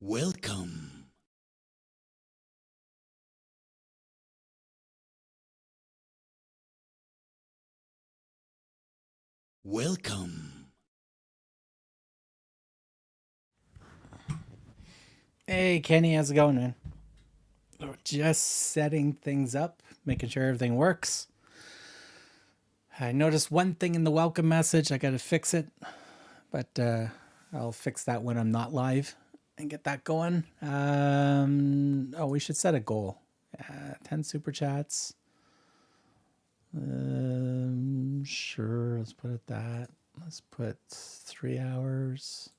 Welcome. Welcome. Hey, Kenny, how's it going, man? Just setting things up, making sure everything works. I noticed one thing in the welcome message. I got to fix it, but I'll fix that when I'm not live and get that going. Oh, we should set a goal. 10 super chats. Sure, let's put it that. Let's put 3 hours.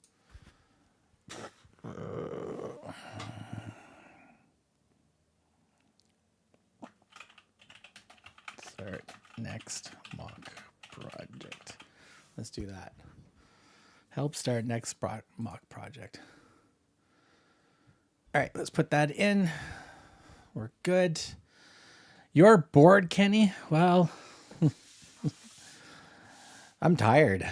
Start next mock project. Let's do that. Help start next mock project. All right, let's put that in. We're good. You're bored, Kenny? Well, I'm tired.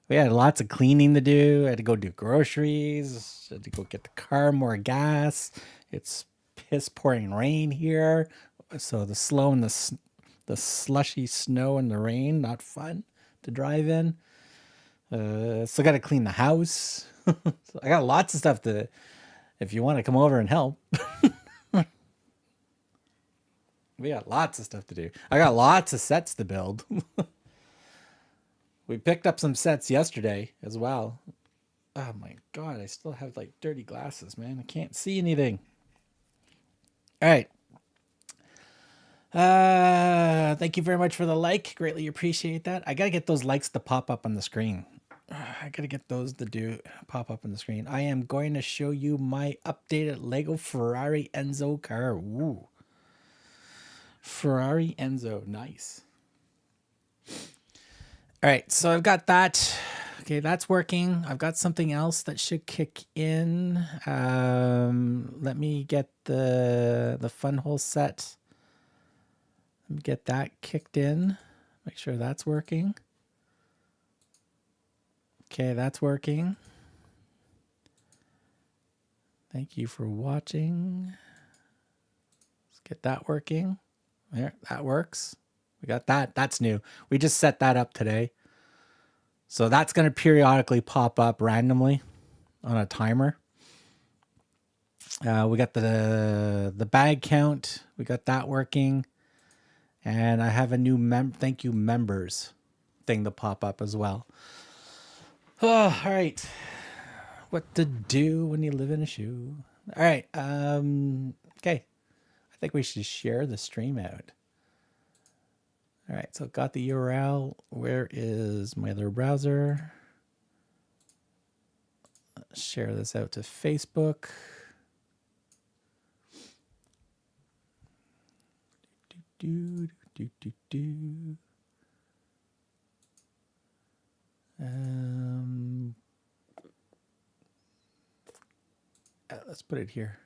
We had lots of cleaning to do. I had to go do groceries. I had to go get the car more gas. It's piss pouring rain here. So the slow and the slushy snow and the rain, not fun to drive in. Still got to clean the house. So I got lots of stuff to, if you want to come over and help. We got lots of stuff to do. I got lots of sets to build. We picked up some sets yesterday as well. Oh my god, I still have like dirty glasses, man. I can't see anything. All right. Thank you very much for the like. Greatly appreciate that. I gotta get those likes to pop up on the screen. I gotta get those to pop up on the screen. I am going to show you my updated Lego Ferrari Enzo car. Woo. Ferrari Enzo, nice. All right, so I've got that. Okay, that's working. I've got something else that should kick in. Let me get the funwhole set. Let me get that kicked in. Make sure that's working. Okay, that's working. Thank you for watching. Let's get that working. There, that works. We got that. That's new. We just set that up today. So that's going to periodically pop up randomly on a timer. We got the bag count. We got that working. And I have a new thank you members thing to pop up as well. Oh, all right. What to do when you live in a shoe. All right. Okay. I think we should share the stream out. All right. So got the URL. Where is my other browser? Let's share this out to Facebook. Let's put it here.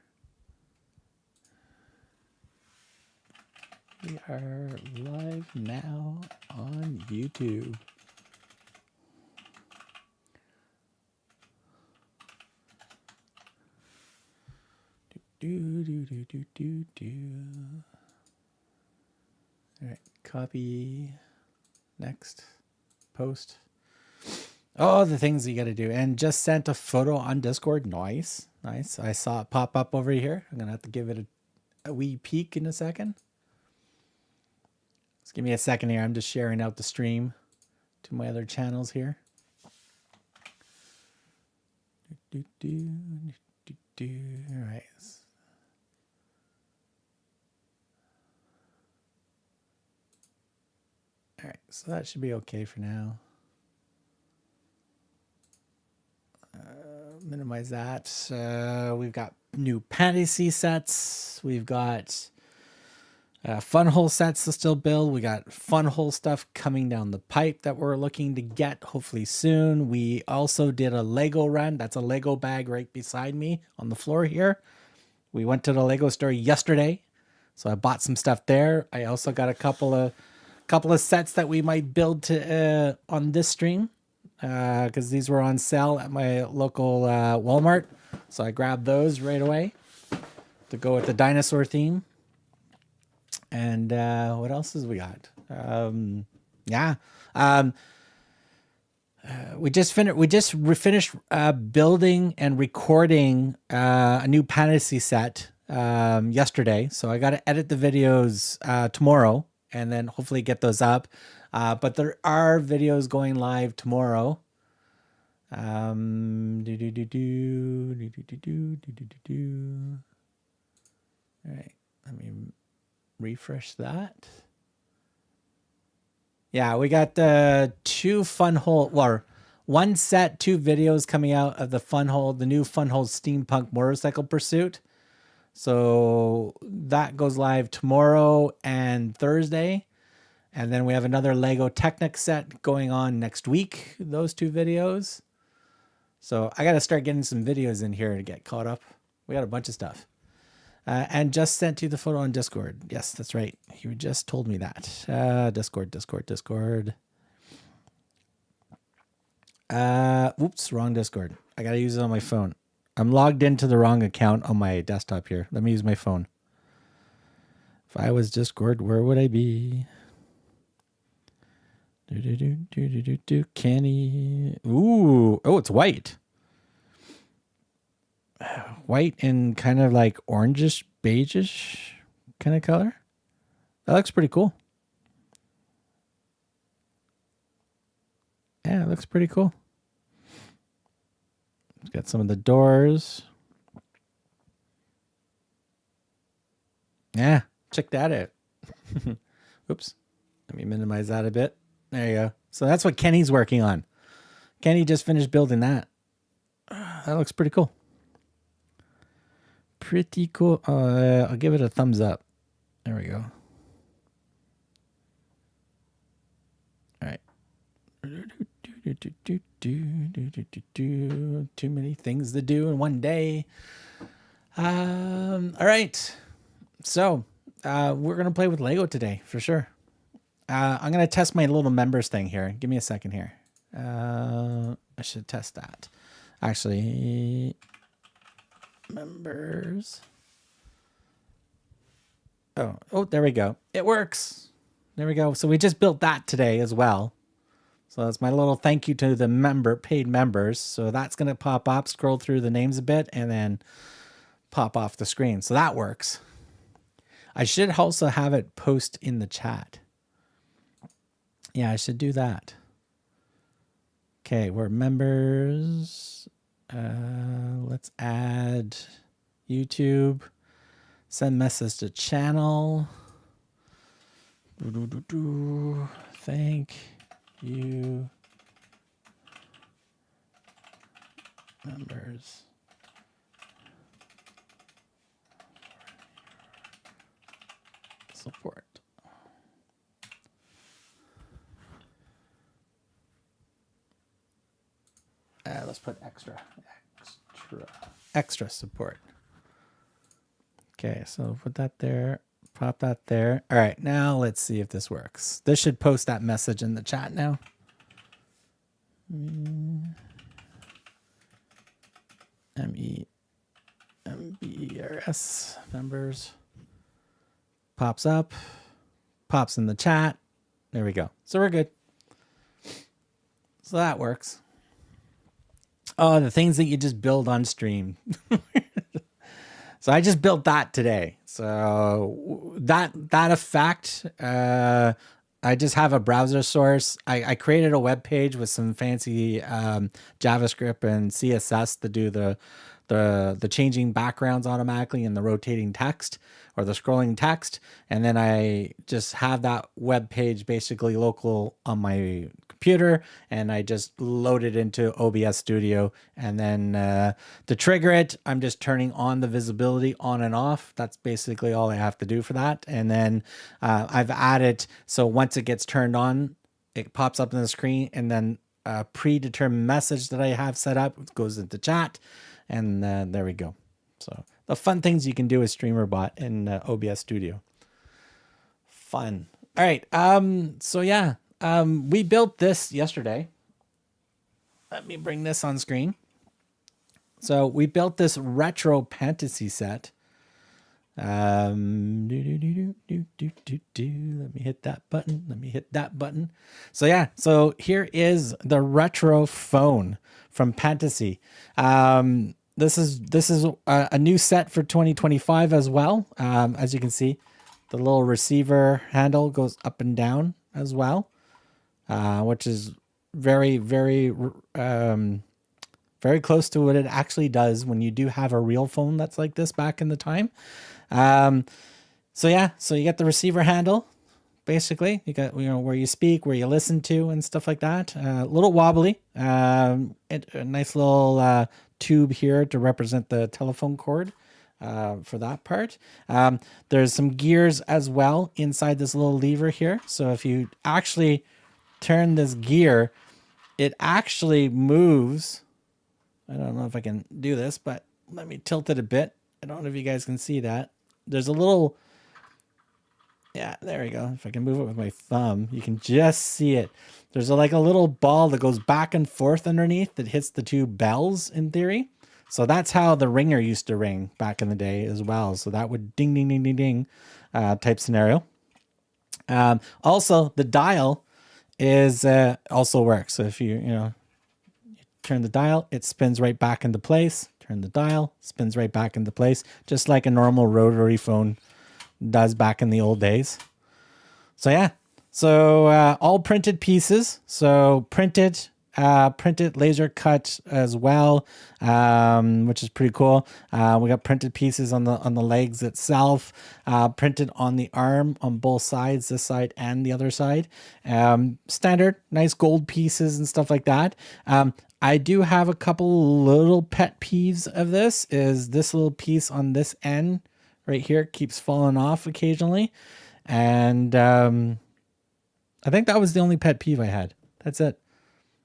We are live now on YouTube. All right, copy, next, post. Oh, the things you got to do. And just sent a photo on Discord. Nice, nice. I saw it pop up over here. I'm going to have to give it a wee peek in a second. Just give me a second here. I'm just sharing out the stream to my other channels here. All right. All right, so that should be okay for now. Minimize that. We've got new fantasy sets. We've got funwhole sets to still build. We got funwhole stuff coming down the pipe that we're looking to get hopefully soon. We also did a Lego run. That's a Lego bag right beside me on the floor here. We went to the Lego store yesterday, so I bought some stuff there. I also got a couple of sets that we might build to on this stream. because these were on sale at my local Walmart. So I grabbed those right away to go with the dinosaur theme. And what else has we got? Yeah. We just finished building and recording a new fantasy set yesterday. So I got to edit the videos tomorrow and then hopefully get those up. But there are videos going live tomorrow. All right, let me refresh that. Yeah, we got two funwhole, or one set, two videos coming out of the funwhole, the new funwhole steampunk motorcycle pursuit. So that goes live tomorrow and Thursday. And then we have another Lego Technic set going on next week, those two videos. So I got to start getting some videos in here to get caught up. We got a bunch of stuff. And just sent you the photo on Discord. Yes, that's right. You just told me that. Discord. Oops, wrong Discord. I got to use it on my phone. I'm logged into the wrong account on my desktop here. Let me use my phone. If I was Discord, where would I be? Kenny. Ooh. Oh, it's white. White and kind of like orangish, beigeish kind of color. That looks pretty cool. Yeah, it looks pretty cool. It's got some of the doors. Yeah, check that out. Oops. Let me minimize that a bit. There you go. So that's what Kenny's working on. Kenny just finished building that. That looks pretty cool. Pretty cool. I'll give it a thumbs up. There we go. All right. Too many things to do in one day. All right. So we're going to play with Lego today for sure. I'm going to test my little members thing here. Give me a second here. I should test that. Actually, members. Oh, there we go. It works. There we go. So we just built that today as well. So that's my little thank you to the paid members. So that's going to pop up, scroll through the names a bit, and then pop off the screen. So that works. I should also have it post in the chat. Yeah, I should do that. Okay, we're members. Let's add YouTube. Send message to channel. Thank you, members. Support. Let's put extra support. Okay, so put that there, pop that there. All right, now let's see if this works. This should post that message in the chat now. members members pops up, pops in the chat. There we go. So we're good. So that works. Oh, the things that you just build on stream. So I just built that today. So that effect, I just have a browser source. I created a web page with some fancy JavaScript and CSS to do the changing backgrounds automatically and the rotating text or the scrolling text. And then I just have that web page basically local on my computer, and I just load it into OBS Studio. And then to trigger it, I'm just turning on the visibility on and off. That's basically all I have to do for that. And then I've added, so once it gets turned on, it pops up on the screen, and then a predetermined message that I have set up goes into chat. And there we go. So the fun things you can do with StreamerBot in OBS Studio. Fun. All right. So yeah, we built this yesterday. let me bring this on screen. So we built this retro fantasy set. Let me hit that button. Let me hit that button. So yeah, so here is the retro phone from Fantasy. This is a new set for 2025 as well. As you can see, the little receiver handle goes up and down as well, which is very, very, very close to what it actually does when you do have a real phone that's like this back in the time. So yeah, so you get the receiver handle, basically. You got, where you speak, where you listen to, and stuff like that. A little wobbly. A nice little tube here to represent the telephone cord. For that part. There's some gears as well inside this little lever here. So if you actually turn this gear, it actually moves. I don't know if I can do this, but let me tilt it a bit. I don't know if you guys can see that. There's a little, yeah, there we go. If I can move it with my thumb, you can just see it. There's like a little ball that goes back and forth underneath that hits the two bells in theory. So that's how the ringer used to ring back in the day as well. So that would ding, ding, ding, ding, ding type scenario. Also, the dial is also works. So if you turn the dial, it spins right back into place. Turn the dial, spins right back into place, just like a normal rotary phone does back in the old days. So yeah, so all printed pieces. So printed laser cut as well, which is pretty cool. We got printed pieces on the legs itself, printed on the arm on both sides, this side and the other side. Standard, nice gold pieces and stuff like that. I do have a couple little pet peeves of this. Is this little piece on this end right here keeps falling off occasionally, and I think that was the only pet peeve I had. That's it.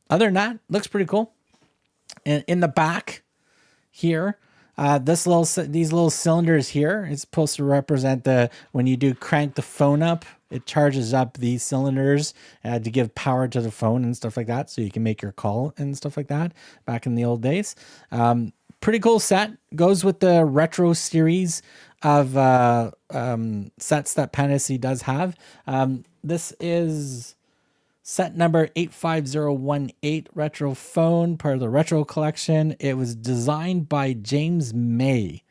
Other than that, looks pretty cool. And in the back here, these little cylinders here is supposed to represent when you do crank the phone up, it charges up these cylinders to give power to the phone and stuff like that, so you can make your call and stuff like that back in the old days. Pretty cool set. Goes with the retro series of sets that Fantasy does have. This is set number 85018 retro phone, part of the retro collection. It was designed by James May.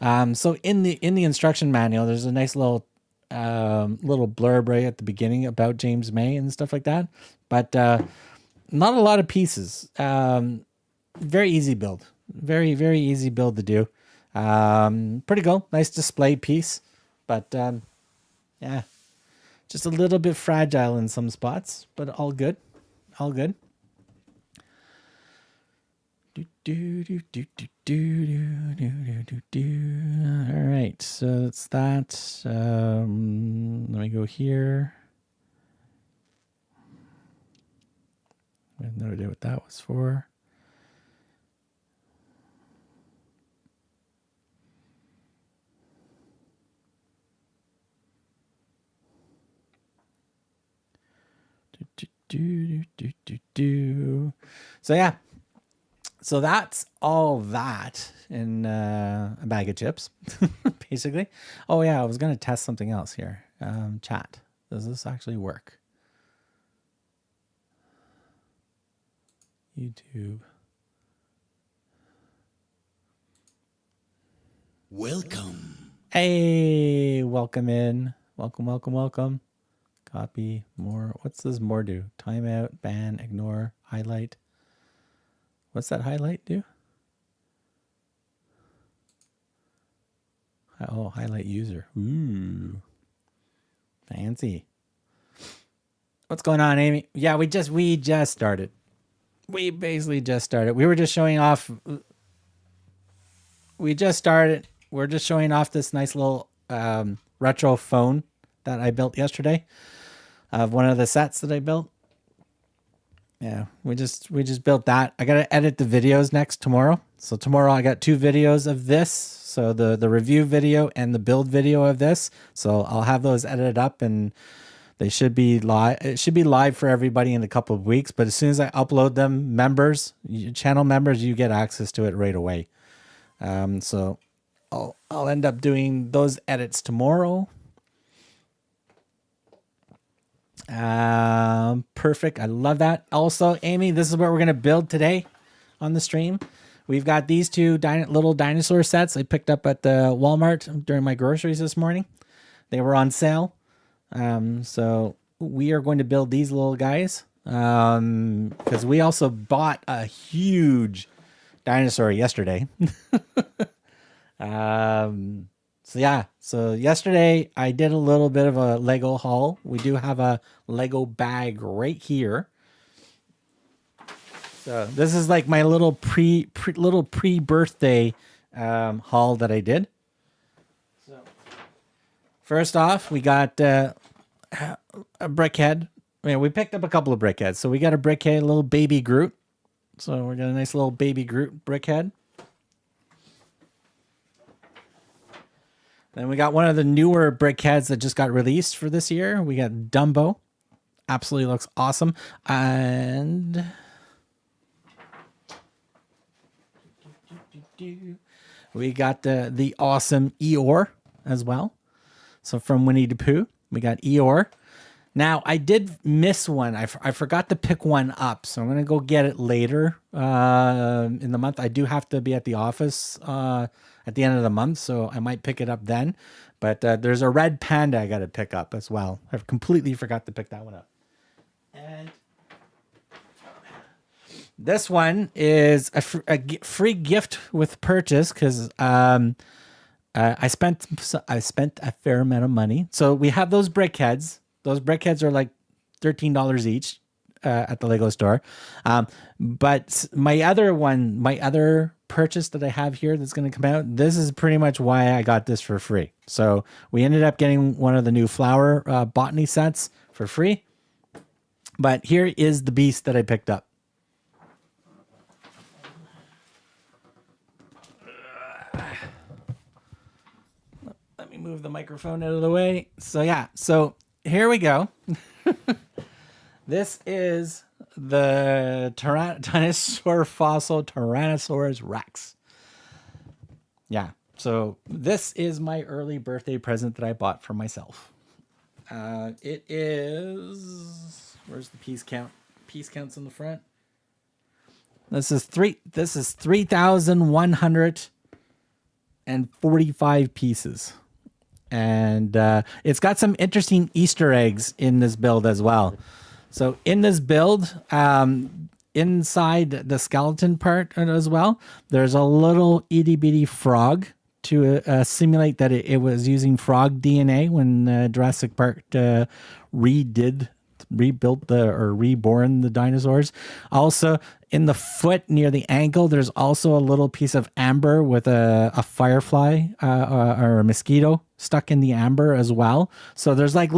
So in the instruction manual, there's a nice little blurb right at the beginning about James May and stuff like that. But not a lot of pieces. Very easy build. Very, very easy build to do. Pretty cool. Nice display piece. But yeah. Just a little bit fragile in some spots, but all good. All good. All right, so that's that. Let me go here. I have no idea what that was for. So yeah, so that's all that in a bag of chips, basically. Oh yeah, I was gonna test something else here. Chat, does this actually work? YouTube. Welcome. Hey, welcome in. Welcome. Copy, more. What's this more do? Timeout, ban, ignore, highlight. What's that highlight do? Oh, highlight user. Ooh. Fancy. What's going on, Amy? Yeah, we just started. We basically just started. We were just showing off. We just started. We're just showing off this nice little retro phone that I built yesterday. Of one of the sets that I built. Yeah, we just built that. I gotta edit the videos tomorrow. So tomorrow I got 2 videos of this. So the review video and the build video of this. So I'll have those edited up and They should be live. It should be live for everybody in a couple of weeks. But as soon as I upload them, channel members, you get access to it right away. So I'll end up doing those edits tomorrow. Perfect. I love that. Also, Amy, this is what we're gonna build today on the stream. We've got these two little dinosaur sets I picked up at the Walmart during my groceries this morning. They were on sale. So we are going to build these little guys. Because we also bought a huge dinosaur yesterday. So yeah, so yesterday I did a little bit of a Lego haul. We do have a Lego bag right here. So this is like my little pre-birthday haul that I did. So first off, we got a brick head. I mean, we picked up a couple of brick heads. So we got a brick head, a little baby Groot. So we got a nice little baby Groot brick head. Then we got one of the newer brick heads that just got released for this year. We got Dumbo. Absolutely looks awesome. And we got the awesome Eeyore as well. So from Winnie the Pooh, we got Eeyore. Now, I did miss one. I forgot to pick one up, so I'm going to go get it later in the month. I do have to be at the office at the end of the month, so I might pick it up then. But there's a red panda I got to pick up as well. I completely forgot to pick that one up. And this one is a free gift with purchase because I spent a fair amount of money. So we have those brick heads. Those brick heads are like $13 each at the Lego store. But my other purchase that I have here that's going to come out, this is pretty much why I got this for free. So we ended up getting one of the new flower botany sets for free. But here is the beast that I picked up. Let me move the microphone out of the way. So yeah, so here we go. This is the dinosaur fossil Tyrannosaurus Rex. Yeah, so this is my early birthday present that I bought for myself. It is, where's the piece count? Piece counts in the front. This is 3,145 pieces. And it's got some interesting Easter eggs in this build as well. So in this build, inside the skeleton part as well, there's a little itty bitty frog to simulate that it was using frog DNA when Jurassic Park reborn the dinosaurs. Also in the foot near the ankle, there's also a little piece of amber with a firefly or a mosquito stuck in the amber as well. So there's some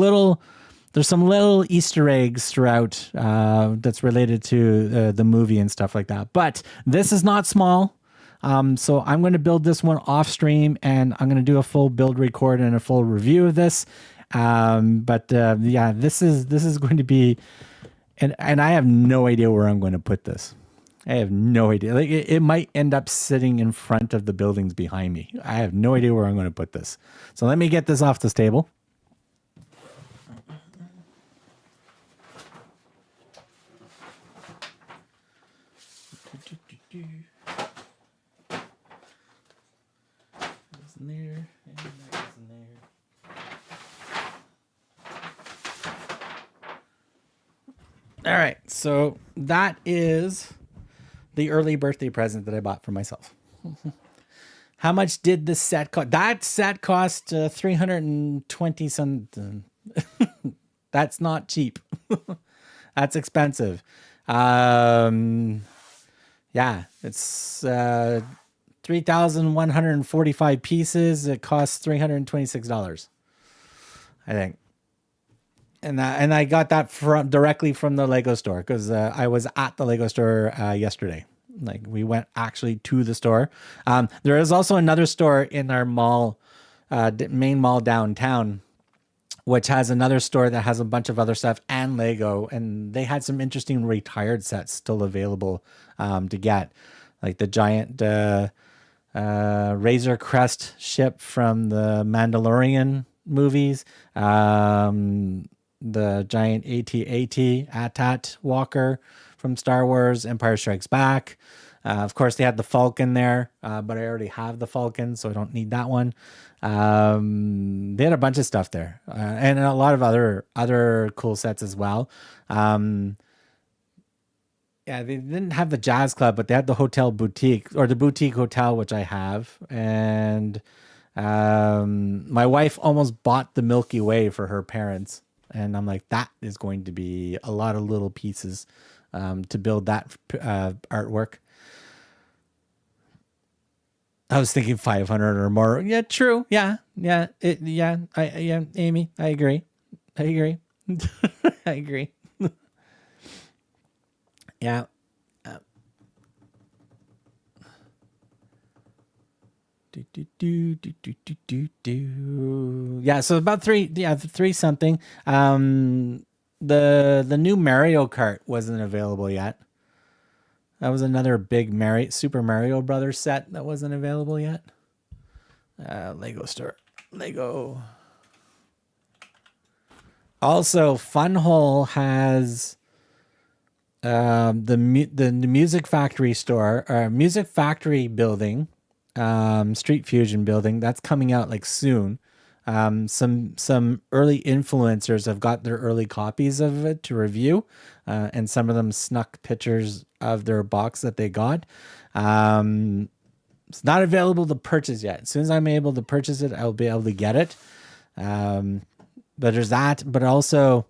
little Easter eggs throughout that's related to the movie and stuff like that. But this is not small. So I'm going to build this one off stream, and I'm going to do a full build record and a full review of this. Yeah, this is going to be, and I have no idea where I'm going to put this. I have no idea. Like it might end up sitting in front of the buildings behind me. I have no idea where I'm going to put this. So let me get this off this table. That's in there, and that's in there. All right, so that is the early birthday present that I bought for myself. How much did this set cost? That set cost 320 something. That's not cheap. That's expensive. Yeah, it's 3,145 pieces. It costs $326, I think. And I got that directly from the Lego store because I was at the Lego store yesterday. Like we went actually to the store. There is also another store in our mall, main mall downtown, which has another store that has a bunch of other stuff and Lego. And they had some interesting retired sets still available to get, like the giant Razor Crest ship from the Mandalorian movies, the giant AT-AT Walker from Star Wars, Empire Strikes Back. Of course, they had the Falcon there, but I already have the Falcon, so I don't need that one. They had a bunch of stuff there, and a lot of other cool sets as well. Yeah, they didn't have the Jazz Club, but they had the Hotel Boutique, or the Boutique Hotel, which I have. And my wife almost bought the Milky Way for her parents. And I'm like, that is going to be a lot of little pieces to build that artwork. I was thinking 500 or more. Yeah, true. Yeah. Amy, I agree. I agree. Yeah. Yeah, so about three something. The new Mario Kart wasn't available yet. That was another big Super Mario Brothers set that wasn't available yet. Lego store. Lego. Also, funwhole has the Music Factory store, or Music Factory building, Street Fusion building. That's coming out like soon. Some early influencers have got their early copies of it to review, and some of them snuck pictures of their box that they got. It's not available to purchase yet. As soon as I'm able to purchase it, I'll be able to get it. But there's that. But also,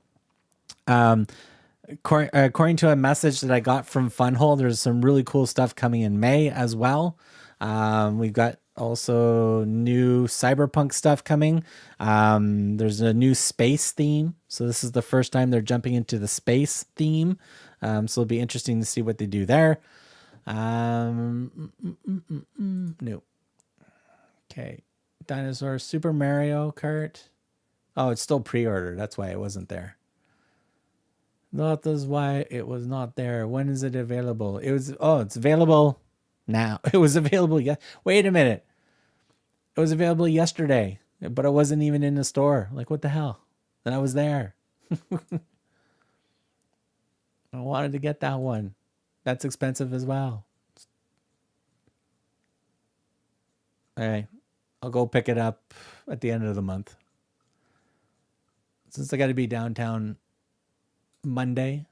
according to a message that I got from funwhole, there's some really cool stuff coming in May as well. We've got also new cyberpunk stuff coming. There's a new space theme. So this is the first time they're jumping into the space theme. So it'll be interesting to see what they do there. No. Okay. Dinosaur Super Mario Kart. Oh, it's still pre-ordered. That's why it wasn't there. That is why it was not there. When is it available? It's available now. It was available. Wait a minute. It was available yesterday, but it wasn't even in the store. Like, what the hell? And I was there. I wanted to get that one. That's expensive as well. All right. I'll go pick it up at the end of the month. Since I got to be downtown Monday,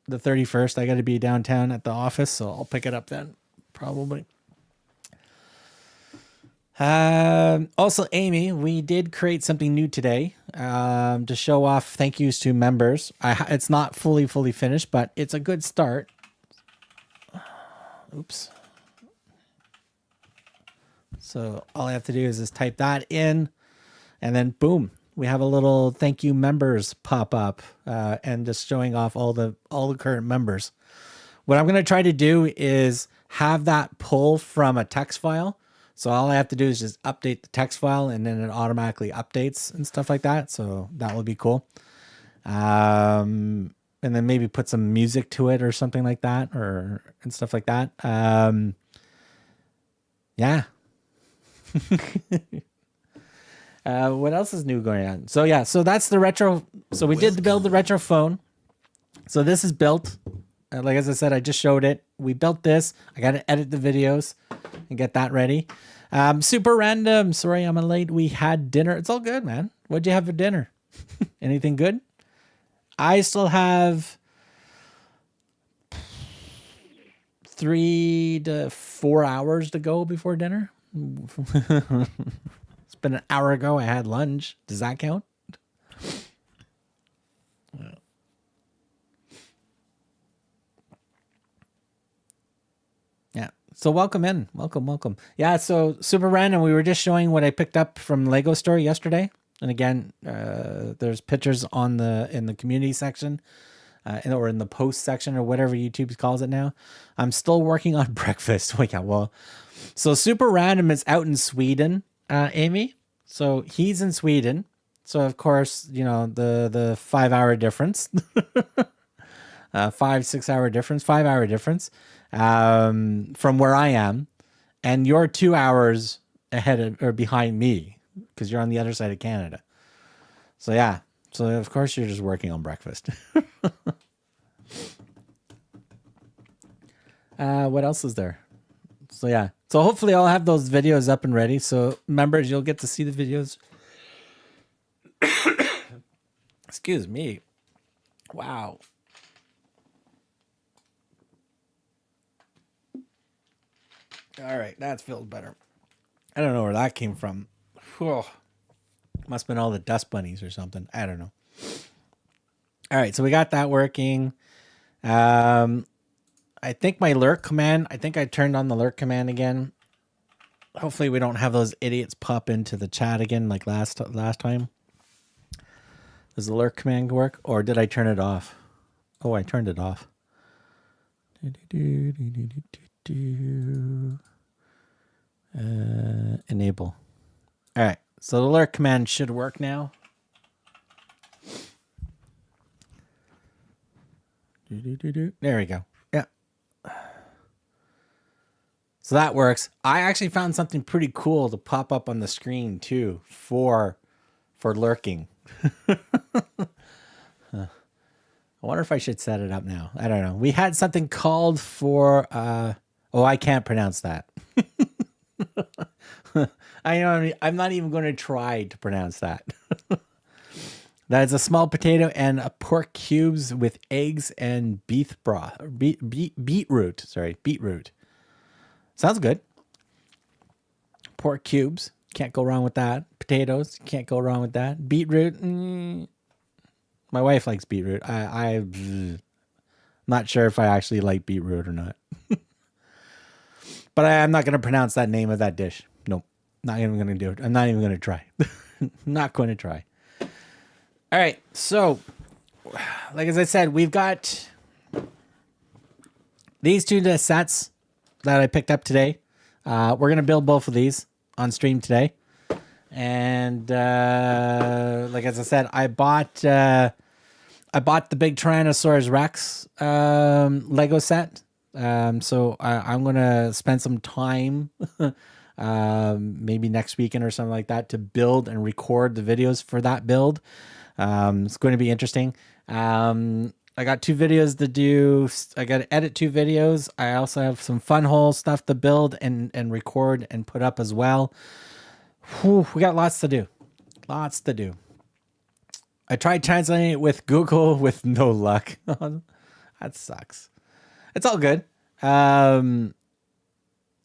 the 31st, I got to be downtown at the office, so I'll pick it up then, probably. Also, Amy, we did create something new today to show off thank yous to members. It's not fully finished, but it's a good start. Oops. So all I have to do is just type that in, and then boom, we have a little thank you members pop up, and just showing off all the current members. What I'm going to try to do is have that pull from a text file. So all I have to do is just update the text file, and then it automatically updates and stuff like that. So that would be cool. And then maybe put some music to it or something like that, and stuff like that. Yeah. What else is new going on? So yeah, so that's the retro. So we did build the retro phone. So this is built. Like, as I said, I just showed it. We built this. I got to edit the videos and get that ready. Super random. Sorry, I'm late. We had dinner. It's all good, man. What'd you have for dinner? Anything good? I still have 3 to 4 hours to go before dinner. It's been an hour ago. I had lunch. Does that count? Yeah. So welcome in. Welcome. Yeah. So super random. We were just showing what I picked up from Lego store yesterday. And again, there's pictures in the community section, or in the post section, or whatever YouTube calls it now. I'm still working on breakfast. So super random is out in Sweden, Amy. So he's in Sweden. So of course, you know, the 5 hour difference, 5 6 hour difference, 5 hour difference, from where I am, and you're 2 hours ahead of, or behind me because you're on the other side of Canada. So yeah, so of course you're just working on breakfast. What else is there? So yeah, so hopefully I'll have those videos up and ready. So members, you'll get to see the videos. Excuse me. Wow. All right, that feels better. I don't know where that came from. Whew. Must have been all the dust bunnies or something. I don't know. All right, so we got that working. I think my lurk command, I think I turned on the lurk command again. Hopefully we don't have those idiots pop into the chat again like last time. Does the lurk command work, or did I turn it off? Oh, I turned it off. Enable. All right, so the lurk command should work now. There we go. Yeah. So that works. I actually found something pretty cool to pop up on the screen too for lurking. I wonder if I should set it up now. I don't know. We had something called for oh, I can't pronounce that. I know, I'm not even going to try to pronounce that. That is a small potato and a pork cubes with eggs and beef broth. Beetroot. Sorry, beetroot. Sounds good. Pork cubes. Can't go wrong with that. Potatoes. Can't go wrong with that. Beetroot. My wife likes beetroot. I'm not sure if I actually like beetroot or not. But I'm not going to pronounce that name of that dish. Nope. Not even going to do it. I'm not even going to try. Not going to try. All right. So, like as I said, we've got these two sets that I picked up today. We're going to build both of these on stream today. And like as I said, I bought the big Tyrannosaurus Rex Lego set. So I'm going to spend some time maybe next weekend or something like that to build and record the videos for that build. It's going to be interesting. I got 2 videos to do. I got to edit 2 videos. I also have some funwhole stuff to build and record and put up as well. Whew, we got lots to do. Lots to do. I tried translating it with Google with no luck. That sucks. It's all good.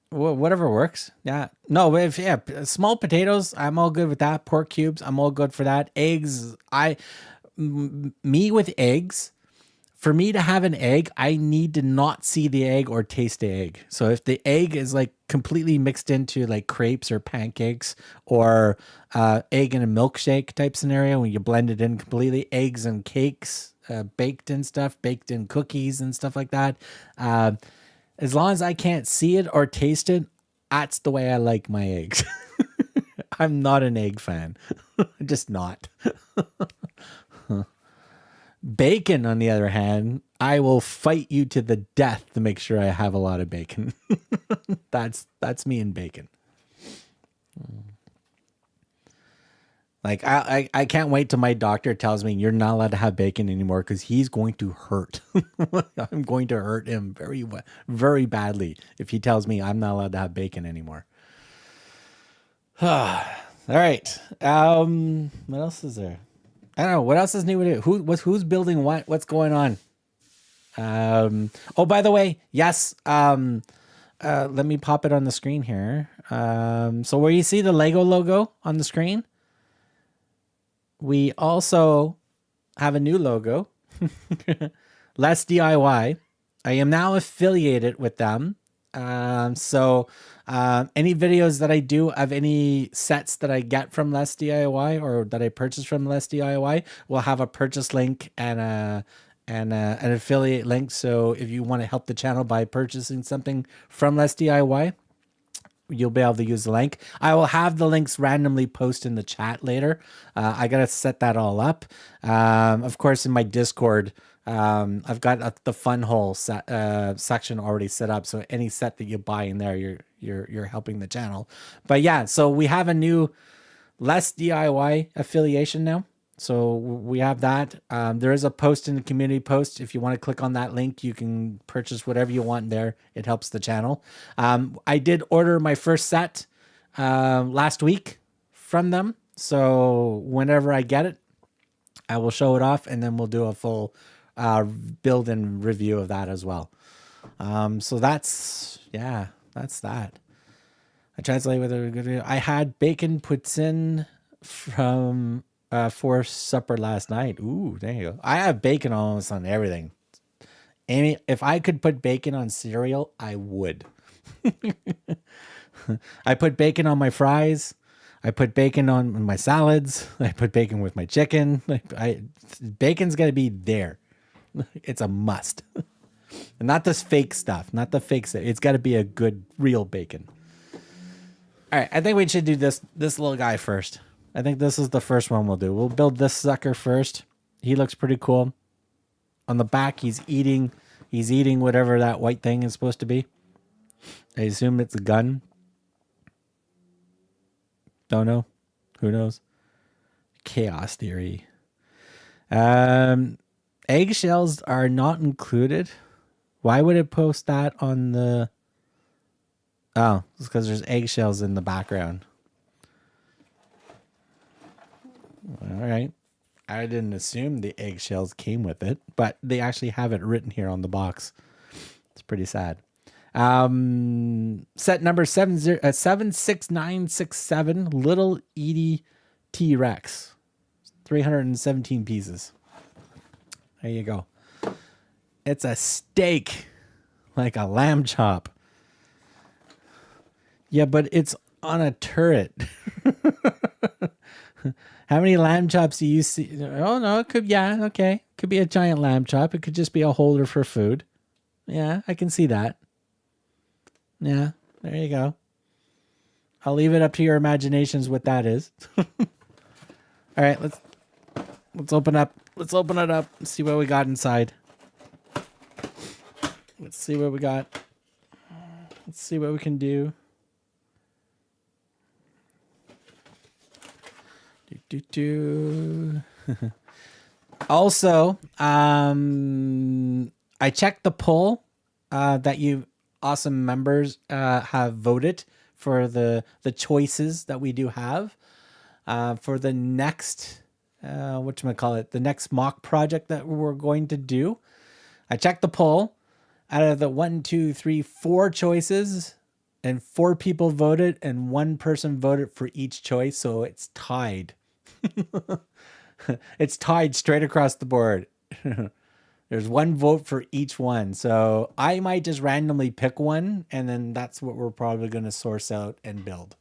Whatever works. Yeah. No, small potatoes, I'm all good with that. Pork cubes, I'm all good for that. Eggs, me with eggs, for me to have an egg, I need to not see the egg or taste the egg. So if the egg is like completely mixed into like crepes or pancakes or egg in a milkshake type scenario, when you blend it in completely, eggs and cakes, baked in stuff, baked in cookies and stuff like that. As long as I can't see it or taste it, that's the way I like my eggs. I'm not an egg fan. Just not. Bacon, on the other hand, I will fight you to the death to make sure I have a lot of bacon. That's me and bacon. Like I can't wait till my doctor tells me you're not allowed to have bacon anymore because he's going to hurt. I'm going to hurt him very, very badly if he tells me I'm not allowed to have bacon anymore. All right. What else is there? I don't know. What else is new with it? Who's building what? What's going on? Oh, by the way, yes. Let me pop it on the screen here. So where you see the Lego logo on the screen, we also have a new logo. Less DIY. I am now affiliated with them. So any videos that I do of any sets that I get from Less DIY or that I purchase from Less DIY will have a purchase link and an affiliate link. So if you want to help the channel by purchasing something from Less DIY, you'll be able to use the link. I will have the links randomly posted in the chat later. I got to set that all up. Of course, in my Discord, I've got the funwhole section already set up. So any set that you buy in there, you're helping the channel. But yeah, so we have a new less DIY affiliation now. So we have that. There is a post in the community post. If you want to click on that link, you can purchase whatever you want there. It helps the channel. I did order my first set last week from them. So whenever I get it, I will show it off, and then we'll do a full build and review of that as well. So that's that. I translate with a I had bacon poutine from for supper last night. Ooh, there you go. I have bacon almost on everything. Amy, if I could put bacon on cereal, I would. I put bacon on my fries. I put bacon on my salads. I put bacon with my chicken. Bacon's got to be there. It's a must. And not this fake stuff. Not the fake stuff. It's got to be a good, real bacon. All right, I think we should do this little guy first. I think this is the first one we'll do. We'll build this sucker first. He looks pretty cool. On the back, he's eating whatever that white thing is supposed to be. I assume it's a gun. Don't know. Who knows? Chaos theory. Eggshells are not included. Why would it post that on the... Oh, it's because there's eggshells in the background. All right. I didn't assume the eggshells came with it, but they actually have it written here on the box. It's pretty sad. Set number 76967, Little Edie T-Rex. 317 pieces. There you go. It's a steak, like a lamb chop. Yeah, but it's on a turret. How many lamb chops do you see? Oh, no, it could, yeah, okay. Could be a giant lamb chop. It could just be a holder for food. Yeah, I can see that. Yeah, there you go. I'll leave it up to your imaginations what that is. All right, let's open up. Let's open it up and see what we got inside. Let's see what we got. Let's see what we can do. Also, I checked the poll that you awesome members have voted for the choices that we do have for the next the next mock project that we're going to do. I checked the poll. Out of the 4 choices, and 4 people voted, and 1 person voted for each choice, so it's tied. It's tied straight across the board. There's 1 vote for each one, so I might just randomly pick one, and then that's what we're probably going to source out and build.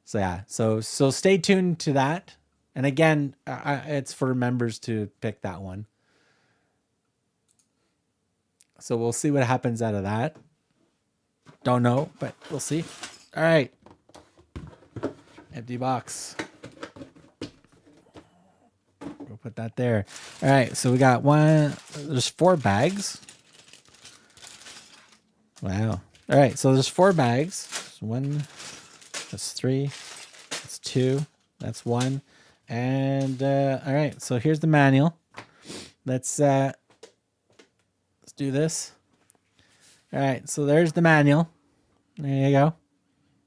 So yeah, so stay tuned to that. And again, it's for members to pick that one. So we'll see what happens out of that. Don't know, but we'll see. All right. Empty box. We'll put that there. All right, so we got there's 4 bags. Wow. All right, so there's 4 bags. 1, that's 3, that's 2, that's 1. And all right, so here's the manual. Let's do this. All right, so there's the manual. There you go.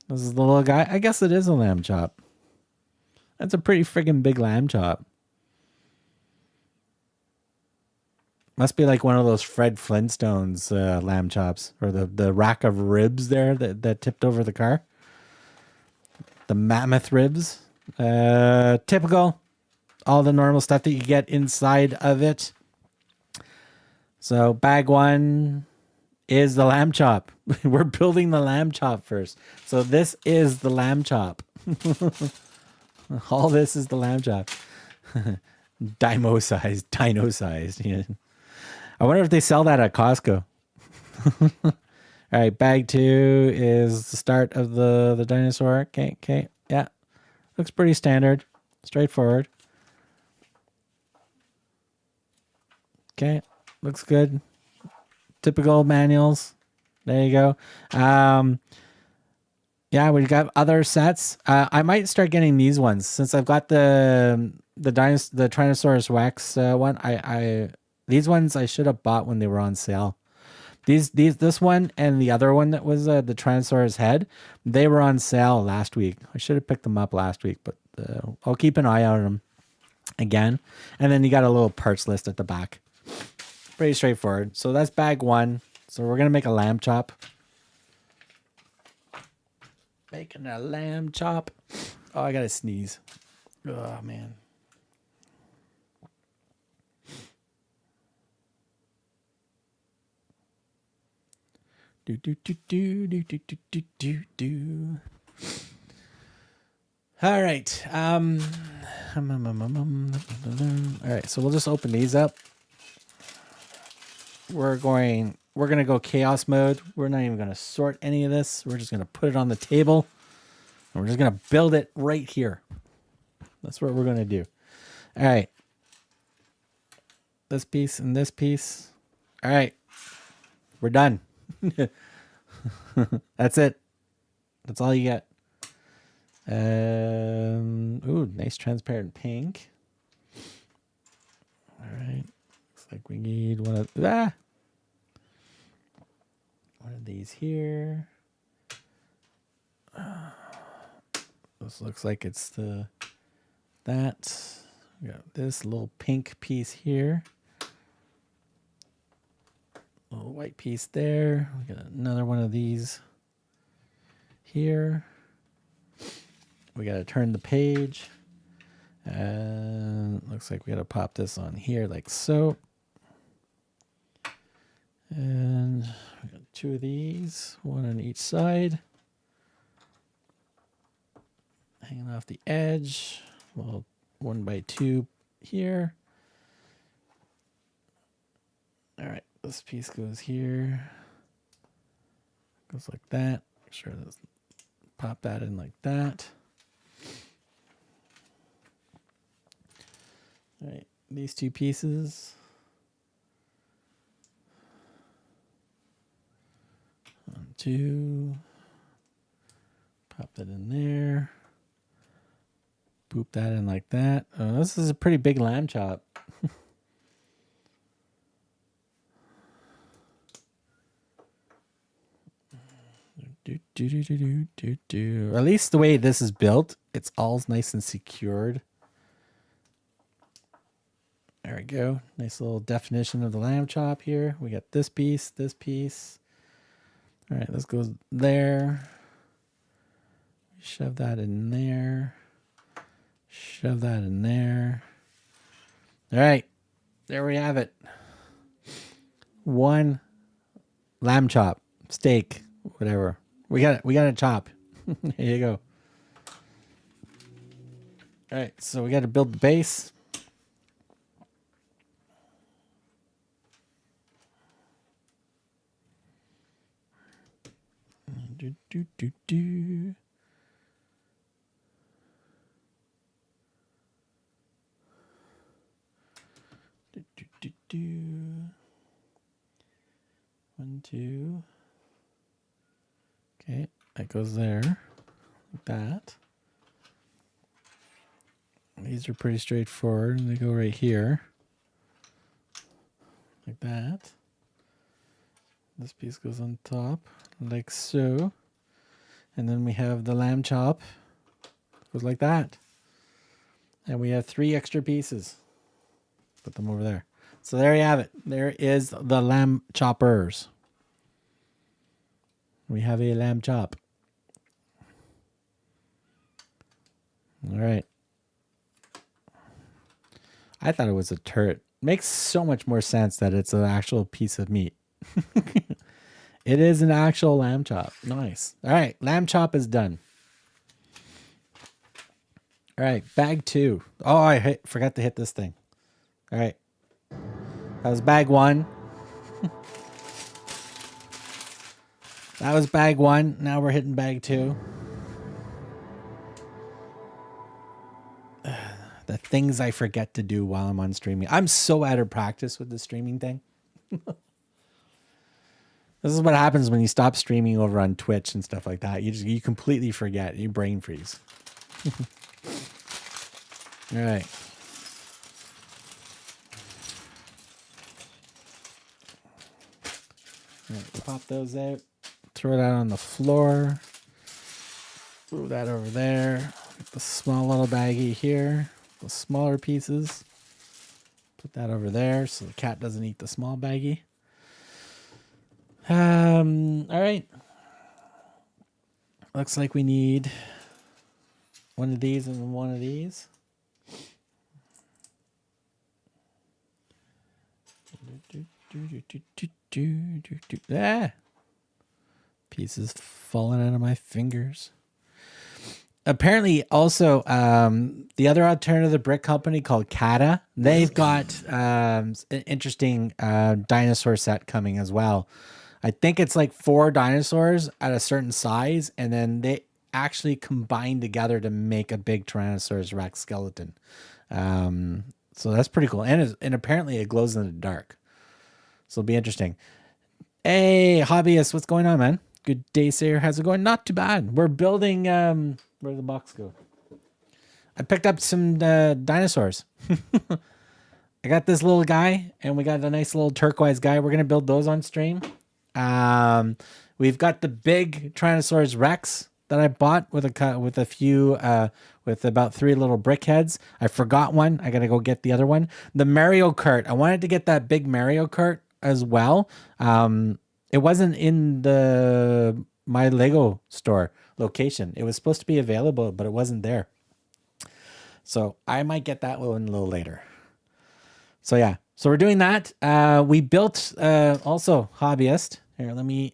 This is the little guy. I guess it is a lamb chop. That's a pretty friggin' big lamb chop. Must be like one of those Fred Flintstone's lamb chops, or the rack of ribs there that tipped over the car. The mammoth ribs. Typical. All the normal stuff that you get inside of it. So bag 1 is the lamb chop. We're building the lamb chop first. So this is the lamb chop. All this is the lamb chop. Dino sized. Yeah. I wonder if they sell that at Costco. All All right, bag 2 is the start of the dinosaur. Okay. Yeah. Looks pretty standard. Straightforward. Okay. Looks good. Typical manuals. There you go. Yeah, we got other sets. I might start getting these ones since I've got the Tyrannosaurus Rex one. These ones I should have bought when they were on sale. This one and the other one that was the Tyrannosaurus head, they were on sale last week. I should have picked them up last week, but I'll keep an eye on them again. And then you got a little parts list at the back. Pretty straightforward. So that's bag 1. So we're gonna make a lamb chop. Making a lamb chop. Oh, I gotta sneeze. Oh man. Do. All right. All right. So we'll just open these up. We're gonna go chaos mode. We're not even gonna sort any of this. We're just gonna put it on the table, and we're just gonna build it right here. That's what we're gonna do. All right. This piece and this piece. All right. We're done. That's it. That's all you get. Ooh, nice transparent pink. All right. Looks like we need one of these here. This looks like it's that. We got this little pink piece here. Little white piece there. We got another one of these here. We got to turn the page. And looks like we got to pop this on here like so. And we got 2 of these, one on each side. Hanging off the edge. Well, 1x2 here. All right, this piece goes here. Goes like that. Make sure to pop that in like that. All right, these 2 pieces. 1, 2. Pop that in there. Boop that in like that. Oh, this is a pretty big lamb chop. At least the way this is built, it's all nice and secured. There we go. Nice little definition of the lamb chop here. We got this piece, this piece. All right, this goes there. Shove that in there. Shove that in there. All right, there we have it. One lamb chop, steak, whatever. We got a chop. Here you go. All right, so we got to build the base. Do. 1, 2. Okay, that goes there, like that. These are pretty straightforward, and they go right here, like that. This piece goes on top, like so. And then we have the lamb chop, goes like that. And we have 3 extra pieces. Put them over there. So there you have it. There is the lamb choppers. We have a lamb chop. All right. I thought it was a turret. Makes so much more sense that it's an actual piece of meat. It is an actual lamb chop. Nice. All right. Lamb chop is done. All right. Bag 2. Oh, I forgot to hit this thing. All right. That was bag 1. That was bag 1. Now we're hitting bag 2. The things I forget to do while I'm on streaming. I'm so out of practice with the streaming thing. This is what happens when you stop streaming over on Twitch and stuff like that. You completely forget. You brain freeze. All right. All right, pop those out. Throw that on the floor. Move that over there. Get the small little baggie here. The smaller pieces. Put that over there so the cat doesn't eat the small baggie. All right. Looks like we need one of these and one of these. Ah! Pieces falling out of my fingers. Apparently, also, the other alternative brick company called Kata, they've got an interesting dinosaur set coming as well. I think it's like 4 dinosaurs at a certain size, and then they actually combine together to make a big Tyrannosaurus Rex skeleton. So that's pretty cool. And apparently it glows in the dark. So it'll be interesting. Hey, hobbyist, what's going on, man? Good day, sir. How's it going? Not too bad. We're building... where'd the box go? I picked up some dinosaurs. I got this little guy, and we got a nice little turquoise guy. We're going to build those on stream. We've got the big Tyrannosaurus Rex that I bought with a few with about 3 little brick heads. I forgot one. I gotta go get the other one. The Mario Kart. I wanted to get that big Mario Kart as well. It wasn't in my Lego store location. It was supposed to be available, but it wasn't there. So I might get that one a little later. So yeah. So we're doing that. We built also hobbyist. Here, let me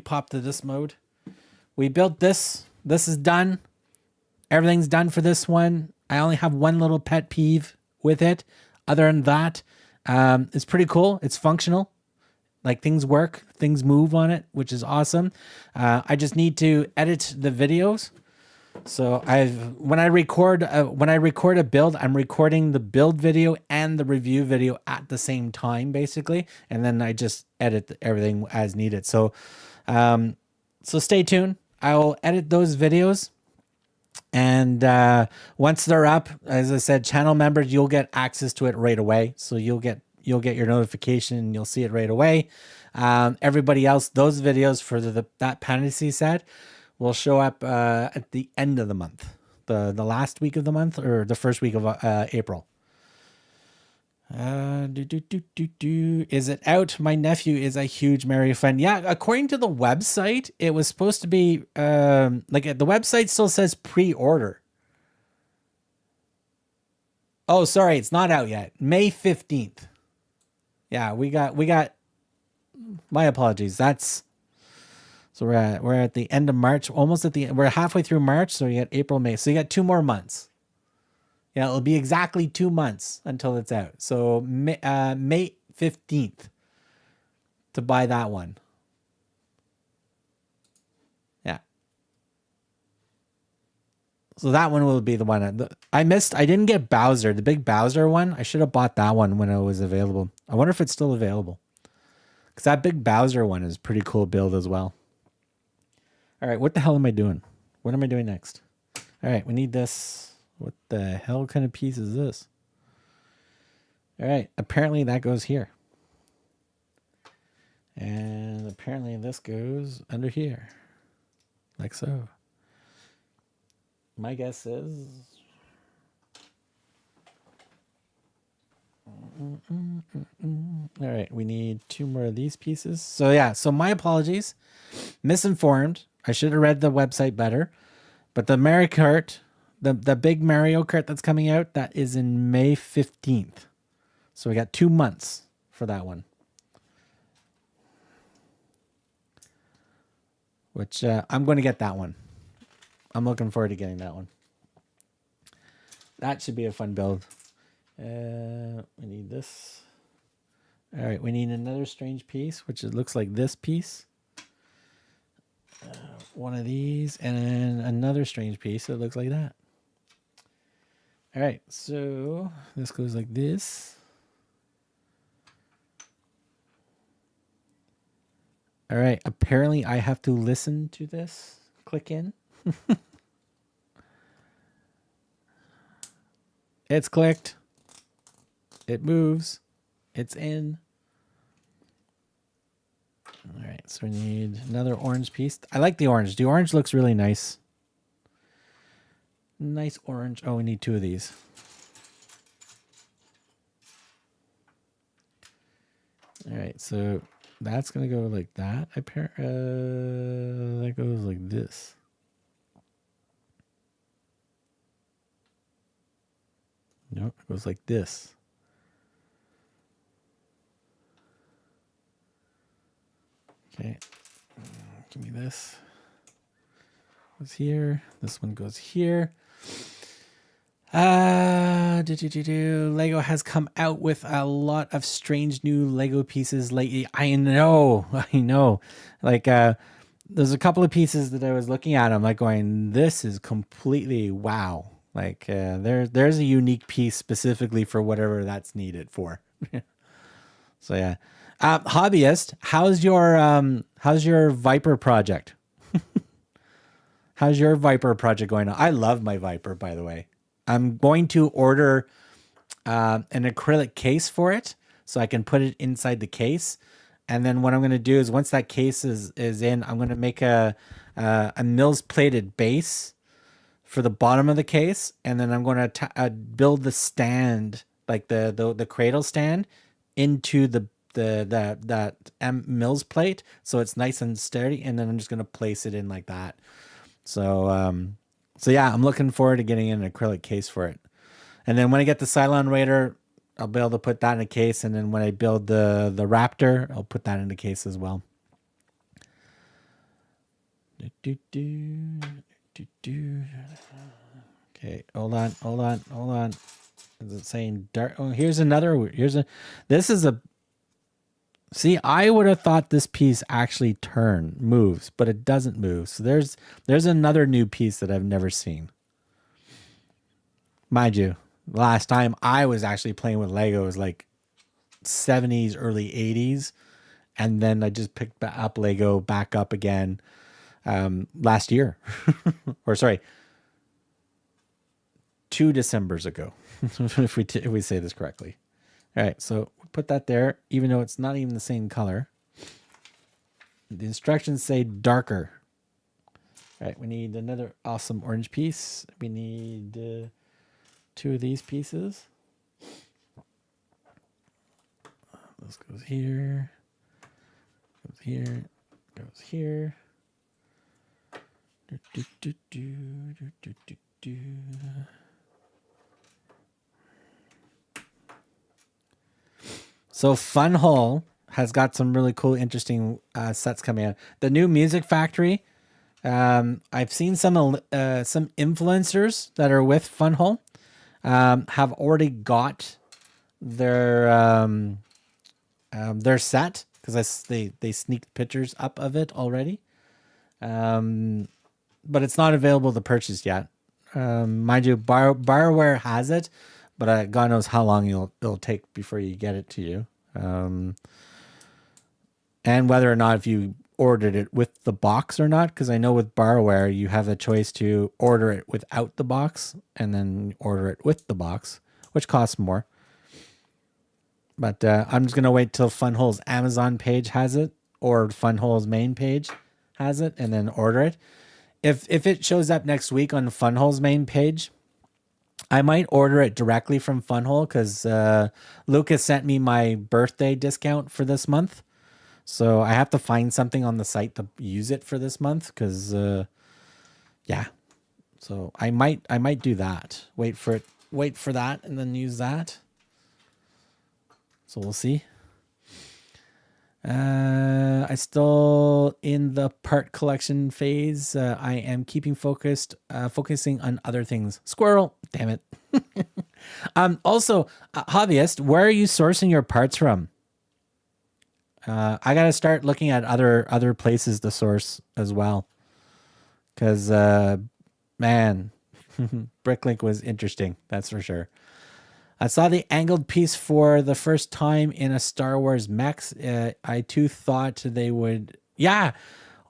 pop to this mode. We built this. This is done. Everything's done for this one. I only have one little pet peeve with it. Other than that, it's pretty cool. It's functional. Like things work, things move on it, which is awesome. I just need to edit the videos. So when I record a build, I'm recording the build video and the review video at the same time, basically, and then I just edit everything as needed. So stay tuned. I will edit those videos, and once they're up, as I said, channel members, you'll get access to it right away. So you'll get your notification and you'll see it right away. Everybody else, those videos for that fantasy set will show up at the end of the month, the last week of the month or the first week of April. Is it out? My nephew is a huge Mario fan. Yeah, according to the website, it was supposed to be like the website still says pre-order. Oh, sorry, it's not out yet. May 15th. Yeah, we got my apologies. So we're at the end of March, almost we're halfway through March, so you got April, May. So you got 2 more months. Yeah, it'll be exactly 2 months until it's out. So May 15th to buy that one. Yeah. So that one will be the one. I didn't get Bowser, the big Bowser one. I should have bought that one when it was available. I wonder if it's still available. Because that big Bowser one is a pretty cool build as well. All right, what the hell am I doing? What am I doing next? All right, we need this. What the hell kind of piece is this? All right, apparently that goes here. And apparently this goes under here. Like so. My guess is... All right, we need 2 more of these pieces. So yeah, so my apologies. Misinformed. I should have read the website better. But the Mario Kart, the big Mario Kart that's coming out, that is in May 15th. So we got 2 months for that one. Which I'm going to get that one. I'm looking forward to getting that one. That should be a fun build. We need this. All right, we need another strange piece, which it looks like this piece. one of these, and then another strange piece that looks like that. All right, so this goes like this. All right, apparently I have to listen to this. Click in. It's clicked. It moves. It's in. All right, so we need another orange piece. I like the orange. The orange looks really nice. Nice orange. Oh, we need two of these. All right, so that's going to go like that. That goes like this. No, it goes like this. Okay, give me this. Goes here. This one goes here. Lego has come out with a lot of strange new Lego pieces lately. I know. Like, there's a couple of pieces that I was looking at. I'm like going, this is completely wow. Like, there's a unique piece specifically for whatever that's needed for. So yeah, hobbyist, how's your Viper project? How's your Viper project going on? I love my Viper, by the way. I'm going to order an acrylic case for it so I can put it inside the case. And then what I'm going to do is once that case is in, I'm going to make a Mills plated base for the bottom of the case. And then I'm going to build the stand, like the cradle stand, into that Mills plate. So it's nice and sturdy. And then I'm just going to place it in like that. So yeah, I'm looking forward to getting an acrylic case for it. And then when I get the Cylon Raider, I'll be able to put that in a case. And then when I build the Raptor, I'll put that in a case as well. Okay, hold on. Is it saying dark? Oh, see, I would have thought this piece actually moves, but it doesn't move. So there's another new piece that I've never seen. Mind you, last time I was actually playing with Lego was like 70s, early 80s. And then I just picked up Lego back up again last year. Or sorry, 2 Decembers ago, if we say this correctly. All right, so put that there, even though it's not even the same color. The instructions say darker. All right, we need another awesome orange piece. We need 2 of these pieces. This goes here, goes here, goes here. So funwhole has got some really cool, interesting sets coming out. The new Music Factory. I've seen some influencers that are with funwhole have already got their set because they sneaked pictures up of it already. But it's not available to purchase yet. Mind you, Bioware has it, but God knows how long it'll take before you get it to you. And whether or not if you ordered it with the box or not, because I know with Bioware you have a choice to order it without the box and then order it with the box, which costs more. But I'm just gonna wait till funwhole's Amazon page has it or funwhole's main page has it, and then order it. If it shows up next week on funwhole's main page, I might order it directly from funwhole because Lucas sent me my birthday discount for this month. So I have to find something on the site to use it for this month because, yeah. So I might do that. Wait for that and then use that. So we'll see. I still in the part collection phase. I am focusing on other things. Squirrel, damn it. Also, hobbyist, where are you sourcing your parts from? I gotta start looking at other places to source as well. Because, man, Bricklink was interesting. That's for sure. I saw the angled piece for the first time in a Star Wars mechs. I too thought they would. Yeah,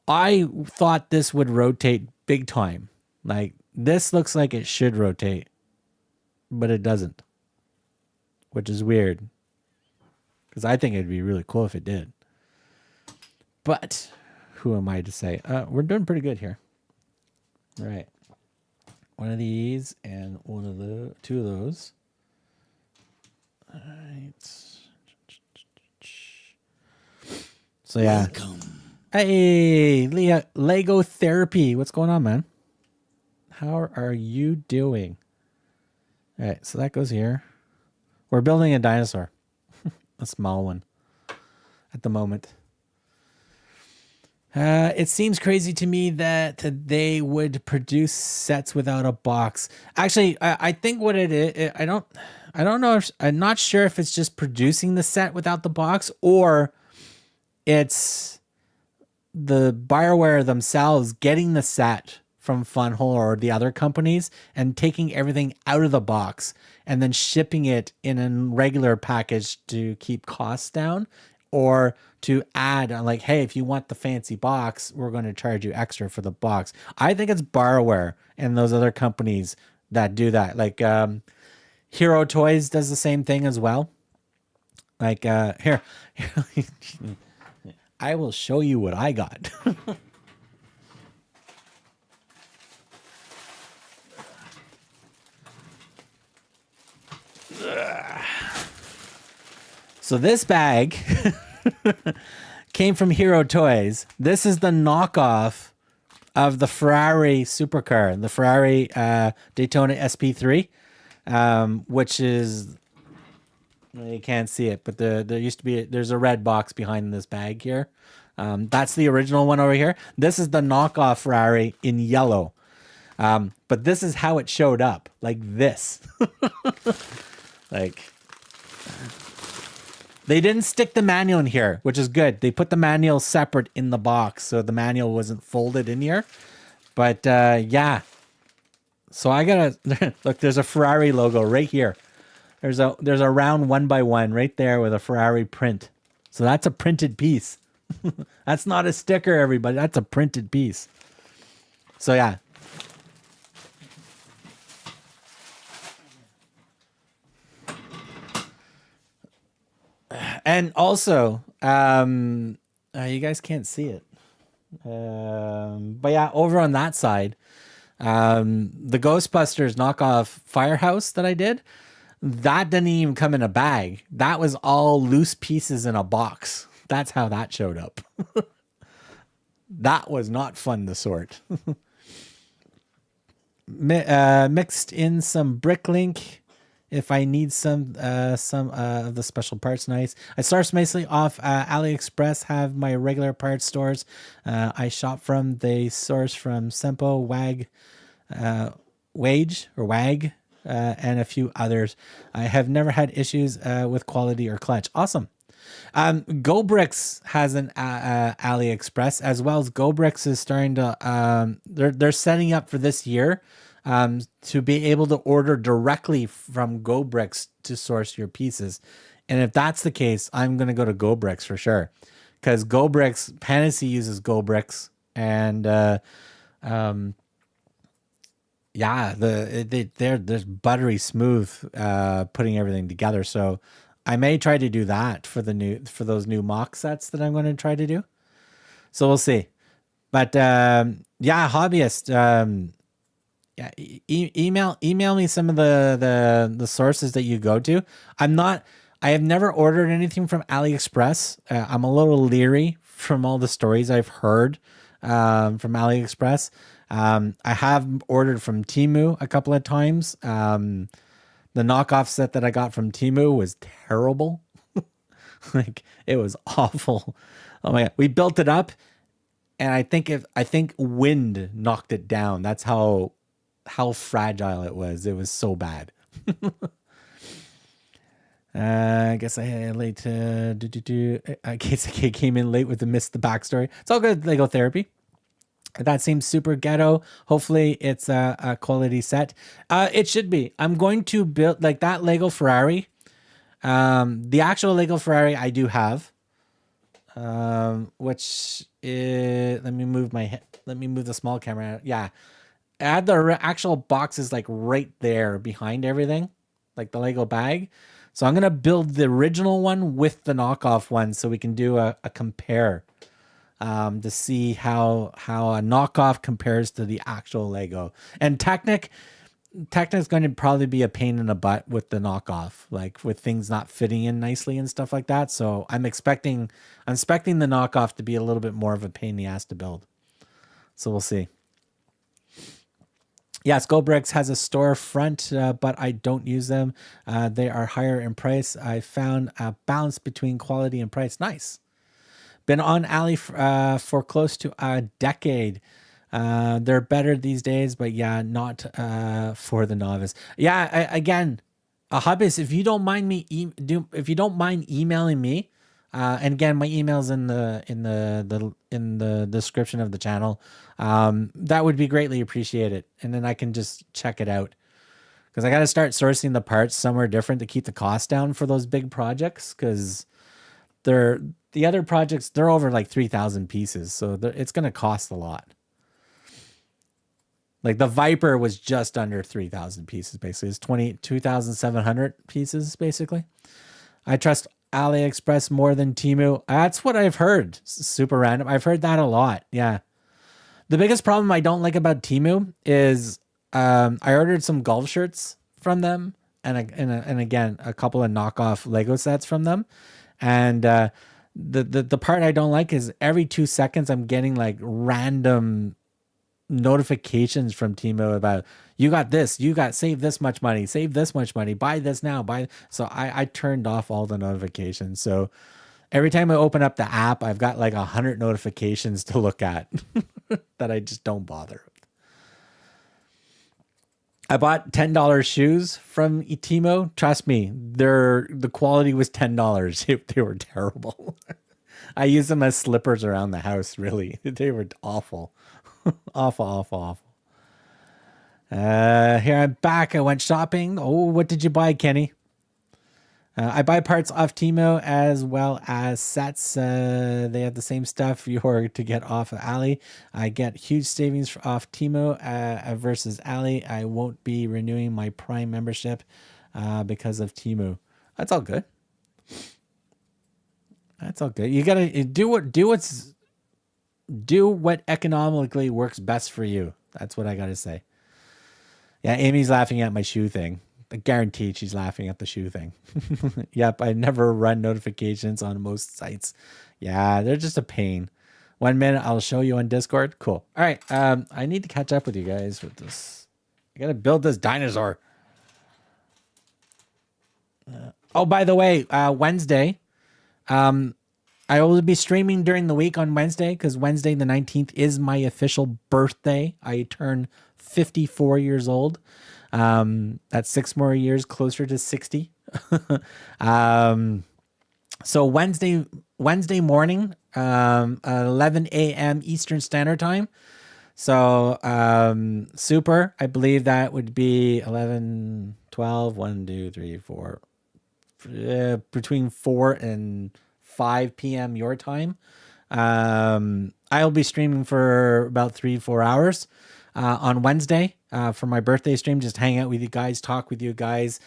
I thought this would rotate big time. Like, this looks like it should rotate, but it doesn't, which is weird. Because I think it'd be really cool if it did. But who am I to say? We're doing pretty good here. All right. One of these and one of the two of those. All right. So yeah. Welcome. Hey, Leah, Lego therapy. What's going on, man? How are you doing? All right, so that goes here. We're building a dinosaur, a small one, at the moment. It seems crazy to me that they would produce sets without a box. Actually, I think what it is, I don't know. I'm not sure if it's just producing the set without the box or it's the BioWare themselves getting the set from funwhole or the other companies and taking everything out of the box and then shipping it in a regular package to keep costs down, or to add like, hey, if you want the fancy box, we're going to charge you extra for the box. I think it's BioWare and those other companies that do that. Like Hero Toys does the same thing as well. Like here I will show you what I got. So this bag came from Hero Toys. This is the knockoff of the Ferrari supercar, the Ferrari Daytona SP3, which is, you can't see it, but there used to be, there's a red box behind this bag here. That's the original one over here. This is the knockoff Ferrari in yellow. But this is how it showed up, like this. Like, they didn't stick the manual in here, which is good. They put the manual separate in the box, so the manual wasn't folded in here. But yeah, so I gotta look. There's a Ferrari logo right here. There's a round 1x1 right there with a Ferrari print. So that's a printed piece. That's not a sticker, everybody. That's a printed piece. So yeah. And also, you guys can't see it. But yeah, over on that side, the Ghostbusters knockoff firehouse that I did, that didn't even come in a bag. That was all loose pieces in a box. That's how that showed up. That was not fun to sort. Mixed in some Bricklink if I need some of the special parts. Nice. I source mostly off AliExpress, have my regular parts stores I shop from. They source from Sempo, WAG, and a few others. I have never had issues with quality or clutch. Awesome. BRIX has an AliExpress, as well as BRIX is starting to they're setting up for this year to be able to order directly from BRIX to source your pieces. And if that's the case, I'm going to go to BRIX for sure, because BRIX, Panacea uses BRIX, and yeah, they're buttery smooth putting everything together. So I may try to do that for those new mock sets that I'm going to try to do. So we'll see. But yeah, hobbyist, yeah, email me some of the sources that you go to. I have never ordered anything from AliExpress. I'm a little leery from all the stories I've heard from AliExpress. I have ordered from Temu a couple of times. The knockoff set that I got from Temu was terrible. Like, it was awful. Oh my God. We built it up, and I think wind knocked it down. That's how fragile it was. It was so bad. I guess I had late to I guess I came in late with the backstory. It's all good, Lego therapy. That seems super ghetto. Hopefully it's a quality set. It should be. I'm going to build like that Lego Ferrari. The actual Lego Ferrari I do have. Which is, let me move the small camera out. Yeah. I had the actual boxes like right there behind everything, like the Lego bag. So I'm going to build the original one with the knockoff one so we can do a compare to see how a knockoff compares to the actual Lego. And Technic's going to probably be a pain in the butt with the knockoff, like with things not fitting in nicely and stuff like that. So I'm expecting the knockoff to be a little bit more of a pain in the ass to build. So we'll see. Yes, BRIX has a storefront, but I don't use them. They are higher in price. I found a balance between quality and price. Nice. Been on Ali for close to a decade. They're better these days, but yeah, not for the novice. Yeah, again, a hobbyist. If you don't mind emailing me, and again, my email's in the description of the channel. That would be greatly appreciated, and then I can just check it out. Because I got to start sourcing the parts somewhere different to keep the cost down for those big projects. Because the other projects, they're over like 3,000 pieces, so it's going to cost a lot. Like the Viper was just under 3,000 pieces, basically. It's 22,700 pieces, basically. I trust AliExpress more than Temu. That's what I've heard. Super random. I've heard that a lot. Yeah. The biggest problem I don't like about Temu is I ordered some golf shirts from them, and again a couple of knockoff Lego sets from them, and the part I don't like is every 2 seconds I'm getting like random notifications from Temu about you got this, save this much money, buy this now, so I turned off all the notifications. So every time I open up the app, I've got like 100 notifications to look at that I just don't bother with. I bought $10 shoes from Temu. Trust me, the quality was $10. They were terrible. I used them as slippers around the house, really. They were awful. awful. Here I'm back. I went shopping. Oh, what did you buy, Kenny? I buy parts off Temu as well as sets. They have the same stuff you're to get off of Ali. I get huge savings off Temu versus Ali. I won't be renewing my Prime membership because of Temu. That's all good. That's all good. You gotta do what economically works best for you. That's what I gotta say. Yeah, Amy's laughing at my shoe thing. I guarantee she's laughing at the shoe thing. Yep, I never run notifications on most sites. Yeah, they're just a pain. 1 minute, I'll show you on Discord. Cool. All right, I need to catch up with you guys with this. I gotta build this dinosaur. Oh, by the way, Wednesday, I will be streaming during the week on Wednesday because Wednesday the 19th is my official birthday. I turn 54 years old. That's 6 more years closer to 60. So Wednesday morning, 11 a.m. Eastern Standard Time. So super, I believe that would be 11, 12, 1, 2, 3, 4, between 4 and 5 p.m. your time. I'll be streaming for about 3-4 hours on Wednesday for my birthday stream. Just hang out with you guys, talk with you guys.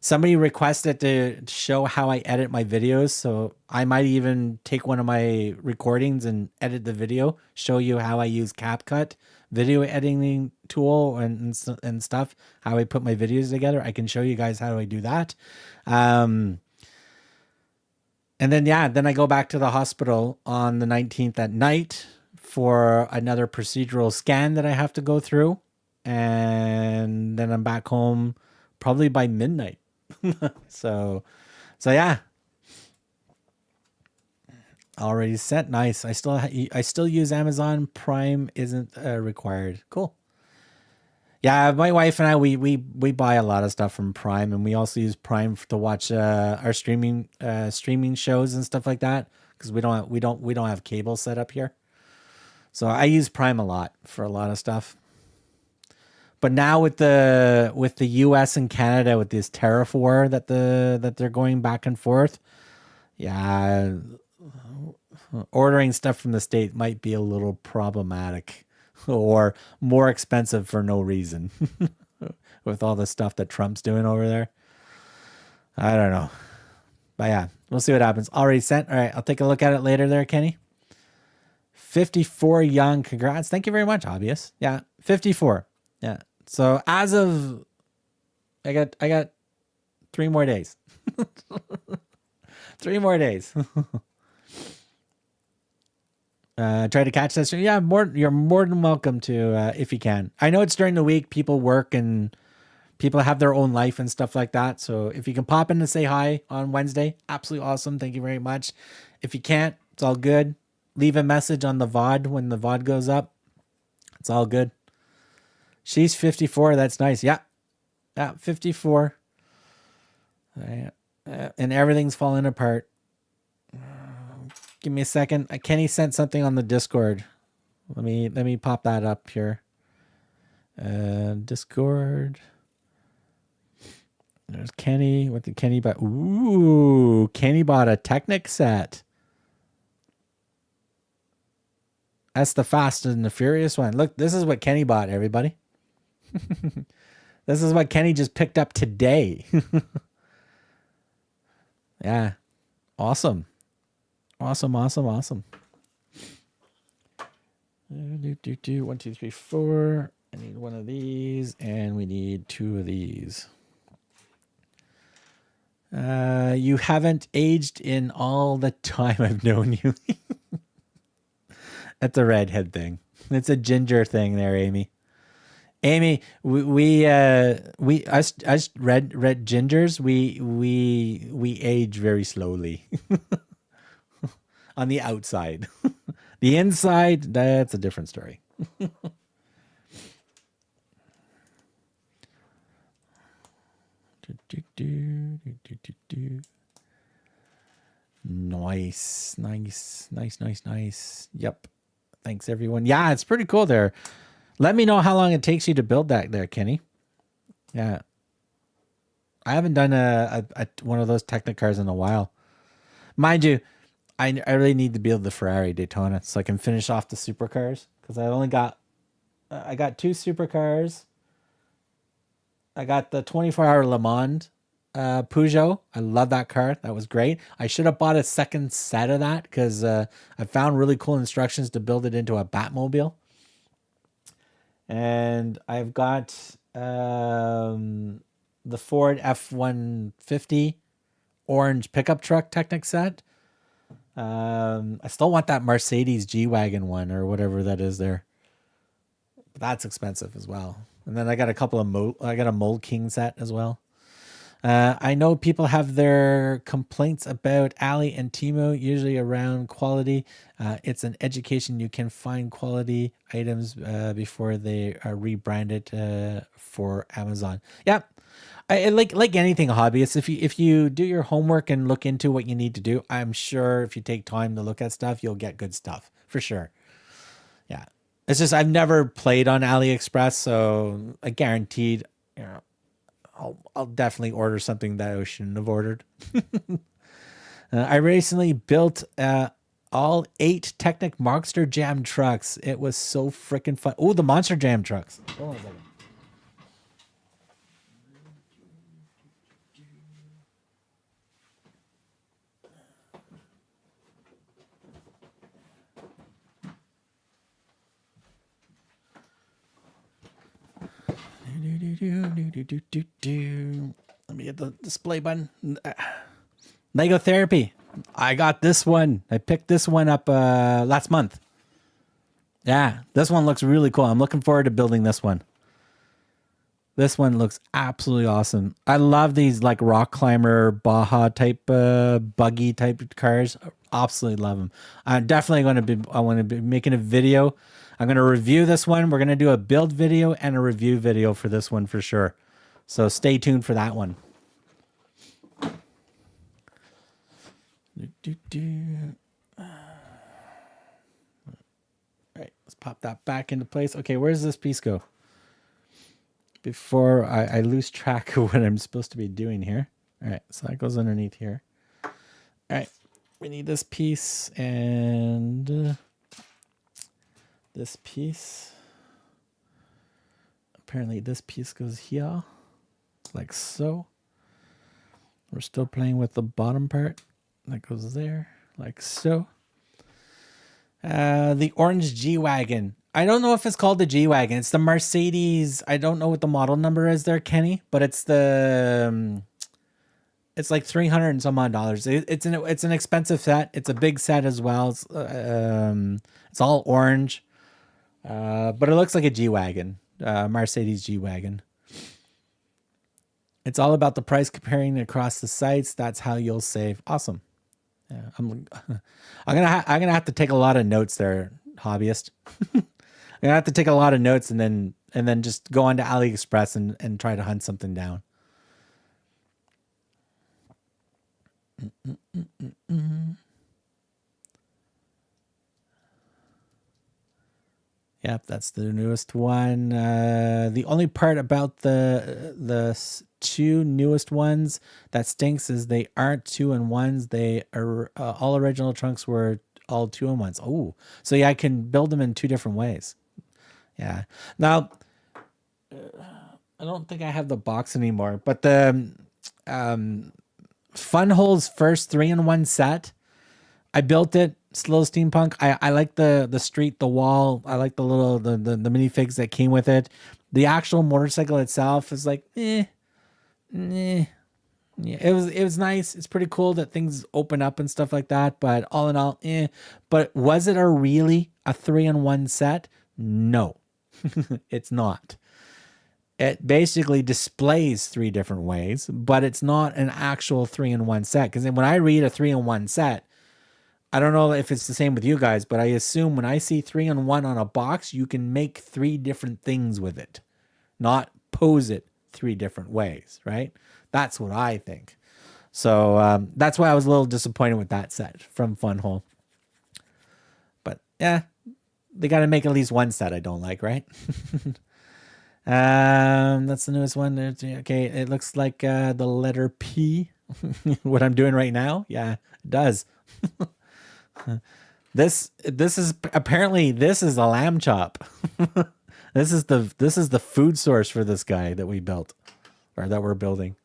Somebody requested to show how I edit my videos, so I might even take one of my recordings and edit the video, show you how I use CapCut video editing tool and stuff, how I put my videos together. I can show you guys how I do that. And then, then I go back to the hospital on the 19th at night for another procedural scan that I have to go through. And then I'm back home probably by midnight. So yeah. Already set. Nice. I still use Amazon Prime isn't required. Cool. Yeah, my wife and I we buy a lot of stuff from Prime, and we also use Prime to watch our streaming shows and stuff like that because we don't have cable set up here. So I use Prime a lot for a lot of stuff. But now with the US and Canada with this tariff war that they're going back and forth, yeah, ordering stuff from the state might be a little problematic or more expensive for no reason with all the stuff that Trump's doing over there. I don't know. But yeah, we'll see what happens. Already sent. All right, I'll take a look at it later there, Kenny. 54 young. Congrats. Thank you very much, Obvious. Yeah, 54. Yeah. So as of I got 3 more days. 3 more days. Try to catch that stream. Yeah, you're more than welcome to if you can. I know it's during the week, people work and people have their own life and stuff like that. So if you can pop in and say hi on Wednesday, absolutely awesome. Thank you very much. If you can't, it's all good. Leave a message on the VOD when the VOD goes up. It's all good. She's 54. That's nice. Yeah. Yeah, 54. And everything's falling apart. Give me a second. Kenny sent something on the Discord. Let me pop that up here. Discord. There's Kenny. What did Kenny buy? Ooh, Kenny bought a Technic set. That's the Fast and the Furious one. Look, this is what Kenny bought, everybody. This is what Kenny just picked up today. Yeah. Awesome. Awesome. 1, 2, 3, 4. I need 1 of these, and we need 2 of these. You haven't aged in all the time I've known you. That's a redhead thing. It's a ginger thing there, Amy. Amy, we us red gingers, we age very slowly. On the outside. The inside, that's a different story. Nice. Yep. Thanks, everyone. Yeah, it's pretty cool there. Let me know how long it takes you to build that there, Kenny. Yeah. I haven't done a one of those Technicars in a while. Mind you, I really need to build the Ferrari Daytona so I can finish off the supercars because I only got I got 2 supercars. I got the 24-hour Le Mans Peugeot. I love that car. That was great. I should have bought a second set of that because I found really cool instructions to build it into a Batmobile. And I've got the Ford F-150 orange pickup truck Technic set. I still want that Mercedes G-Wagon one or whatever that is there. But that's expensive as well. And then I got a couple of I got a Mold King set as well. I know people have their complaints about Ali and Timo, usually around quality. It's an education. You can find quality items before they are rebranded for Amazon. Yeah, like anything hobbyist, if you do your homework and look into what you need to do, I'm sure if you take time to look at stuff, you'll get good stuff for sure. Yeah, it's just I've never played on AliExpress, so I guaranteed, I'll definitely order something that I shouldn't have ordered. I recently built all 8 Technic Monster Jam trucks. It was so freaking fun. Oh, the Monster Jam trucks. Hold on a second. Let me get the display button. Lego Therapy. I got this one. I picked this one up last month. Yeah, this one looks really cool. I'm looking forward to building this one. This one looks absolutely awesome. I love these like rock climber, Baja type, buggy type cars. Absolutely love them. I'm definitely I want to be making a video. I'm going to review this one. We're going to do a build video and a review video for this one for sure. So stay tuned for that one. All right, Let's pop that back into place. Okay, where does this piece go? Before I lose track of what I'm supposed to be doing here. All right, so that goes underneath here. All right, we need this piece and this piece. Apparently this piece goes here, like so. We're still playing with the bottom part. That goes there, like so. The orange G-Wagon. I don't know if it's called the G-Wagon. It's the Mercedes. I don't know what the model number is there, Kenny, but it's the... it's like $300 and some odd dollars. It's an expensive set. It's a big set as well. It's all orange, but it looks like a G-Wagon, Mercedes G-Wagon. It's all about the price comparing across the sites. That's how you'll save. Awesome. Yeah, I'm gonna have to take a lot of notes there, hobbyist. I'm gonna have to take a lot of notes and then just go onto AliExpress and try to hunt something down. Yep, that's the newest one. The only part about the two newest ones that stinks is they aren't 2-in-1s. They are all original trunks were all 2-in-1s. Oh, so yeah, I can build them in two different ways. Yeah. Now, I don't think I have the box anymore, but the funwhole's first 3-in-1 set, I built it. Slow steampunk. I like the street, the wall. I like the little the minifigs that came with it. The actual motorcycle itself is like Yeah, it was nice. It's pretty cool that things open up and stuff like that. But all in all, But was it really a 3-in-1 set? No, it's not. It basically displays 3 different ways, but it's not an actual 3-in-1 set. Because when I read a 3-in-1 set, I don't know if it's the same with you guys, but I assume when I see 3-in-1 on a box, you can make 3 different things with it, not pose it 3 different ways, right? That's what I think. So that's why I was a little disappointed with that set from Funwhole. But yeah, they got to make at least one set I don't like, right? That's the newest one. Okay, it looks like the letter P. What I'm doing right now, yeah, it does. This is apparently this is a lamb chop. This is the food source for this guy that we built, or that we're building.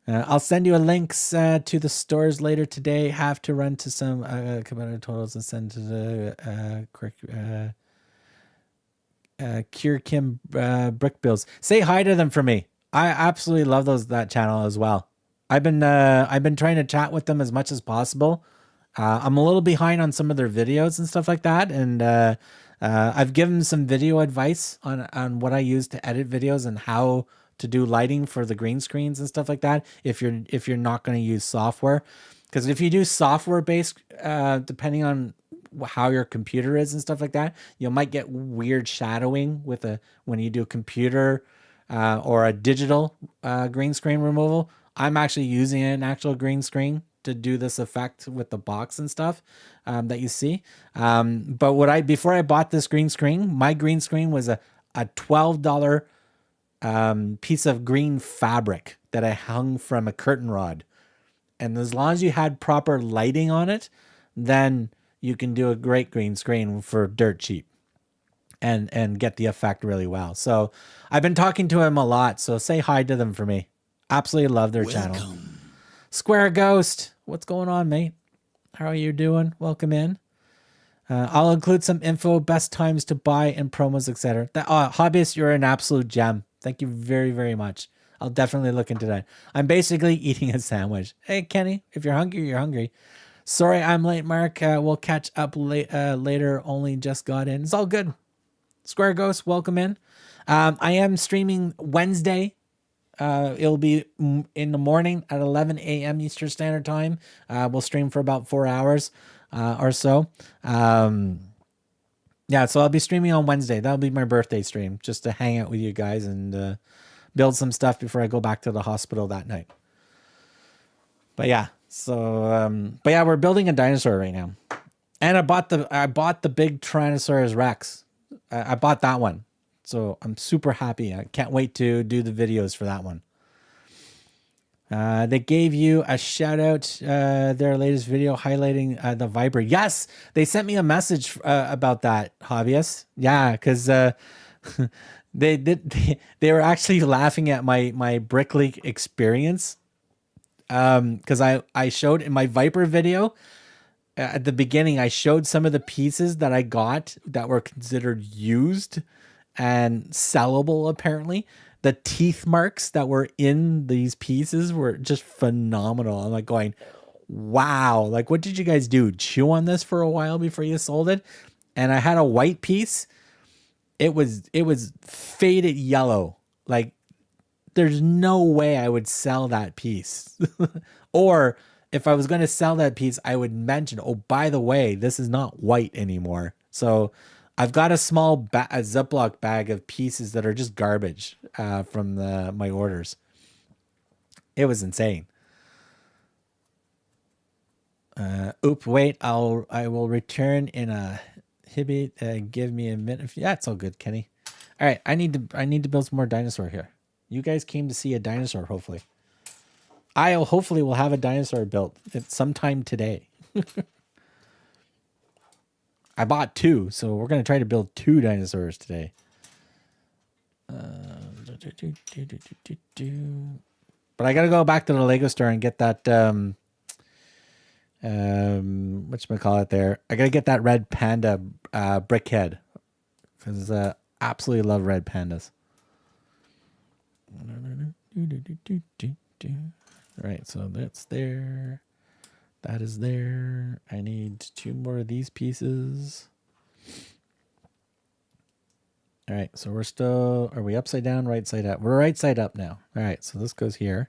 I'll send you a links to the stores later today. Have to run to some competitor totals and send to the Cure Kim Brick Bills. Say hi to them for me. I absolutely love that channel as well. I've been trying to chat with them as much as possible. I'm a little behind on some of their videos and stuff like that, and I've given some video advice on what I use to edit videos and how to do lighting for the green screens and stuff like that. If you're not going to use software, because if you do software based, depending on how your computer is and stuff like that, you might get weird shadowing when you do a computer or a digital green screen removal. I'm actually using an actual green screen to do this effect with the box and stuff that you see. But before I bought this green screen, my green screen was a $12 piece of green fabric that I hung from a curtain rod. And as long as you had proper lighting on it, then you can do a great green screen for dirt cheap and get the effect really well. So I've been talking to him a lot, so say hi to them for me. Absolutely love their channel. Square Ghost, what's going on, mate? How are you doing? Welcome in. I'll include some info, best times to buy and promos, etc. Hobbyist, you're an absolute gem. Thank you very, very much. I'll definitely look into that. I'm basically eating a sandwich. Hey, Kenny, if you're hungry, you're hungry. Sorry, I'm late, Mark. We'll catch up later. Only just got in. It's all good. Square Ghost, welcome in. I am streaming Wednesday. It'll be in the morning at 11 a.m. Eastern Standard Time. We'll stream for about 4 hours or so. Yeah, so I'll be streaming on Wednesday. That'll be my birthday stream, just to hang out with you guys and build some stuff before I go back to the hospital that night. But yeah, so but yeah, we're building a dinosaur right now. And I bought the big Tyrannosaurus Rex. I bought that one. So I'm super happy. I can't wait to do the videos for that one. They gave you a shout out, their latest video highlighting the Viper. Yes, they sent me a message about that, hobbyist. Yeah, because they were actually laughing at my brick leak experience. Because I showed in my Viper video at the beginning, I showed some of the pieces that I got that were considered used and sellable. Apparently, the teeth marks that were in these pieces were just phenomenal. I'm like going, wow, like what did you guys do? Chew on this for a while before you sold it? And I had a white piece. It was faded yellow. Like there's no way I would sell that piece. Or if I was going to sell that piece, I would mention, oh, by the way, this is not white anymore. So I've got a small a Ziploc bag of pieces that are just garbage from my orders. It was insane. Wait, I will return in a hibit. Give me a minute. Yeah, it's all good, Kenny. All right, I need to build some more dinosaur here. You guys came to see a dinosaur, hopefully. I hopefully will have a dinosaur built at sometime today. I bought 2, so we're gonna try to build 2 dinosaurs today. But I gotta go back to the Lego store and get that whatchamacallit there. I gotta get that red panda brick head. Because absolutely love red pandas. Right, so that's there. That is there. I need 2 more of these pieces. All right, so we're still, are we upside down, right side up? We're right side up now. All right, so this goes here.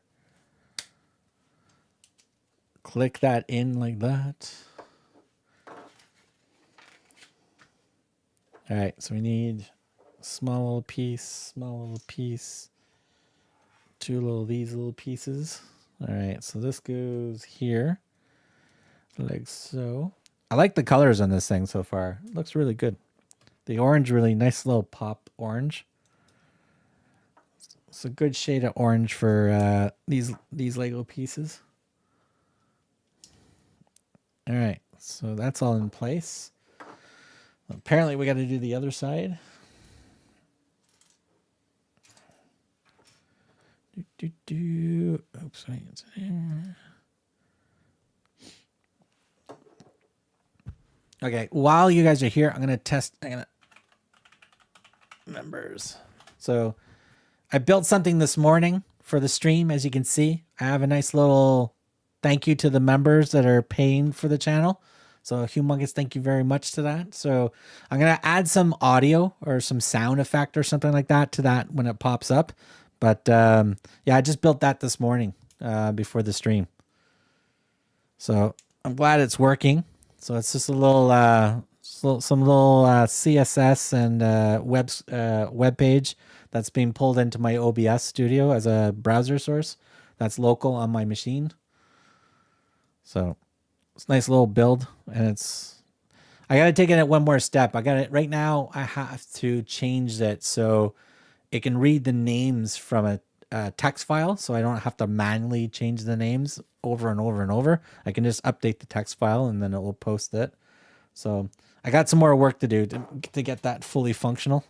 Click that in like that. All right, so we need a small little piece, 2 these little pieces. All right, so this goes here, like so. I like the colors on this thing so far. It looks really good. The orange, really nice little pop orange. It's a good shade of orange for these Lego pieces. All right, so that's all in place. Apparently, we got to do the other side. Oops, wait, it's there. Okay, while you guys are here, I'm gonna test. Members. So, I built something this morning for the stream. As you can see, I have a nice little thank you to the members that are paying for the channel. So, a humongous thank you very much to that. So, I'm gonna add some audio or some sound effect or something like that to that when it pops up. But yeah, I just built that this morning before the stream. So I'm glad it's working. So it's just a little, some little CSS and web page that's being pulled into my OBS studio as a browser source that's local on my machine. So it's a nice little build, and I got to take it one more step. Right now I have to change it so it can read the names from a text file, so I don't have to manually change the names over and over and over. I can just update the text file and then it will post it. So I got some more work to do to get that fully functional.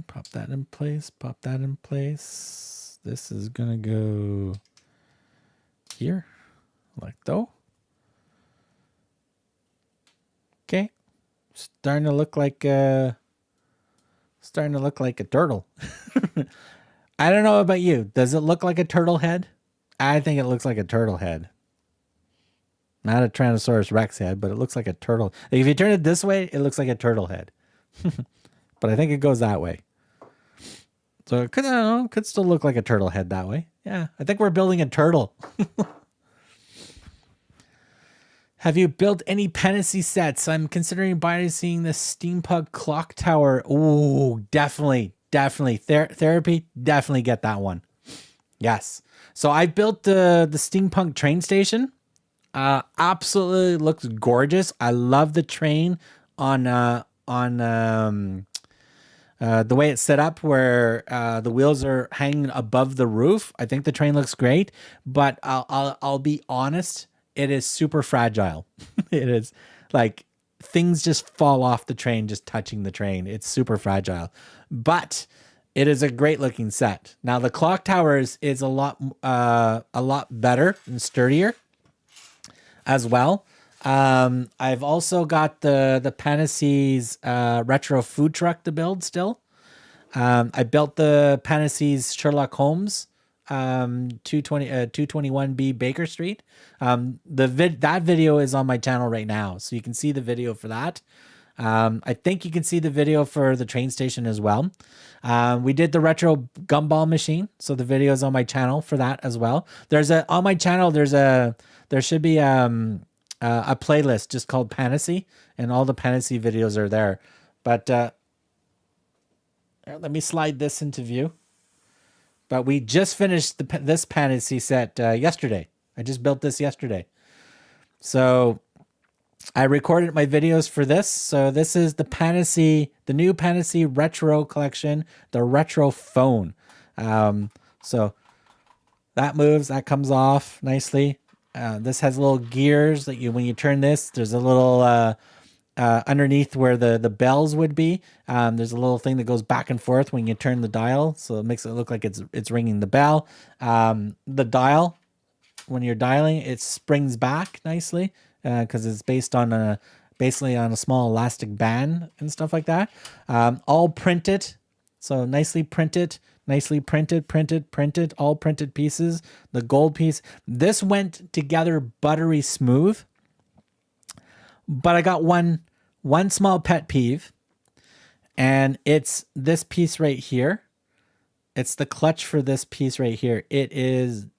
Pop that in place. Pop that in place. This is gonna go here, like so. Okay, starting to look like a turtle. I don't know about you. Does it look like a turtle head? I think it looks like a turtle head. Not a Tyrannosaurus Rex head, but it looks like a turtle. If you turn it this way, it looks like a turtle head. But I think it goes that way. So it could still look like a turtle head that way. Yeah, I think we're building a turtle. Have you built any Panacea sets? I'm considering buying the steampunk clock tower. Oh, definitely. Therapy, definitely get that one. Yes. So I built the steampunk train station. Absolutely looks gorgeous. I love the train on the way it's set up, where the wheels are hanging above the roof. I think the train looks great, but I'll be honest, it is super fragile. It is like things just fall off the train just touching the train. It's super fragile, but it is a great looking set. Now the clock tower is a lot better and sturdier as well. I've also got the Panasys retro food truck to build still. I built the Panasys Sherlock Holmes 221B Baker Street. That video is on my channel right now, so you can see the video for that. I think you can see the video for the train station as well. We did the retro gumball machine, so the video is on my channel for that as well. On my channel there should be a playlist just called Panasy, and all the Panasy videos are there. But let me slide this into view. But we just finished this Panasy set yesterday. I just built this yesterday. So I recorded my videos for this. So this is the new Panasy Retro collection, the Retro phone. So that moves, that comes off nicely. This has little gears that when you turn this, there's a little underneath where the bells would be. There's a little thing that goes back and forth when you turn the dial, so it makes it look like it's ringing the bell. The dial, when you're dialing, it springs back nicely because it's basically on a small elastic band and stuff like that. All printed, so nicely printed, all printed pieces. The gold piece, this went together buttery smooth. But I got one small pet peeve, and it's this piece right here. It's the clutch for this piece right here. It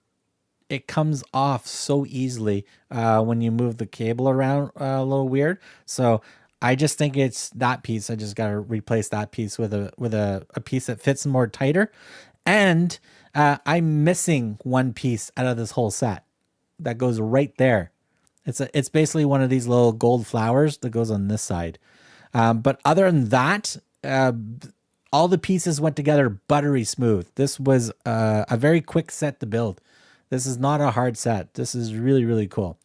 comes off so easily when you move the cable around a little weird. So I just think it's that piece. I just got to replace that piece with a piece that fits more tighter. And I'm missing one piece out of this whole set that goes right there. It's basically one of these little gold flowers that goes on this side. But other than that, all the pieces went together buttery smooth. This was a very quick set to build. This is not a hard set. This is really, really cool.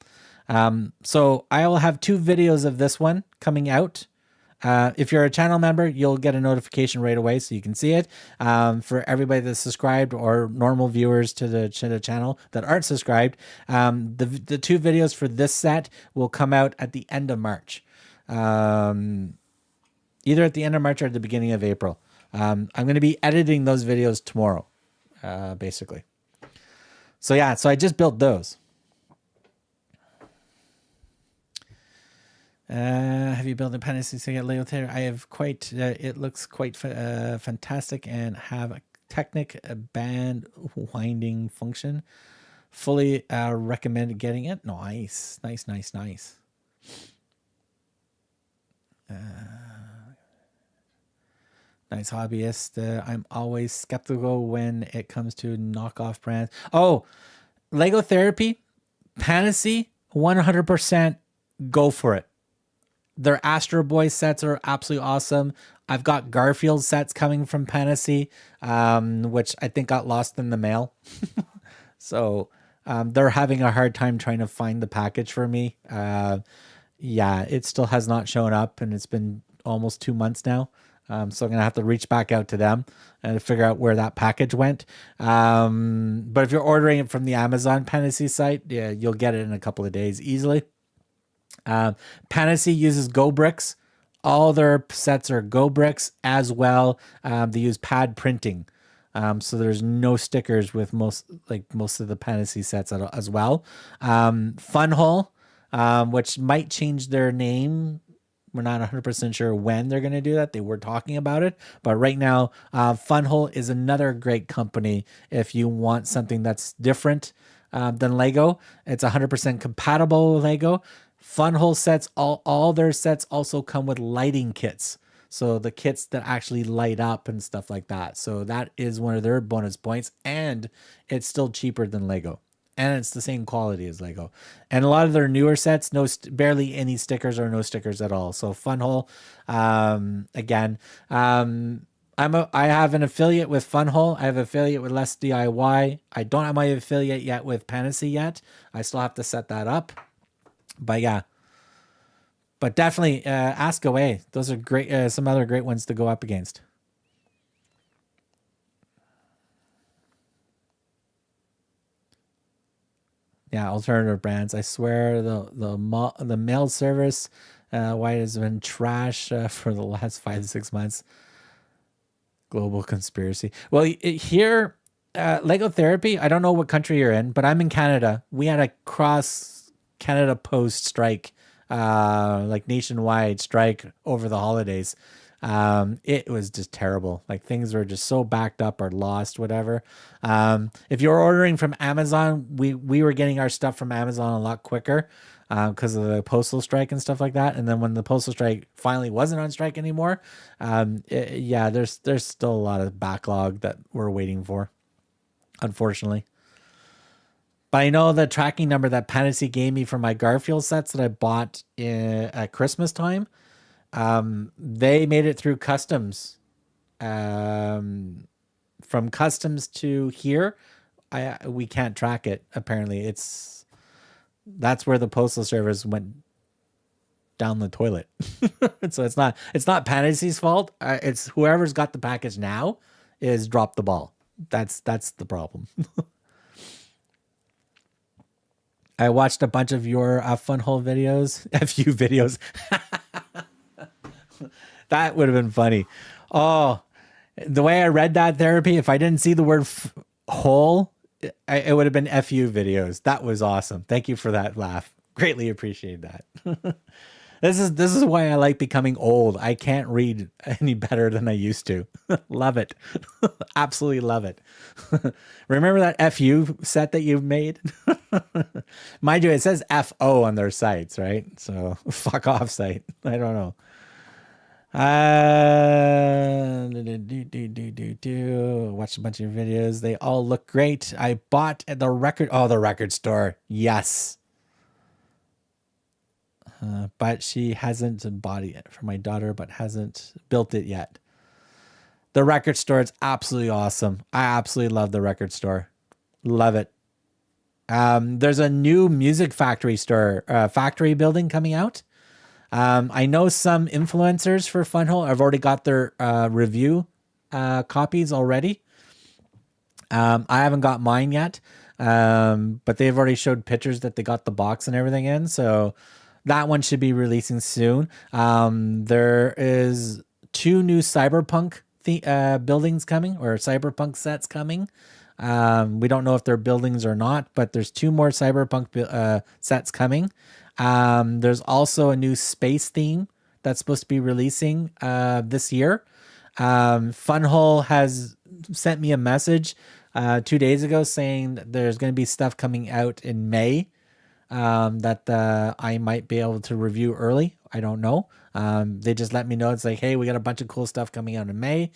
So I will have 2 videos of this one coming out. If you're a channel member, you'll get a notification right away so you can see it. For everybody that's subscribed or normal viewers to the channel that aren't subscribed, the 2 videos for this set will come out at the end of March. Either at the end of March or at the beginning of April. I'm going to be editing those videos tomorrow, basically. So yeah, so I just built those. Have you built a Panasy to get Lego theater? I have quite. It looks quite fantastic and have a Technic band winding function. Fully recommend getting it. Nice. Nice hobbyist. I'm always skeptical when it comes to knockoff brands. Oh, Lego Therapy, Panasy, 100% go for it. Their Astro Boy sets are absolutely awesome. I've got Garfield sets coming from Panasy, which I think got lost in the mail. So they're having a hard time trying to find the package for me. Yeah, it still has not shown up, and it's been almost 2 months now. So I'm going to have to reach back out to them and figure out where that package went. But if you're ordering it from the Amazon Panasy site, yeah, you'll get it in a couple of days easily. Panasy uses BRIX. All their sets are BRIX as well. They use pad printing. So there's no stickers with most of the Panasy sets as well. funwhole, which might change their name. We're not 100% sure when they're going to do that. They were talking about it, but right now, funwhole is another great company if you want something that's different than Lego. It's 100% compatible with Lego. funwhole sets, all their sets also come with lighting kits. So the kits that actually light up and stuff like that. So that is one of their bonus points, and it's still cheaper than Lego. And it's the same quality as Lego. And a lot of their newer sets, barely any stickers or no stickers at all. So Funwhole, again, I have an affiliate with Funwhole. I have an affiliate with Less DIY. I don't have my affiliate yet with Panacea yet. I still have to set that up. But yeah, but definitely ask away. Those are great. Some other great ones to go up against. Yeah, alternative brands. I swear the mail service, why it has been trash for the last 5 to 6 months. Global conspiracy. Well, here, Lego Therapy. I don't know what country you're in, but I'm in Canada. We had a cross Canada Post strike, like nationwide strike over the holidays. It was just terrible. Like things were just so backed up or lost, whatever. If you're ordering from Amazon, we were getting our stuff from Amazon a lot quicker because of the postal strike and stuff like that. And then when the postal strike finally wasn't on strike anymore, yeah, there's still a lot of backlog that we're waiting for, unfortunately. But I know the tracking number that Panacea gave me for my Garfield sets that I bought at Christmas time. They made it through customs. From customs to here, we can't track it. Apparently, that's where the postal service went down the toilet. So it's not Panacea's fault. It's whoever's got the package now is dropped the ball. That's the problem. I watched a bunch of your Funwhole videos, FU videos. That would have been funny. Oh, the way I read that therapy, if I didn't see the word hole, it would have been FU videos. That was awesome. Thank you for that laugh. Greatly appreciate that. This is why I like becoming old. I can't read any better than I used to. Love it. Absolutely love it. Remember that FU set that you've made? Mind you, it says FO on their sites, right? So fuck off site. I don't know. Watched a bunch of videos. They all look great. I bought at the record store. Yes. But she hasn't bought it yet for my daughter, but hasn't built it yet. The record store is absolutely awesome. I absolutely love the record store. Love it. There's a new music factory building coming out. I know some influencers for Funwhole have already got their review copies already. I haven't got mine yet, but they've already showed pictures that they got the box and everything in. So that one should be releasing soon. There is 2 new Cyberpunk buildings coming, or Cyberpunk sets coming. We don't know if they're buildings or not, but there's 2 more Cyberpunk sets coming. There's also a new space theme that's supposed to be releasing this year. Funwhole has sent me a message 2 days ago saying that there's going to be stuff coming out in May that I might be able to review early. I don't know. They just let me know. It's like, hey, we got a bunch of cool stuff coming out in May.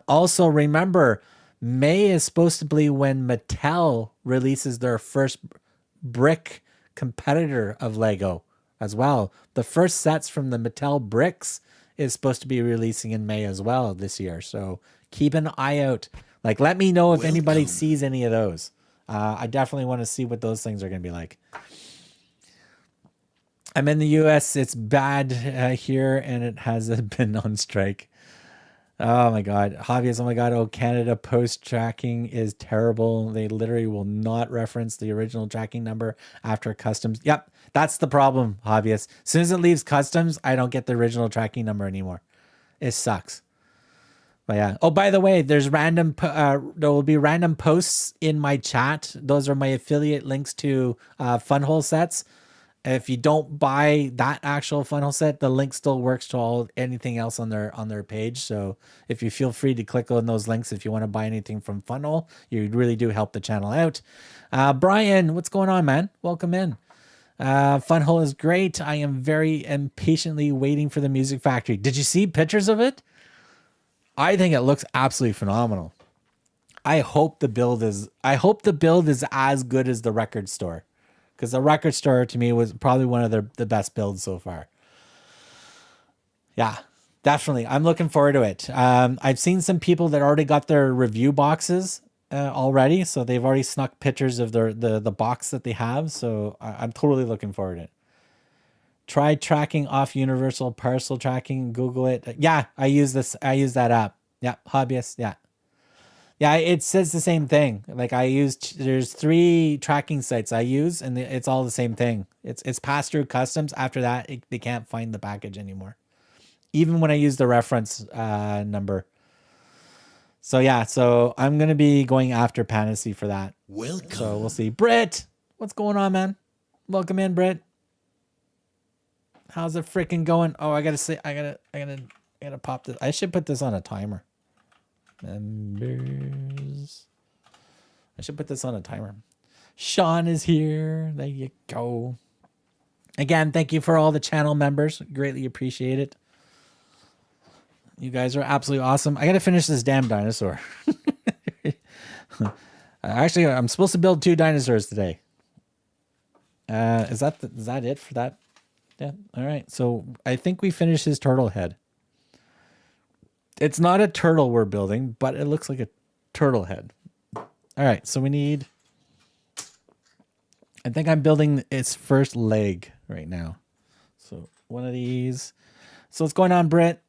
Also, remember, May is supposed to be when Mattel releases their first brick competitor of Lego as well. The first sets from the Mattel BRIX is supposed to be releasing in May as well this year. So keep an eye out. Like, let me know if anybody sees any of those. I definitely want to see what those things are going to be like. I'm in the US. It's bad here, and it hasn't been on strike. Oh my God. Hobbyist, oh my God. Oh, Canada Post tracking is terrible. They literally will not reference the original tracking number after customs. Yep. That's the problem, hobbyist. As soon as it leaves customs, I don't get the original tracking number anymore. It sucks. But yeah. Oh, by the way, there will be random posts in my chat. Those are my affiliate links to Funwhole sets. If you don't buy that actual Funwhole set, the link still works to anything else on their page. So if you feel free to click on those links if you want to buy anything from Funwhole, you really do help the channel out. Brian, what's going on, man? Welcome in. Funwhole is great. I am very impatiently waiting for the Music Factory. Did you see pictures of it? I think it looks absolutely phenomenal. I hope the build is as good as the record store, because the record store to me was probably one of the best builds so far. Yeah, definitely. I'm looking forward to it. I've seen some people that already got their review boxes already, so they've already snuck pictures of the box that they have. So I'm totally looking forward to it. Try tracking off universal parcel tracking. Google it. Yeah, I use this. I use that app. Yeah, hobbyist. Yeah. Yeah, it says the same thing. Like there's 3 tracking sites I use, and it's all the same thing. It's passed through customs. After that, they can't find the package anymore, even when I use the reference number. So yeah, so I'm gonna be going after Panacea for that. Welcome. So we'll see. Britt, what's going on, man? Welcome in, Britt. How's it freaking going? Oh, I gotta pop this. I should put this on a timer. Members. I should put this on a timer. Sean is here. There you go. Again, thank you for all the channel members. Greatly appreciate it. You guys are absolutely awesome. I gotta finish this damn dinosaur. Actually, I'm supposed to build 2 dinosaurs today. Is that it for that? Yeah. All right. So I think we finished his turtle head. It's not a turtle we're building, but it looks like a turtle head. All right. So we need. I think I'm building its first leg right now. So one of these. So what's going on, Britt?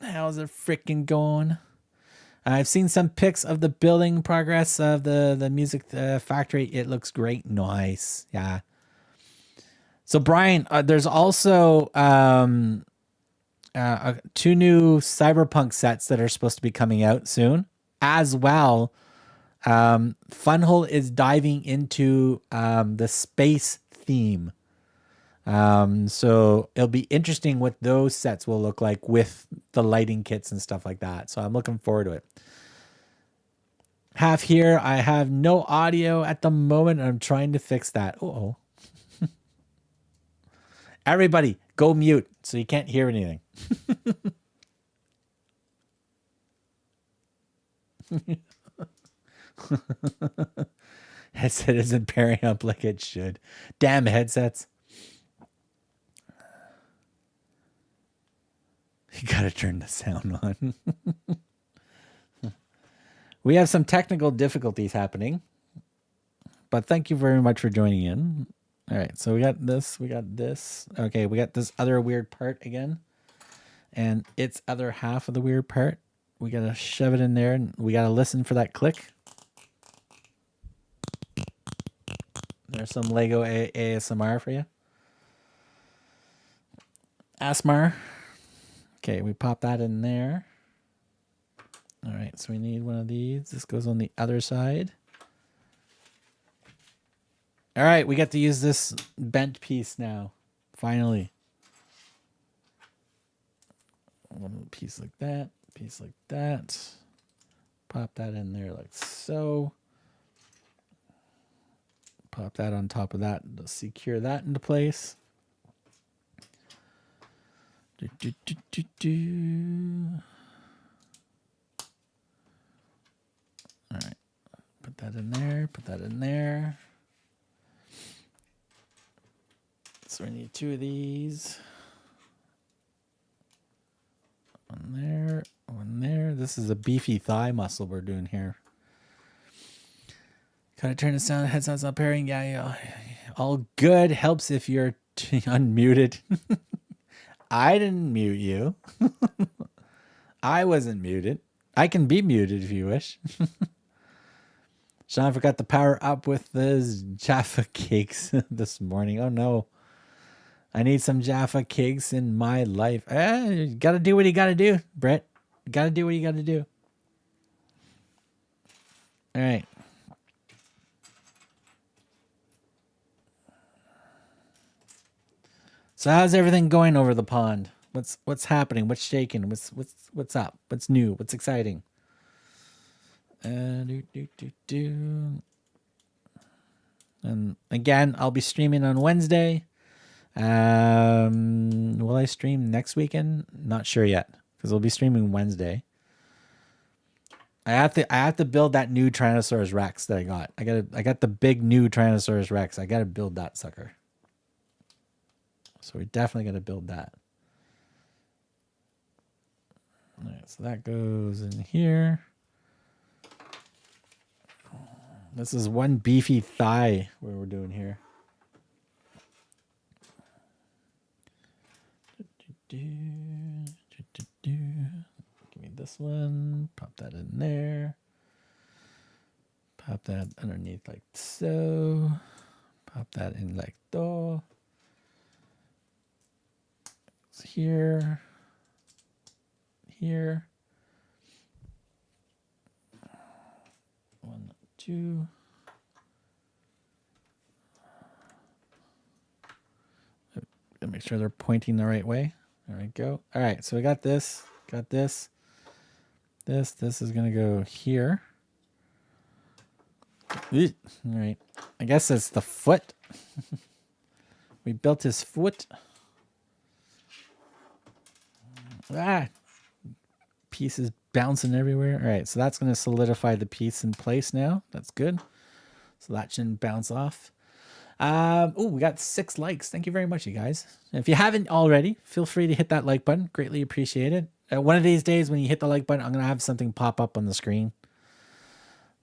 How's it freaking going? I've seen some pics of the building progress of the music factory. It looks great. Nice. Yeah. So Brian, there's also 2 new Cyberpunk sets that are supposed to be coming out soon. As well, Funwhole is diving into the space theme. So it'll be interesting what those sets will look like with the lighting kits and stuff like that. So I'm looking forward to it. Half here, I have no audio at the moment. I'm trying to fix that. Uh-oh. Everybody, go mute so you can't hear anything. Headset isn't pairing up like it should. Damn headsets. You gotta turn the sound on. We have some technical difficulties happening, but thank you very much for joining in. All right, so we got this. Okay, we got this other weird part again, and its other half of the weird part. We gotta shove it in there, and we gotta listen for that click. There's some Lego ASMR for you. ASMR. Okay, we pop that in there. All right, so we need one of these. This goes on the other side. All right, we get to use this bent piece now. Finally. One piece like that, piece like that. Pop that in there like so. Pop that on top of that to secure that into place. All right, put that in there, put that in there. So we need 2 of these. One there, one there. This is a beefy thigh muscle we're doing here. Gotta turn the sound, headsets not pairing. Yeah. All good. Helps if you're unmuted. I didn't mute you. I wasn't muted. I can be muted if you wish. Sean forgot to power up with the Jaffa cakes this morning. Oh no. I need some Jaffa cakes in my life. You gotta do what you gotta do, Brett. You gotta do what you gotta do. All right. So how's everything going over the pond? What's happening? What's shaking? What's up? What's new? What's exciting? All And again, I'll be streaming on Wednesday. Will I stream next weekend? Not sure yet, because I'll be streaming Wednesday. I have to build that new Tyrannosaurus Rex that I got. I got the big new Tyrannosaurus Rex. I gotta build that sucker. So we're definitely gonna build that. All right, so that goes in here. This is one beefy thigh what we're doing here. Give me this one. Pop that in there. Pop that underneath like so. Pop that in like so. It's here. Here. 1, 2. Gotta make sure they're pointing the right way. There we go. All right, so we got this. Got this. This is gonna go here. All right. I guess it's the foot. We built his foot. Ah, pieces bouncing everywhere. All right, so that's going to solidify the piece in place now. That's good. So that shouldn't bounce off. Oh, we got 6 likes. Thank you very much, you guys. If you haven't already, feel free to hit that like button. Greatly appreciate it. One of these days when you hit the like button, I'm going to have something pop up on the screen.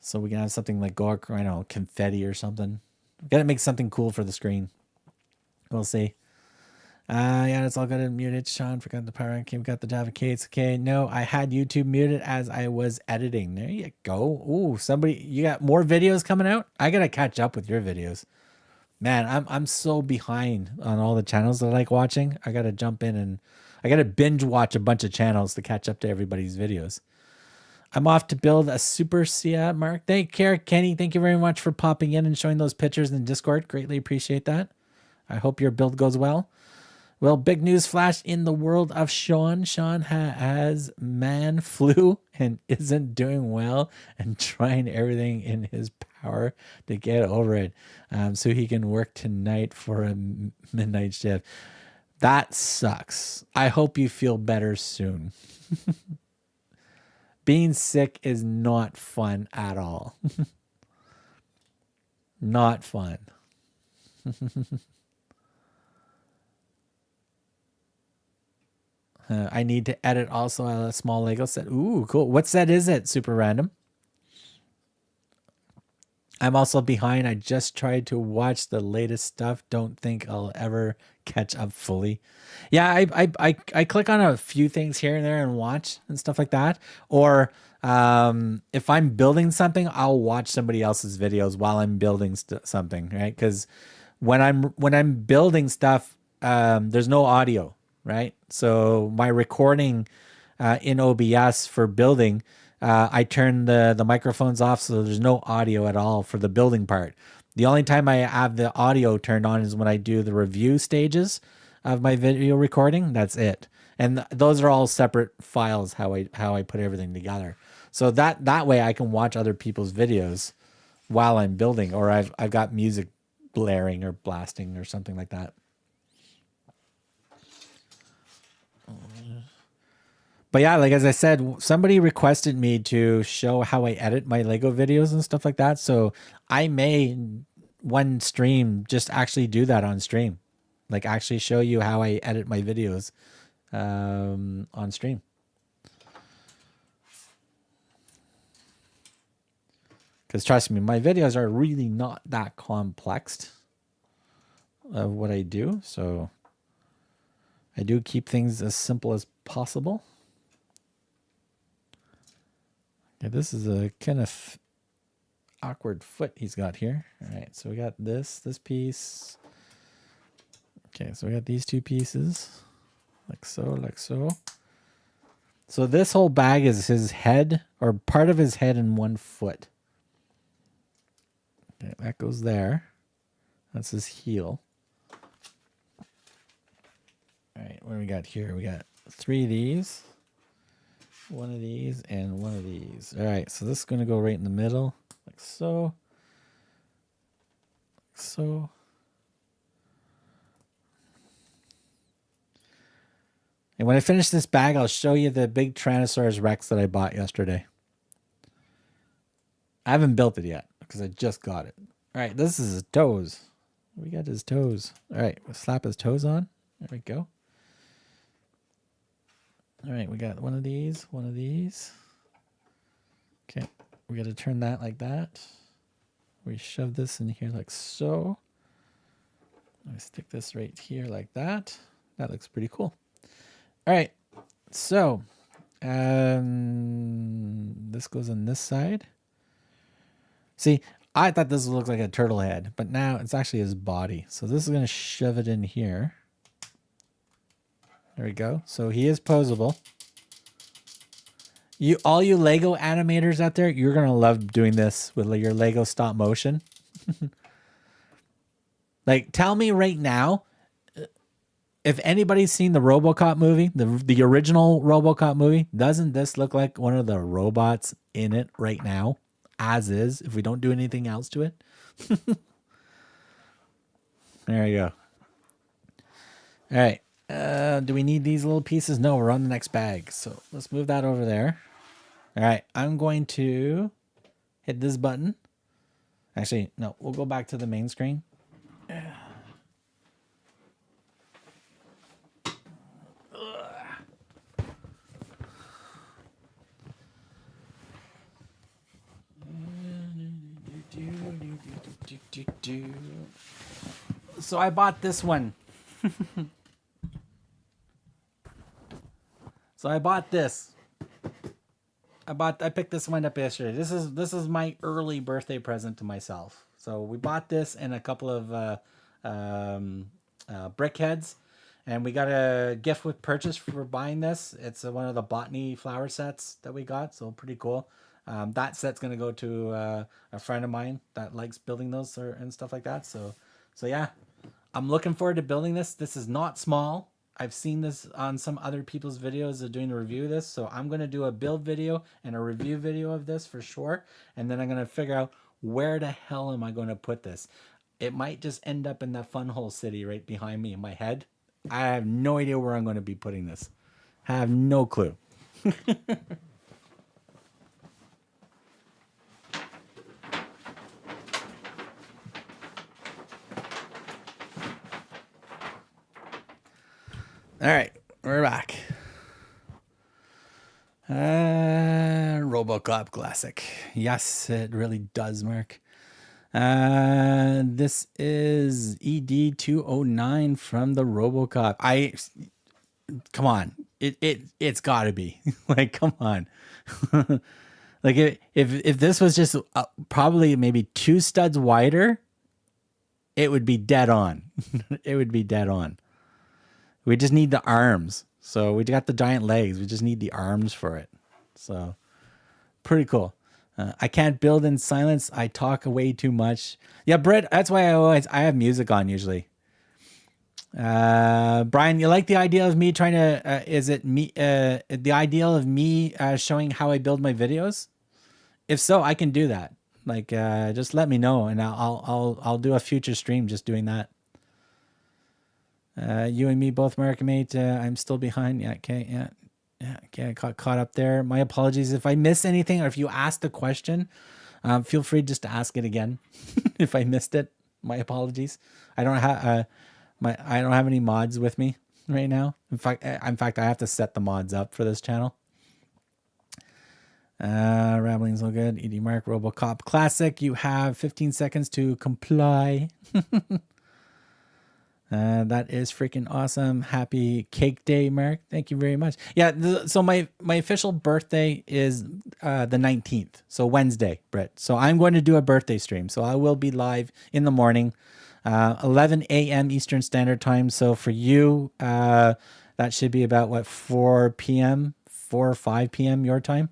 So we can have something like go, I don't know, confetti or something. We've got to make something cool for the screen. We'll see. Yeah, it's all good and muted. Sean forgot the power. Okay, we got the Java case. Okay, no, I had YouTube muted as I was editing. There you go. Ooh, somebody, you got more videos coming out? I gotta catch up with your videos. Man, I'm so behind on all the channels that I like watching. I gotta jump in and I gotta binge watch a bunch of channels to catch up to everybody's videos. I'm off to build a Super Sia, Mark. Thank you, Kenny. Thank you very much for popping in and showing those pictures in Discord. Greatly appreciate that. I hope your build goes well. Well, big news flash in the world of Sean. Sean has man flu and isn't doing well and trying everything in his power to get over it so he can work tonight for a midnight shift. That sucks. I hope you feel better soon. Being sick is not fun at all. Not fun. I need to edit also a small Lego set. Ooh, cool. What set is it? Super random. I'm also behind. I just tried to watch the latest stuff. Don't think I'll ever catch up fully. Yeah, I click on a few things here and there and watch and stuff like that. Or if I'm building something, I'll watch somebody else's videos while I'm building something, right? Because when I'm building stuff, there's no audio. Right? So my recording in OBS for building, I turn the microphones off so there's no audio at all for the building part. The only time I have the audio turned on is when I do the review stages of my video recording. That's it. And those are all separate files how I put everything together. So that way I can watch other people's videos while I'm building, or I've got music blaring or blasting or something like that. But yeah, like as I said, somebody requested me to show how I edit my Lego videos and stuff like that. So I may one stream just actually do that on stream, like actually show you how I edit my videos on stream. Because trust me, my videos are really not that complex of what I do. So I do keep things as simple as possible. Yeah, this is a kind of awkward foot he's got here. All right, so we got this piece. Okay, so we got these 2 pieces, like so, like so. So this whole bag is his head, or part of his head and 1 foot. Okay, that goes there. That's his heel. All right, what do we got here? We got 3 of these. 1 of these and 1 of these. All right, so this is going to go right in the middle, like so. so. And when I finish this bag, I'll show you the big Tyrannosaurus Rex that I bought yesterday. I haven't built it yet because I just got it. All right, this is his toes. We got his toes. All right, we'll slap his toes on. There we go. All right, we got one of these, one of these. Okay, we got to turn that like that. We shove this in here like so. I stick this right here like that. That looks pretty cool. All right, so this goes on this side. See, I thought this would look like a turtle head, but now it's actually his body. So this is going to shove it in here. There we go. So he is posable. All you Lego animators out there, you're going to love doing this with your Lego stop motion. Like, tell me right now, if anybody's seen the RoboCop movie, the original RoboCop movie, doesn't this look like one of the robots in it right now? As is, if we don't do anything else to it. There you go. All right. Do we need these little pieces? No, we're on the next bag. So let's move that over there. All right. I'm going to hit this button. Actually, no, we'll go back to the main screen. So I bought this one. So I bought this. I picked this one up yesterday. This is my early birthday present to myself. So we bought this and a couple of brick heads, and we got a gift with purchase for buying this. It's one of the botany flower sets that we got, so pretty cool. That set's gonna go to a friend of mine that likes building those and stuff like that. So yeah, I'm looking forward to building this. This is not small. I've seen this on some other people's videos of doing a review of this. So I'm going to do a build video and a review video of this for sure. And then I'm going to figure out where the hell am I going to put this. It might just end up in that funwhole city right behind me in my head. I have no idea where I'm going to be putting this. I have no clue. All right, we're back. RoboCop Classic. Yes, it really does, Mark. This is ED209 from the RoboCop. Come on. It's got to be. Like, come on. Like, if this was just probably maybe 2 studs wider, it would be dead on. It would be dead on. We just need the arms. So we got the giant legs. We just need the arms for it. So pretty cool. I can't build in silence. I talk way too much. Yeah, Britt, that's why I have music on usually. Brian, you like the idea of me trying to, the ideal of me showing how I build my videos? If so, I can do that. Like, just let me know and I'll do a future stream just doing that. You and me both, Mark, mate. I'm still behind. Yeah, okay, yeah. Okay, I got caught up there. My apologies if I miss anything, or if you asked a question, feel free just to ask it again. If I missed it, my apologies. I don't have any mods with me right now. In fact, I have to set the mods up for this channel. Rambling's all good. ED Mark, RoboCop Classic. You have 15 seconds to comply. That is freaking awesome. Happy cake day, Mark. Thank you very much. Yeah, so my official birthday is the 19th. So Wednesday, Britt. So I'm going to do a birthday stream. So I will be live in the morning, 11 a.m. Eastern Standard Time. So for you, that should be about, 4 p.m., 4 or 5 p.m. your time?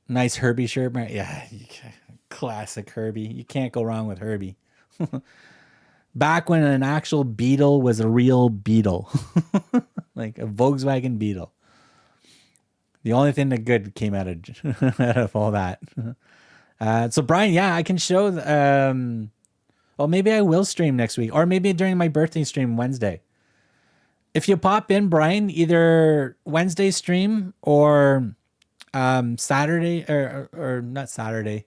Nice Herbie shirt, Mark. Yeah, classic Herbie. You can't go wrong with Herbie. Back when an actual Beetle was a real Beetle. Like a Volkswagen Beetle. The only thing that good came out of all that. So Brian, yeah, I can show. Well, maybe I will stream next week, or maybe during my birthday stream Wednesday. If you pop in, Brian, either Wednesday stream or Saturday, or not Saturday.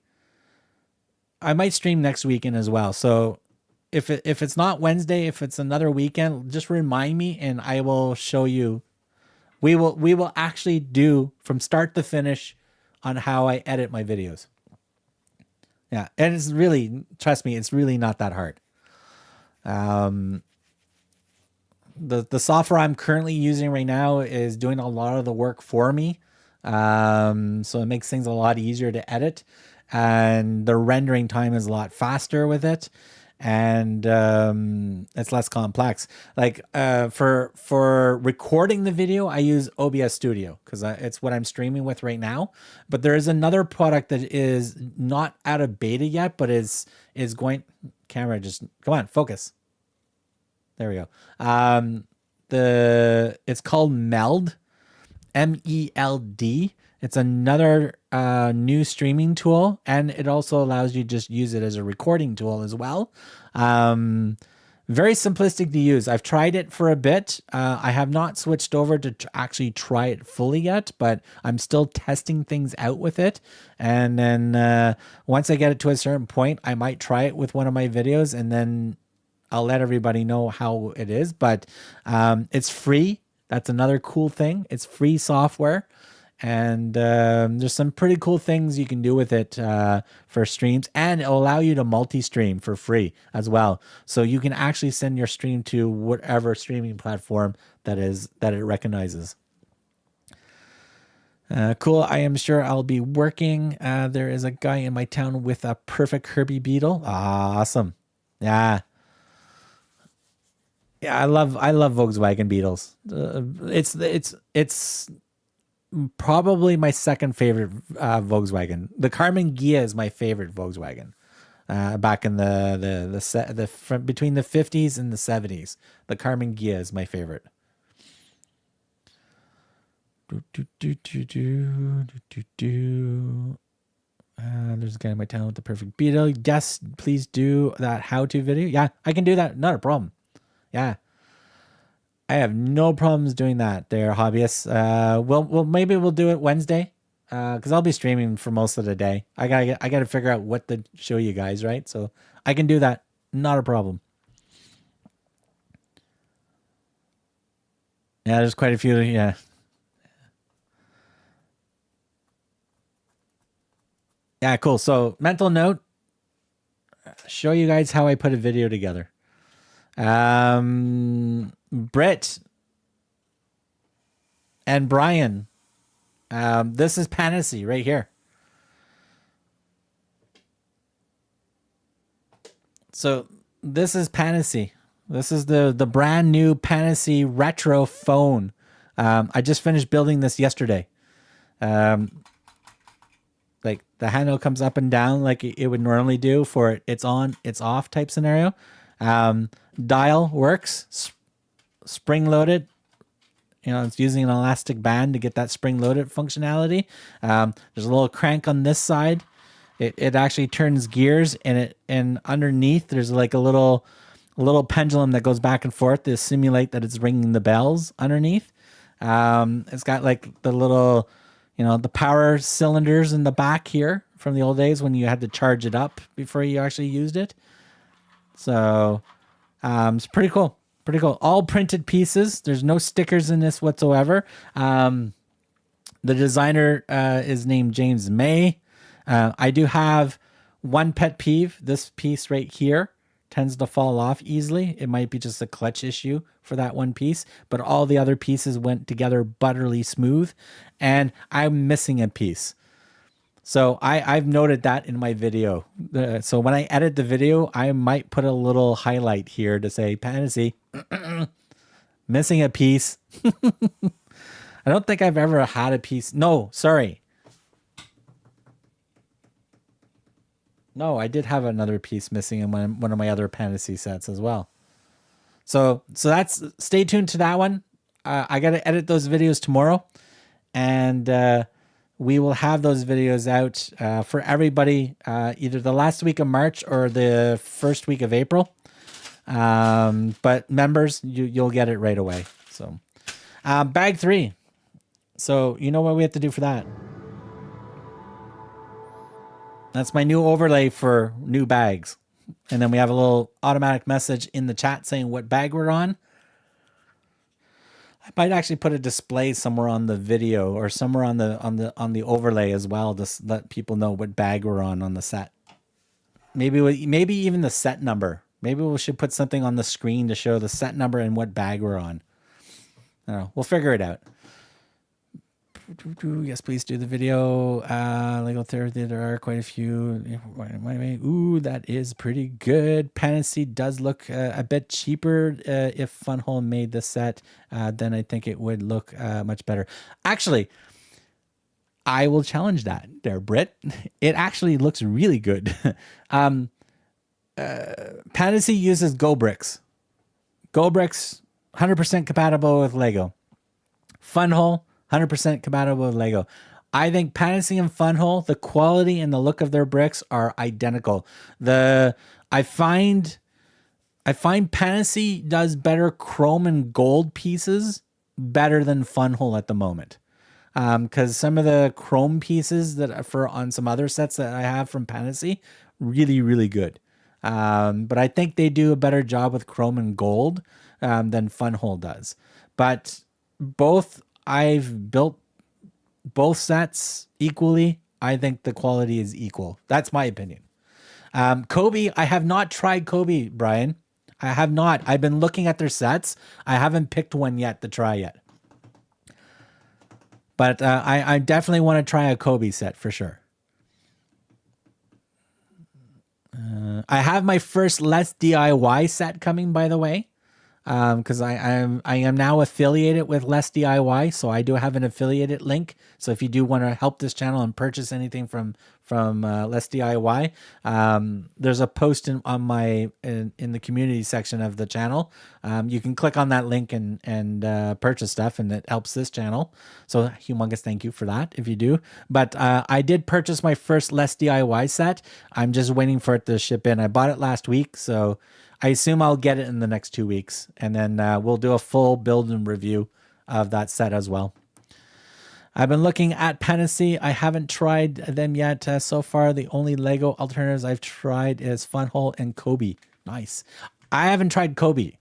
I might stream next weekend as well. So if it's not Wednesday, if it's another weekend, just remind me and I will show you. We will actually do from start to finish on how I edit my videos. Yeah, and it's really, trust me, it's really not that hard. The software I'm currently using right now is doing a lot of the work for me. So it makes things a lot easier to edit, and the rendering time is a lot faster with it, and it's less complex. Like for recording the video, I use OBS Studio because it's what I'm streaming with right now. But there is another product that is not out of beta yet, but is going. Camera, just come on, focus. There we go. It's called Meld, MELD. It's another new streaming tool, and it also allows you to just use it as a recording tool as well. Very simplistic to use. I've tried it for a bit. I have not switched over to actually try it fully yet, but I'm still testing things out with it. And then once I get it to a certain point, I might try it with one of my videos, and then I'll let everybody know how it is. But it's free. That's another cool thing. It's free software. And there's some pretty cool things you can do with it for streams, and it'll allow you to multi-stream for free as well. So you can actually send your stream to whatever streaming platform that it recognizes. Cool. I am sure I'll be working. There is a guy in my town with a perfect Kirby beetle. Awesome. Yeah. Yeah, I love Volkswagen Beetles. It's probably my second favorite Volkswagen. The Carmen Ghia is my favorite Volkswagen. Back in between the 50s and the 70s, the Carmen Ghia is my favorite. There's a guy in my town with the perfect beetle. Yes, please do that how-to video. Yeah, I can do that. Not a problem. Yeah, I have no problems doing that there, hobbyists. Well, maybe we'll do it Wednesday, because I'll be streaming for most of the day. I gotta figure out what to show you guys, right? So I can do that. Not a problem. Yeah, there's quite a few. Yeah. Yeah, cool. So mental note, show you guys how I put a video together. Britt and Brian, this is Panacea right here. So this is Panacea. This is the brand new Panacea retro phone. I just finished building this yesterday. Like the handle comes up and down like it would normally do for it's on, it's off type scenario. Dial works, spring loaded. You know, it's using an elastic band to get that spring loaded functionality. There's a little crank on this side. It actually turns gears, and underneath there's like a little pendulum that goes back and forth to simulate that it's ringing the bells underneath. It's got like the little, the power cylinders in the back here from the old days when you had to charge it up before you actually used it. So it's pretty cool. Pretty cool. All printed pieces. There's no stickers in this whatsoever. The designer is named James May. I do have one pet peeve. This piece right here tends to fall off easily. It might be just a clutch issue for that one piece, but all the other pieces went together butterly smooth, and I'm missing a piece. So I've noted that in my video. So when I edit the video, I might put a little highlight here to say, Panacea, missing a piece. I don't think I've ever had a piece. No, sorry. No, I did have another piece missing in one of my other Panacea sets as well. So stay tuned to that one. I got to edit those videos tomorrow. And we will have those videos out for everybody, either the last week of March or the first week of April. But members, you'll get it right away. So bag 3. So you know what we have to do for that. That's my new overlay for new bags. And then we have a little automatic message in the chat saying what bag we're on. I might actually put a display somewhere on the video or somewhere on the overlay as well, to let people know what bag we're on the set. Maybe even the set number. Maybe we should put something on the screen to show the set number and what bag we're on. I don't know. We'll figure it out. Yes, please do the video. Legal therapy, there are quite a few. Ooh, that is pretty good. Panacea does look a bit cheaper. If Funwhole made the set, then I think it would look much better. Actually, I will challenge that there, Britt. It actually looks really good. Panacea uses BRIX. BRIX, 100% compatible with Lego. Funwhole, 100% compatible with Lego. I think Panacea and Funwhole, the quality and the look of their bricks are identical. I find Panacea does better chrome and gold pieces better than Funwhole at the moment. Because some of the chrome pieces that on some other sets that I have from Panacea, really, really good. But I think they do a better job with chrome and gold than Funwhole does. But I've built both sets equally. I think the quality is equal. That's my opinion. Kobe, I have not tried Kobe, Brian. I have not. I've been looking at their sets. I haven't picked one yet to try yet. But I definitely want to try a Kobe set for sure. I have my first Less DIY set coming, by the way. Because I am now affiliated with Less DIY, so I do have an affiliated link. So if you do want to help this channel and purchase anything from Less DIY, there's a post in the community section of the channel. You can click on that link and purchase stuff, and it helps this channel. So humongous thank you for that if you do. But I did purchase my first Less DIY set. I'm just waiting for it to ship in. I bought it last week, so I assume I'll get it in the next 2 weeks, and then we'll do a full build and review of that set as well. I've been looking at Panacea. I haven't tried them yet. So far, the only Lego alternatives I've tried is Funwhole and Kobe. Nice. I haven't tried Kobe.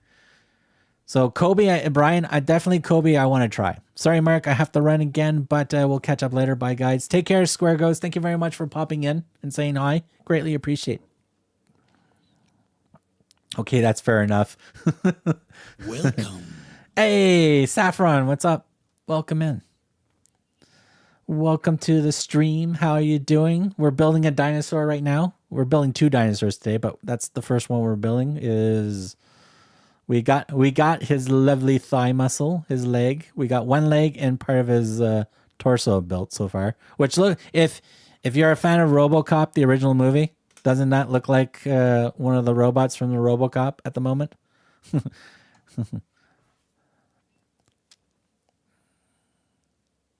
So Kobe, Brian, definitely Kobe I want to try. Sorry, Mark, I have to run again, but we'll catch up later. Bye, guys. Take care, Square Ghost. Thank you very much for popping in and saying hi. Greatly appreciate it. Okay, that's fair enough. Welcome. Hey, Saffron, what's up? Welcome in. Welcome to the stream. How are you doing? We're building a dinosaur right now. We're building 2 dinosaurs today, but that's the first one we're building. Is we got his lovely thigh muscle, his leg. We got one leg and part of his torso built so far. Which look, if you're a fan of RoboCop, the original movie, doesn't that look like one of the robots from the RoboCop at the moment?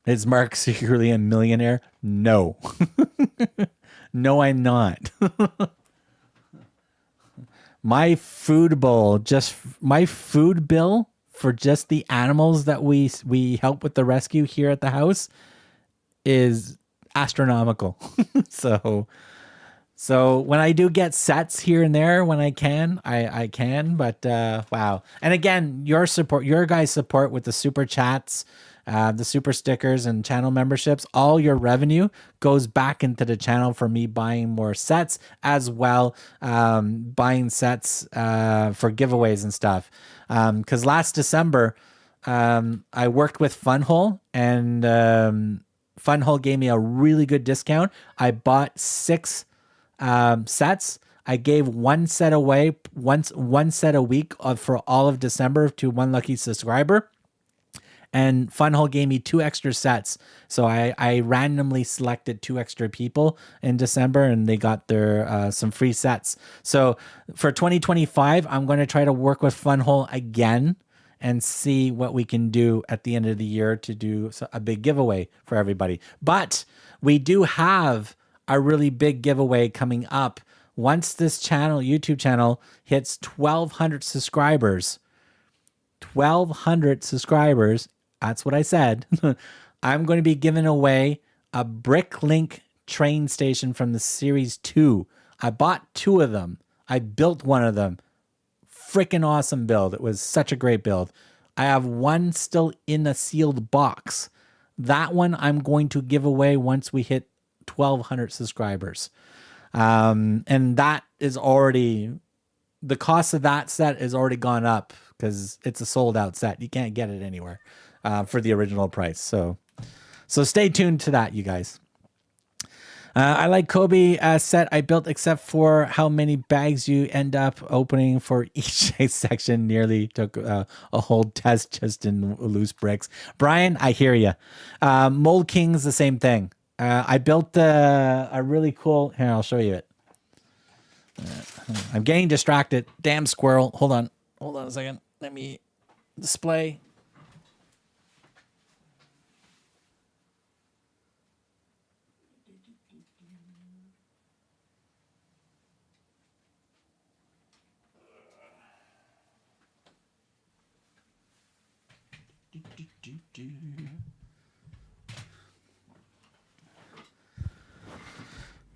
Is Mark secretly a millionaire? No. No, I'm not. My food bill for just the animals that we help with the rescue here at the house is astronomical. So when I do get sets here and there, when I can, I can, but wow. And again, your guys' support with the super chats, the super stickers and channel memberships, all your revenue goes back into the channel for me buying more sets, as well buying sets for giveaways and stuff. Because last December, I worked with Funwhole, and Funwhole gave me a really good discount. I bought 6 sets. I gave one set away, one set a week for all of December to one lucky subscriber. And Funwhole gave me 2 extra sets. So I randomly selected 2 extra people in December, and they got their some free sets. So for 2025, I'm going to try to work with Funwhole again and see what we can do at the end of the year to do a big giveaway for everybody. But we do have a really big giveaway coming up once this channel, YouTube channel, hits 1,200 subscribers. 1,200 subscribers. That's what I said. I'm going to be giving away a BRIC train station from the Series 2. I bought 2 of them. I built one of them. Freaking awesome build. It was such a great build. I have one still in a sealed box. That one I'm going to give away once we hit 1,200 subscribers. And that is already, the cost of that set has already gone up because it's a sold out set. You can't get it anywhere for the original price. So stay tuned to that, you guys. I like Kobe set I built, except for how many bags you end up opening for each section. Nearly took a whole test just in loose bricks. Brian, I hear you. Mold King's the same thing. I built a really cool. Here, I'll show you it. I'm getting distracted. Damn squirrel. Hold on a second. Let me display.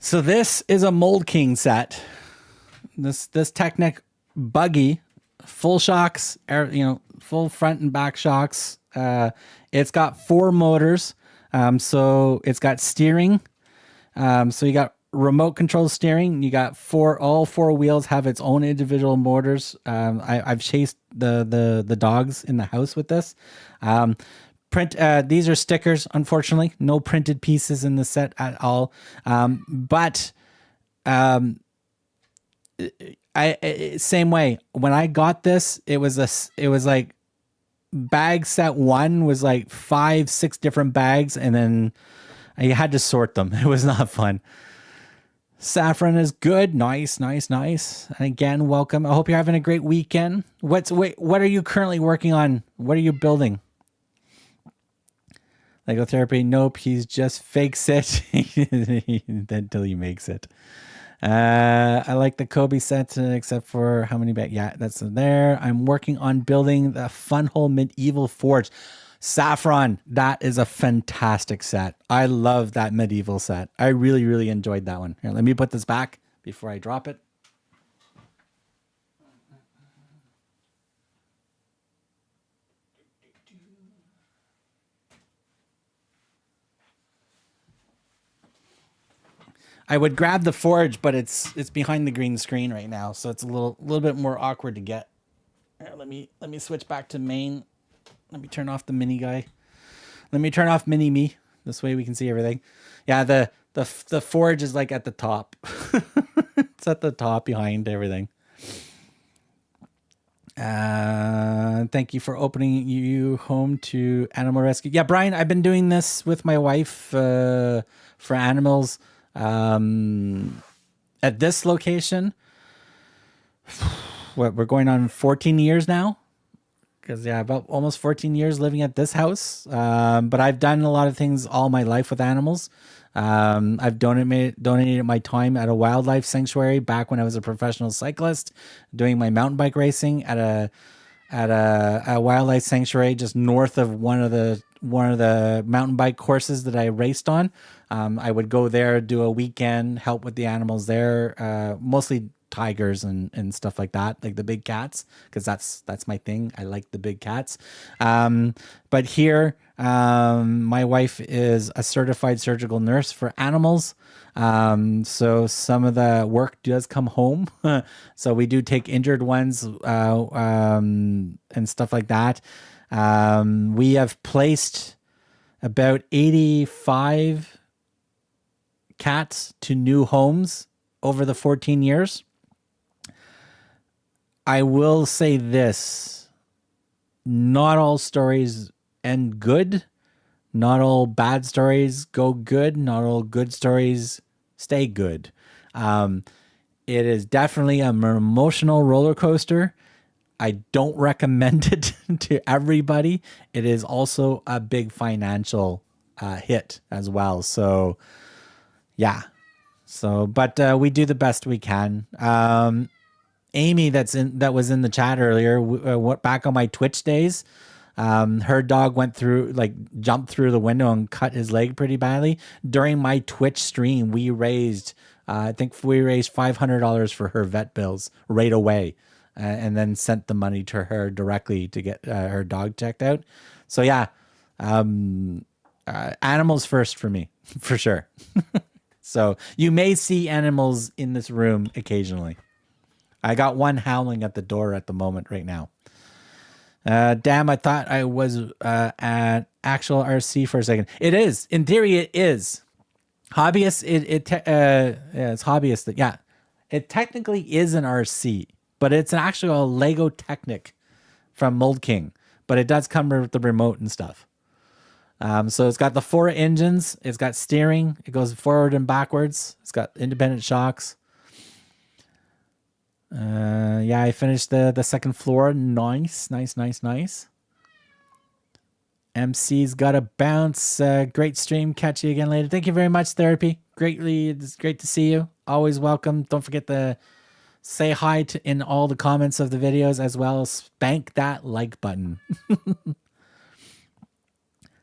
So this is a Mold King set. This Technic buggy, full shocks, full front and back shocks. It's got 4 motors. So it's got steering. So you got remote control steering. You got all 4 wheels have its own individual motors. I've chased the dogs in the house with this. These are stickers, unfortunately. No printed pieces in the set at all. But same way. When I got this, it was like bag set 1 was like 5-6 different bags, and then you had to sort them. It was not fun. Saffron is good. Nice. And again, welcome. I hope you're having a great weekend. What are you currently working on? What are you building? Lego therapy. Nope. He's just fakes it until he makes it. I like the Kobe set, except for how many bags. Yeah, that's there. I'm working on building the funwhole medieval forge. Saffron, that is a fantastic set. I love that medieval set. I really, really enjoyed that one. Here, let me put this back before I drop it. I would grab the forge, but it's behind the green screen right now, so it's a little bit more awkward to get. Here, let me switch back to main. Let me turn off the mini guy. Let me turn off mini me. This way we can see everything. Yeah, the forge is like at the top. It's at the top behind everything. Thank you for opening you home to animal rescue. Yeah, Brian, I've been doing this with my wife for animals. At this location, we're going on 14 years now. Because about almost 14 years living at this house. But I've done a lot of things all my life with animals. I've donated my time at a wildlife sanctuary back when I was a professional cyclist, doing my mountain bike racing at a wildlife sanctuary just north of one of the mountain bike courses that I raced on. I would go there, do a weekend, help with the animals there, mostly tigers and stuff like that, like the big cats, because that's my thing. I like the big cats. But here, my wife is a certified surgical nurse for animals. So some of the work does come home. So we do take injured ones and stuff like that. We have placed about 85 cats to new homes over the 14 years. I will say this, not all stories end good. Not all bad stories go good. Not all good stories stay good. It is definitely an emotional roller coaster. I don't recommend it to everybody. It is also a big financial hit as well. So yeah. So, but we do the best we can. Amy, that was in the chat earlier, back on my Twitch days. Her dog jumped through the window and cut his leg pretty badly. During my Twitch stream, we raised, I think we raised $500 for her vet bills right away, and then sent the money to her directly to get her dog checked out. So yeah, animals first for me, for sure. So you may see animals in this room occasionally. I got one howling at the door at the moment right now. Damn, I thought I was at actual RC for a second. It is. In theory, it is. Hobbyist, it's hobbyist. Yeah. It technically is an RC, but it's an actual Lego Technic from Mold King. But it does come with the remote and stuff. So it's got the 4 engines. It's got steering. It goes forward and backwards. It's got independent shocks. Yeah, I finished the second floor. Nice. MC's got a bounce. Great stream. Catch you again later. Thank you very much, Therapy. It's great to see you. Always welcome. Don't forget to say hi in all the comments of the videos, as well as spank that like button.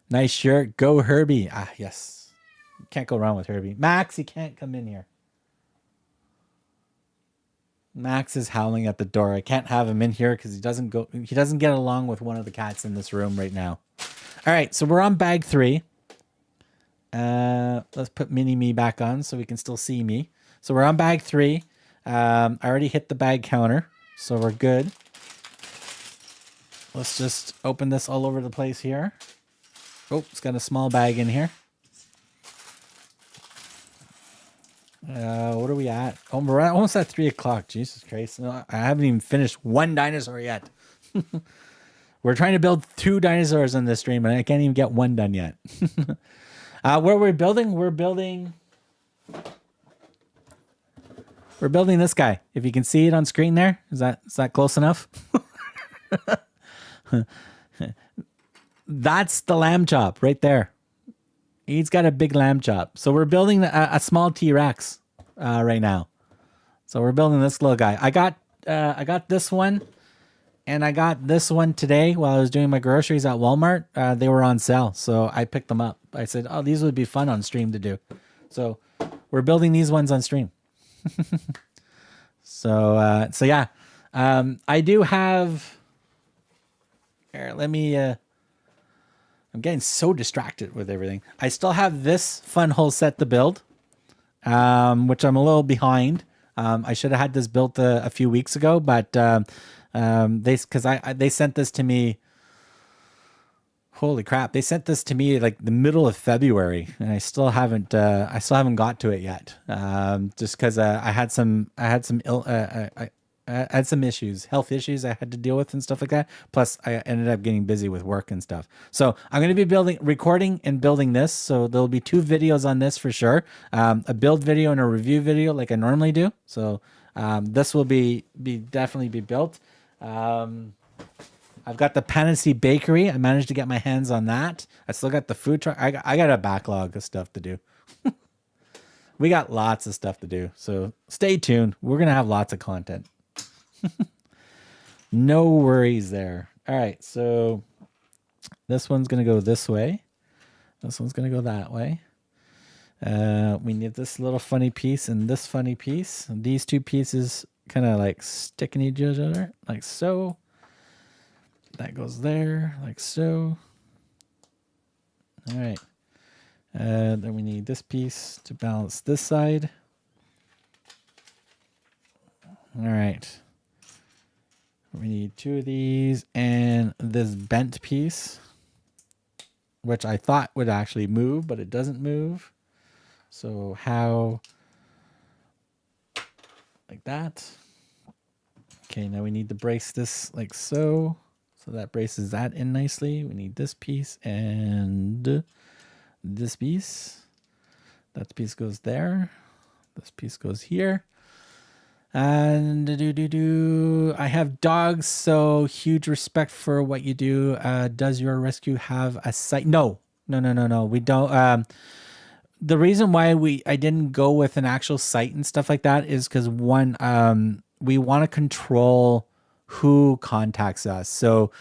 Nice shirt. Go Herbie. Ah, yes. Can't go wrong with Herbie. Max, you can't come in here. Max is howling at the door. I can't have him in here because he doesn't get along with one of the cats in this room right now. All right, so we're on bag 3. Let's put mini me back on so we can still see me. So we're on bag 3. I already hit the bag counter, so we're good. Let's just open this all over the place here. Oh, it's got a small bag in here. What are we at? Oh, we're almost at 3 o'clock. Jesus Christ. No, I haven't even finished one dinosaur yet. We're trying to build 2 dinosaurs on this stream, and I can't even get one done yet. Where we're building? We're building this guy. If you can see it on screen there, is that close enough? That's the lamb chop right there. He's got a big lamb chop. So we're building a small T-Rex right now. So we're building this little guy. I got this one, and I got this one today while I was doing my groceries at Walmart. They were on sale, so I picked them up. I said, "Oh, these would be fun on stream to do." So we're building these ones on stream. So yeah, I do have. Here, let me. I'm getting so distracted with everything. I still have this funwhole set to build, which I'm a little behind. I should have had this built a few weeks ago, but they sent this to me. Holy crap! They sent this to me like the middle of February, and I still haven't got to it yet. Just because I had some issues, health issues I had to deal with and stuff like that. Plus, I ended up getting busy with work and stuff. So I'm going to be recording and building this. So there'll be 2 videos on this for sure. A build video and a review video like I normally do. So this will definitely be built. I've got the Panacea Bakery. I managed to get my hands on that. I still got the food truck. I got a backlog of stuff to do. We got lots of stuff to do. So stay tuned. We're going to have lots of content. No worries there. All right, so this one's gonna go this way. This one's gonna go that way. We need this little funny piece and this funny piece. And these 2 pieces kind of like sticking each other, like so. That goes there, like so. All right. Then we need this piece to balance this side. All right. We need 2 of these and this bent piece, which I thought would actually move, but it doesn't move. So how? Like that. Okay, now we need to brace this like so. So that braces that in nicely. We need this piece and this piece. That piece goes there. This piece goes here. And I have dogs, so huge respect for what you do. Does your rescue have a site? No, no. We don't. The reason why I didn't go with an actual site and stuff like that is because one, we want to control who contacts us. So,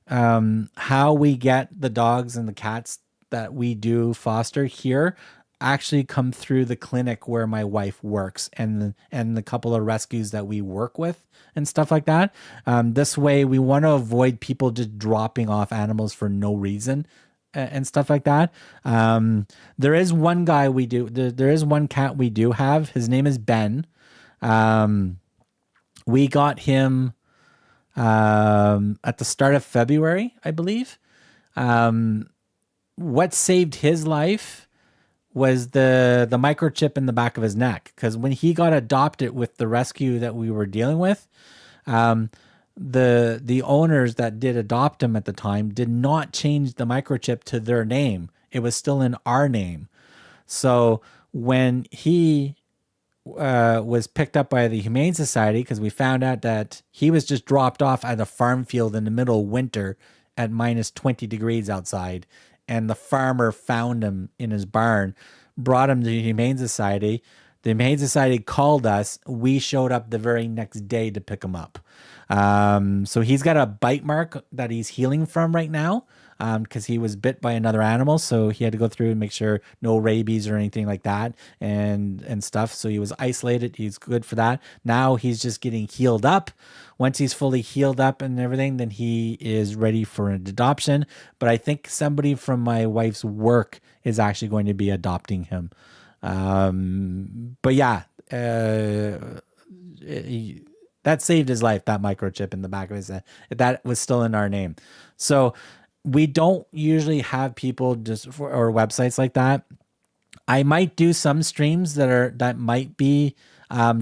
how we get the dogs and the cats that we do foster here actually come through the clinic where my wife works and the couple of rescues that we work with and stuff like that. This way we want to avoid people just dropping off animals for no reason and stuff like that. There is one guy we do, there is one cat we do have. His name is Ben. We got him at the start of February, I believe. What saved his life was the microchip in the back of his neck, because when he got adopted with the rescue that we were dealing with, the owners that did adopt him at the time did not change the microchip to their name. It was still in our name. So when he was picked up by the Humane Society, because we found out that he was just dropped off at a farm field in the middle of winter at minus 20 degrees outside, and the farmer found him in his barn, brought him to the Humane Society. The Humane Society called us. We showed up the very next day to pick him up. So he's got a bite mark that he's healing from right now, because he was bit by another animal. So he had to go through and make sure no rabies or anything like that and stuff. So he was isolated. He's good for that. Now he's just getting healed up. Once he's fully healed up and everything, then he is ready for an adoption. But I think somebody from my wife's work is actually going to be adopting him. But yeah, that saved his life, that microchip in the back of his head. That was still in our name. So we don't usually have people or websites like that. I might do some streams that might be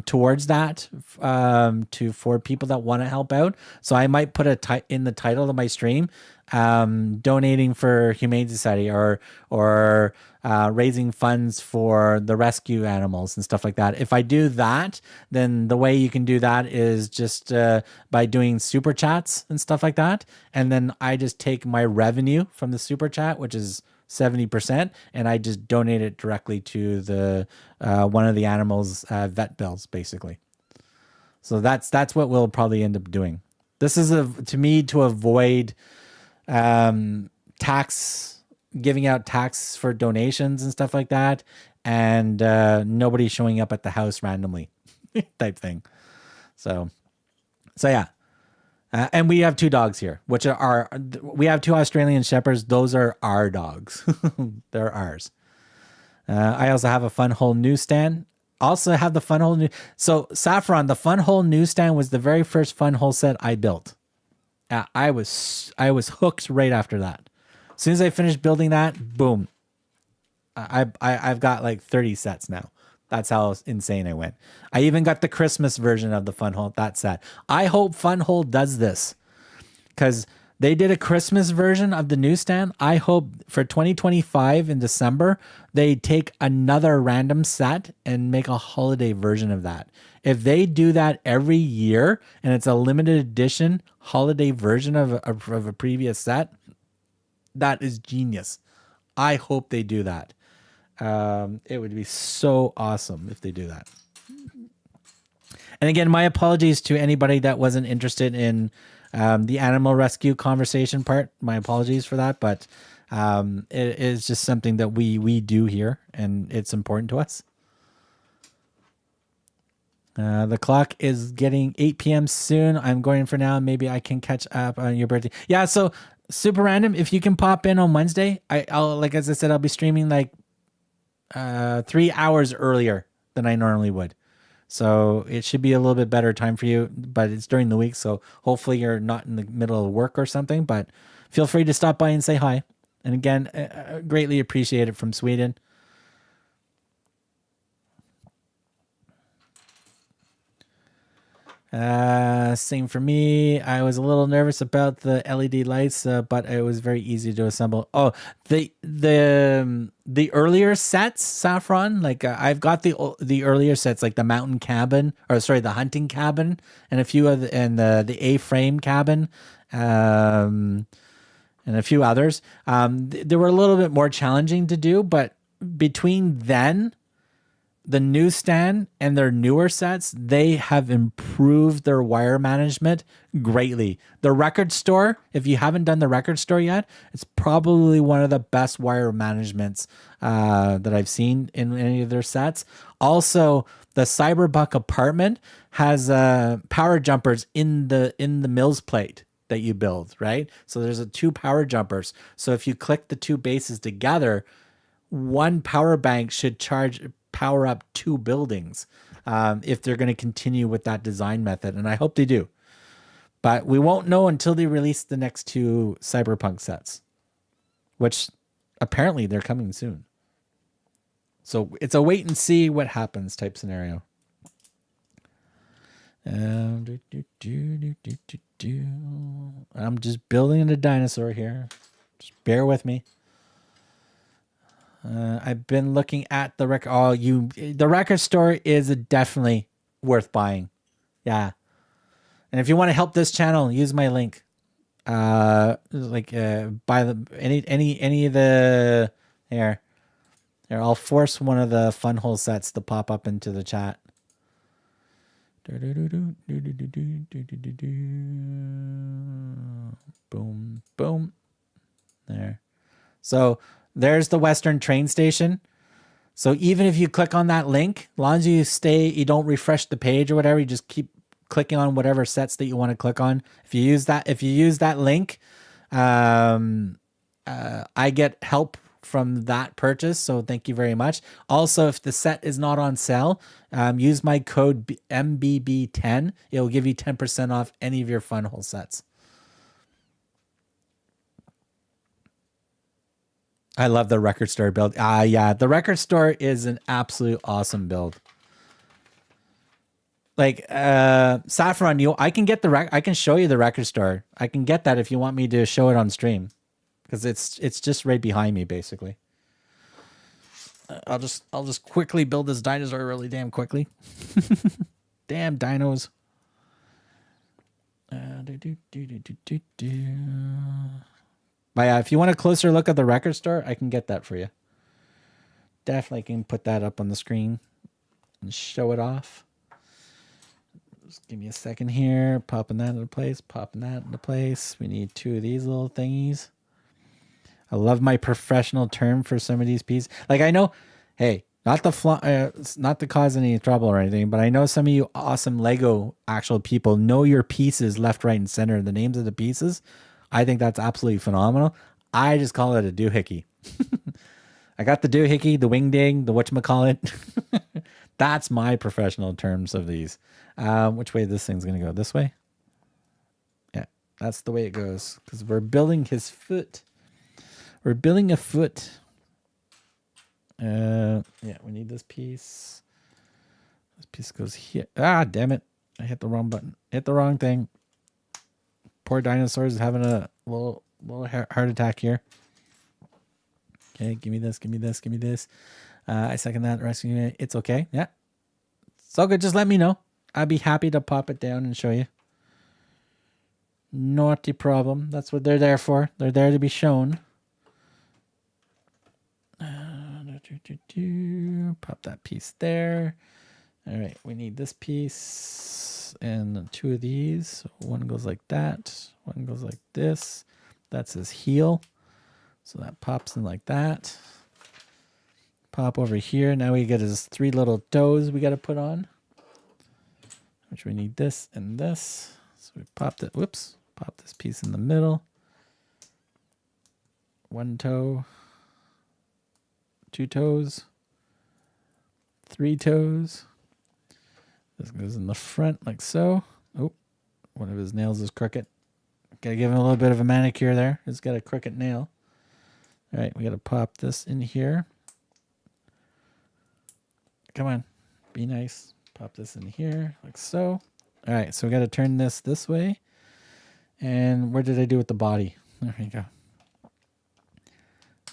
towards that for people that want to help out. So I might put in the title of my stream, donating for Humane Society or raising funds for the rescue animals and stuff like that. If I do that, then the way you can do that is just by doing super chats and stuff like that. And then I just take my revenue from the super chat, which is 70%, and I just donate it directly to the one of the animals' vet bills, basically. So that's what we'll probably end up doing. This is to me to avoid giving out tax for donations and stuff like that, and nobody showing up at the house randomly type thing. So yeah. And we have 2 dogs here, which we have 2 Australian Shepherds. Those are our dogs. They're ours. I also have a funwhole newsstand. Also have the funwhole So Saffron, the funwhole newsstand was the very first funwhole set I built. I was hooked right after that. As soon as I finished building that, boom. I've got like 30 sets now. That's how insane I went. I even got the Christmas version of the funwhole, that set. I hope funwhole does this, because they did a Christmas version of the newsstand. I hope for 2025 in December, they take another random set and make a holiday version of that. If they do that every year and it's a limited edition holiday version of a previous set, that is genius. I hope they do that. It would be so awesome if they do that. And again, my apologies to anybody that wasn't interested in the animal rescue conversation part. My apologies for that, but it is just something that we do here, and it's important to us. The clock is getting 8 p.m. soon. I'm going for now. Maybe I can catch up on your birthday. Yeah, so super random. If you can pop in on Wednesday, I'll like as I said, I'll be streaming like 3 hours earlier than I normally would. So it should be a little bit better time for you, but it's during the week. So hopefully you're not in the middle of work or something, but feel free to stop by and say hi. And again, greatly appreciate it from Sweden. Same for me. I was a little nervous about the LED lights, but it was very easy to assemble. Oh, the earlier sets, Saffron. Like I've got the earlier sets, like the mountain cabin, or sorry, the hunting cabin, and a few other, and the A-frame cabin, and a few others. They were a little bit more challenging to do, but between then, the newsstand and their newer sets, they have improved their wire management greatly. The record store, if you haven't done the record store yet, it's probably one of the best wire managements that I've seen in any of their sets. Also, the Cyberbuck apartment has power jumpers in the mills plate that you build, right? So there's two power jumpers. So if you click the two bases together, one power bank should power up two buildings if they're going to continue with that design method. And I hope they do. But we won't know until they release the next two Cyberpunk sets, which apparently they're coming soon. So it's a wait and see what happens type scenario. I'm just building a dinosaur here. Just bear with me. I've been looking at the record. Oh, the record store is definitely worth buying. Yeah. And if you want to help this channel, use my link. Buy any of the here. Here, I'll force one of the funwhole sets to pop up into the chat. Boom, boom. There. So there's the Western train station. So even if you click on that link, as long as you don't refresh the page or whatever, you just keep clicking on whatever sets that you want to click on. If you use that link, I get help from that purchase. So thank you very much. Also, if the set is not on sale, use my code MBB10. It will give you 10% off any of your funwhole sets. I love the record store build. Yeah, the record store is an absolute awesome build. Like Saffron, I can get I can show you the record store. I can get that if you want me to show it on stream, because it's just right behind me basically. I'll just quickly build this dinosaur really damn quickly. Damn dinos. But yeah, if you want a closer look at the record store, I can get that for you. Definitely can put that up on the screen and show it off. Just give me a second here. Popping that into place. Popping that into place. We need two of these little thingies. I love my professional term for some of these pieces. Like I know, hey, not to cause any trouble or anything, but I know some of you awesome Lego actual people know your pieces left, right, and center. The names of the pieces. I think that's absolutely phenomenal. I just call it a doohickey. I got the doohickey, the wingding, the whatchamacallit. That's my professional terms of these. Which way this thing's going to go? This way? Yeah, that's the way it goes. Because we're building his foot. We're building a foot. Yeah, we need this piece. This piece goes here. Ah, damn it. I hit the wrong button. Hit the wrong thing. Poor dinosaurs is having a little heart attack here. Okay, give me this, give me this, give me this. I second that. Rescue it. It's okay. Yeah. It's all good. Just let me know. I'd be happy to pop it down and show you. Not a problem. That's what they're there for. They're there to be shown. Pop that piece there. All right, we need this piece and two of these. One goes like that. One goes like this. That's his heel. So that pops in like that. Pop over here. Now we get his three little toes we got to put on. Which we need this and this. So we popped it. Whoops. Pop this piece in the middle. One toe. Two toes. Three toes. This goes in the front like so. Oh, one of his nails is crooked. Gotta give him a little bit of a manicure there. He's got a crooked nail. All right, we gotta pop this in here. Come on, be nice. Pop this in here like so. All right, so we got to turn this way. And where did I do with the body? There we go.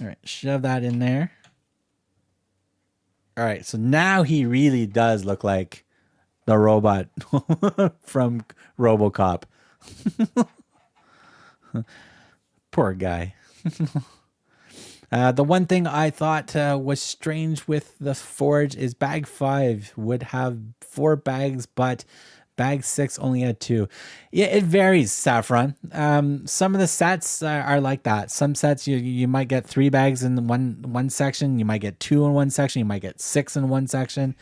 All right, shove that in there. All right, so now he really does look like the robot from RoboCop. Poor guy. The one thing I thought was strange with the Forge is bag 5 would have 4 bags, but bag 6 only had 2. Yeah, it varies, Saffron. Some of the sets are like that. Some sets you might get 3 bags in one section. You might get 2 in one section. You might get 6 in one section.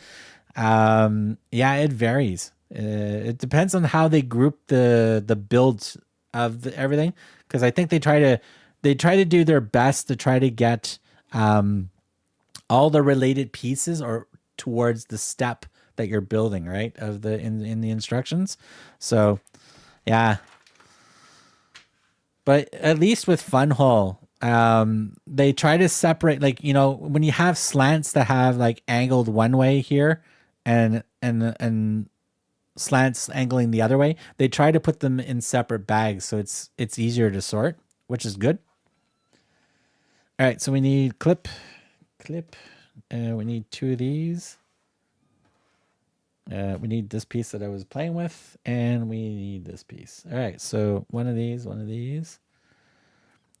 Yeah, it varies. It depends on how they group the builds of everything, because I think they try to do their best to try to get all the related pieces or towards the step that you're building, right? Of the in the instructions. So, yeah. But at least with funwhole, they try to separate, like, when you have slants that have like angled one way here and slants angling the other way, they try to put them in separate bags so it's easier to sort, which is good. All right, so we need clip, and we need 2 of these. We need this piece that I was playing with, and we need this piece. All right, so one of these,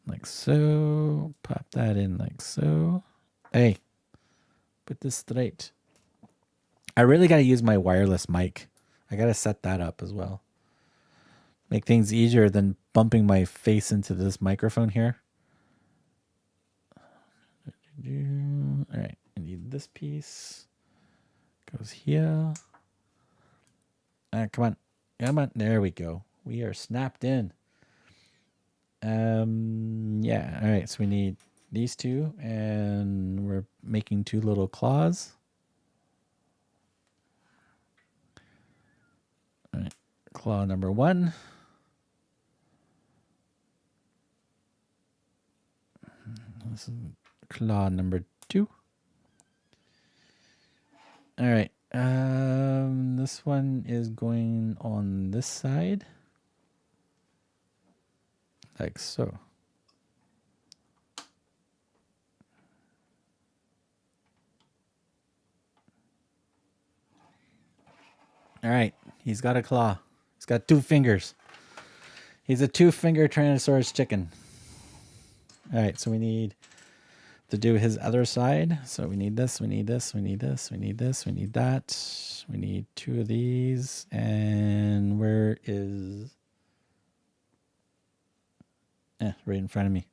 like so. Pop that in like so. Hey, put this straight. I really got to use my wireless mic. I got to set that up as well. Make things easier than bumping my face into this microphone here. All right, I need this piece. Goes here. Come on. There we go. We are snapped in. Yeah. All right. So we need these 2, and we're making 2 little claws. All right. Claw number 1. This is claw number 2. All right. This one is going on this side, like so. All right. He's got a claw. He's got 2 fingers. He's a 2-finger Tyrannosaurus chicken. All right. So we need to do his other side. So we need this, we need this, we need this, we need this, we need that. We need 2 of these. And where is... right in front of me.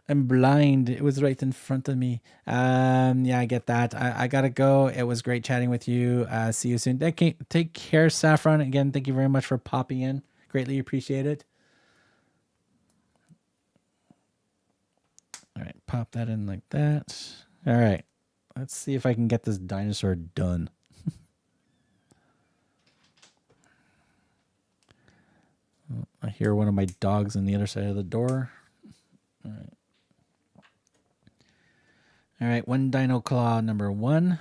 I'm blind. It was right in front of me. Yeah, I get that. I gotta go. It was great chatting with you. See you soon. Take care, Saffron. Again, thank you very much for popping in. Greatly appreciate it. All right, pop that in like that. All right, let's see if I can get this dinosaur done. I hear one of my dogs on the other side of the door. All right. All right, 1 dino claw number 1.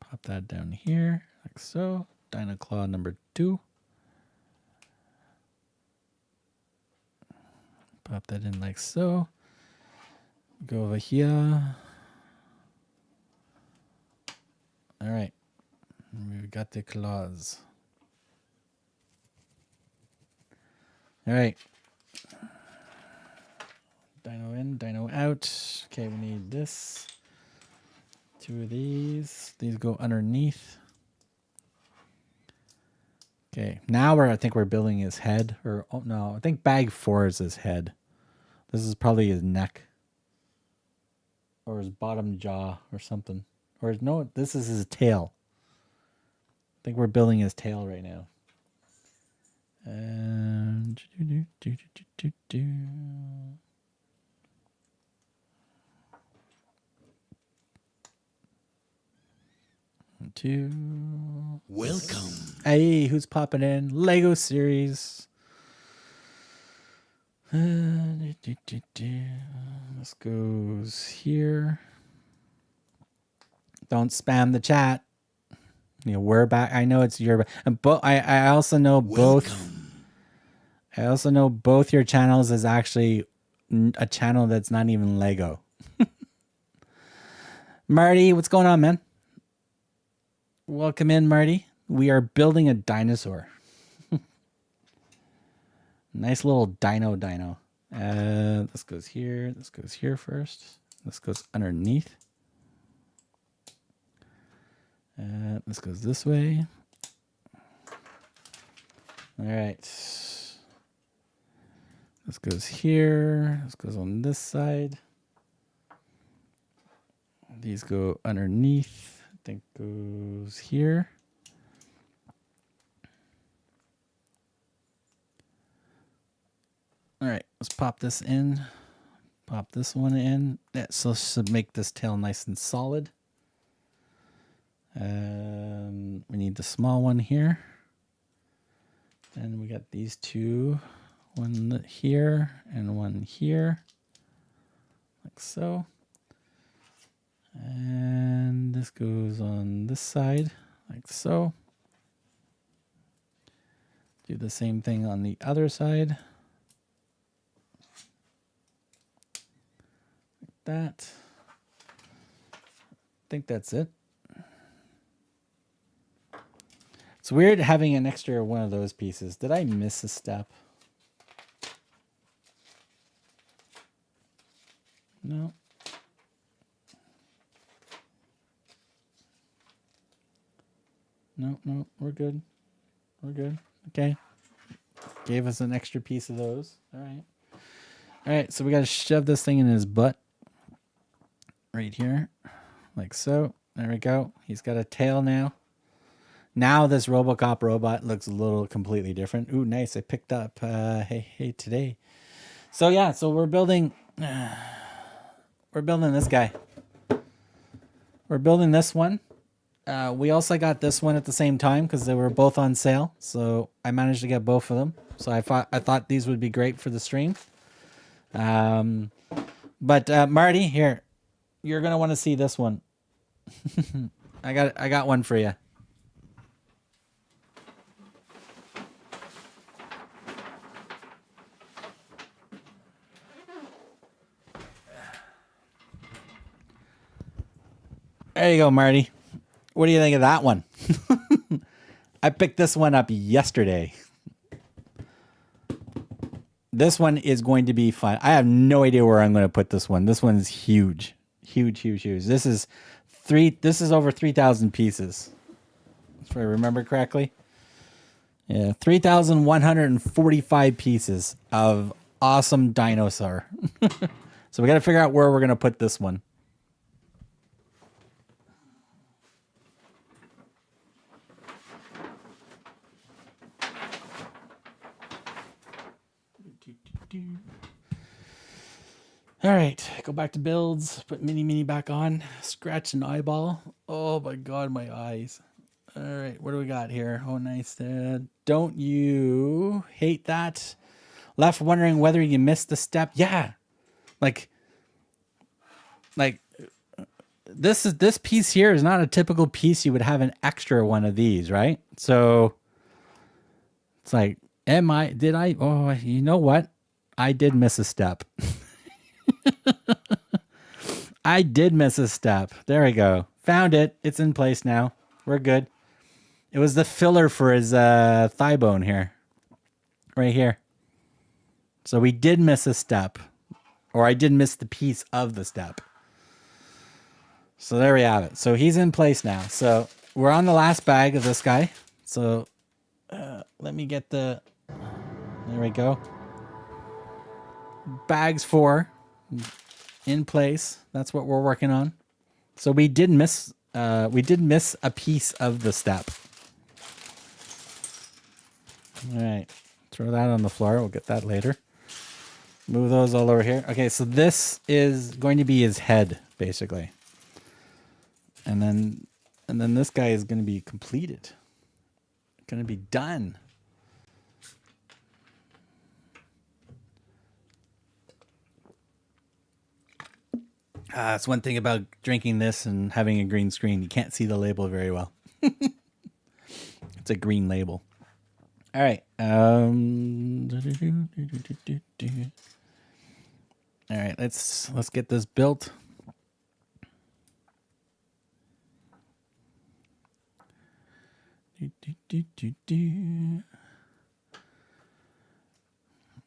Pop that down here like so. Dino claw number 2. Pop that in like so. Go over here. All right. We've got the claws. All right. Dino in, dino out. Okay, we need this. 2 of these. These go underneath. Okay, now I think we're building his head. Or, oh no, I think bag 4 is his head. This is probably his neck. Or his bottom jaw or something. Or no, this is his tail. I think we're building his tail right now. And 2. Welcome. Hey, who's popping in? Lego series. This goes here. Don't spam the chat. You know, we're back. I know it's your, and I also know both. Welcome. I also know both your channels is actually a channel that's not even Lego. Marty, what's going on, man? Welcome in, Marty. We are building a dinosaur. Nice little dino. This goes here. This goes here first. This goes underneath. This goes this way. All right. This goes here. This goes on this side. These go underneath. I think goes here. All right, let's pop this in. Pop this one in. Yeah, so make this tail nice and solid. We need the small one here. And we got these two. One here and one here. Like so. And this goes on this side. Like so. Do the same thing on the other side. Like that. I think that's it. It's weird having an extra one of those pieces. Did I miss a step? No. No, we're good. We're good. Okay. Gave us an extra piece of those. All right. All right, so we got to shove this thing in his butt. Right here. Like so. There we go. He's got a tail now. Now this RoboCop robot looks a little completely different. Ooh, nice. I picked up hey today. So yeah, so we're building this guy. We're building this one. We also got this one at the same time because they were both on sale. So I managed to get both of them. So I thought these would be great for the stream. But Marty, here, you're gonna want to see this one. I got one for you. There you go, Marty. What do you think of that one? I picked this one up yesterday. This one is going to be fun. I have no idea where I'm going to put this one. This one is huge. Huge. This is over 3,000 pieces. If I remember correctly. Yeah, 3,145 pieces of awesome dinosaur. So we got to figure out where we're going to put this one. All right, go back to builds, put mini back on, scratch an eyeball. Oh my God, my eyes. All right, what do we got here? Oh, nice. Don't you hate that? Left wondering whether you missed the step. Yeah. Like this piece here is not a typical piece you would have an extra one of these, right? So it's like, oh, you know what? I did miss a step. I did miss a step. There we go. Found it. It's in place now. We're good. It was the filler for his thigh bone here. Right here. So we did miss a step. Or I did miss the piece of the step. So there we have it. So he's in place now. So we're on the last bag of this guy. So let me get the... There we go. Bags 4 in place. That's what we're working on. So we did miss a piece of the step. All right, throw that on the floor. We'll get that later. Move those all over here. Okay, so this is going to be his head, basically. And then this guy is going to be completed. Going to be done. That's one thing about drinking this and having a green screen. You can't see the label very well. It's a green label. All right. All right. Let's get this built.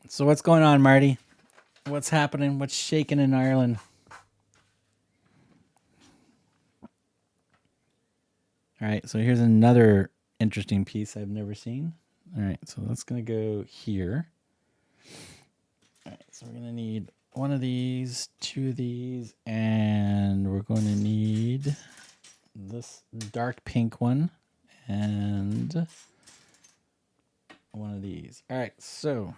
So what's going on, Marty? What's happening? What's shaking in Ireland? All right, so here's another interesting piece I've never seen. All right, so that's going to go here. All right, so we're going to need one of these, two of these, and we're going to need this dark pink one and one of these. All right, so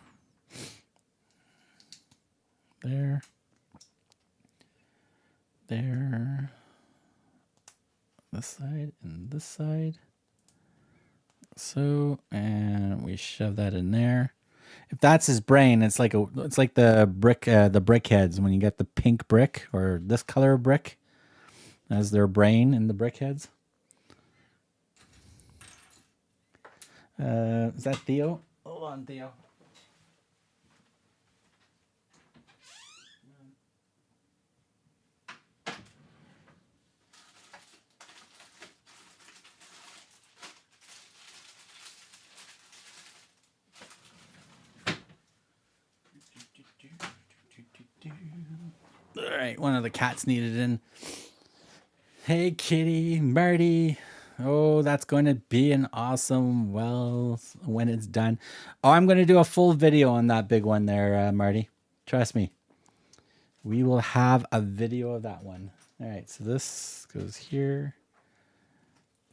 there, this side and this side. So, and we shove that in there. If that's his brain, it's like the brick heads when you get the pink brick or this color of brick as their brain in the brick heads. Is that Theo? Hold on, Theo. All right, one of the cats needed in. Hey, Kitty, Marty. Oh, that's going to be an awesome, well, when it's done. Oh, I'm going to do a full video on that big one there, Marty. Trust me. We will have a video of that one. All right, so this goes here.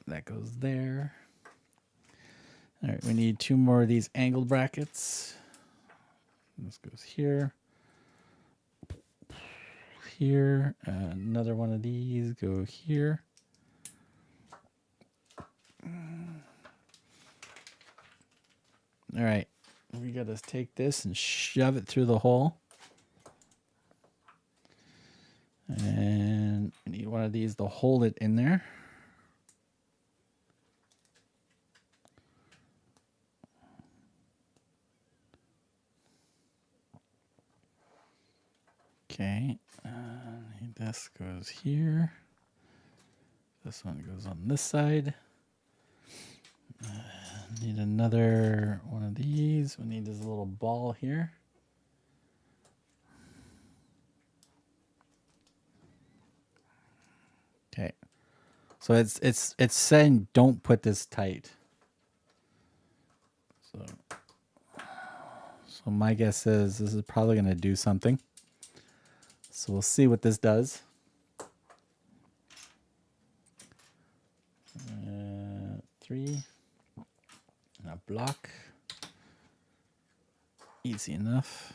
That goes there. All right, we need two more of these angled brackets. This goes here. Here. Another one of these go here. All right, we got to take this and shove it through the hole. And we need one of these to hold it in there. Okay, this goes here. This one goes on this side. Need another one of these. We need this little ball here. Okay, so it's saying don't put this tight. So my guess is this is probably going to do something. So we'll see what this does. 3. And a block. Easy enough.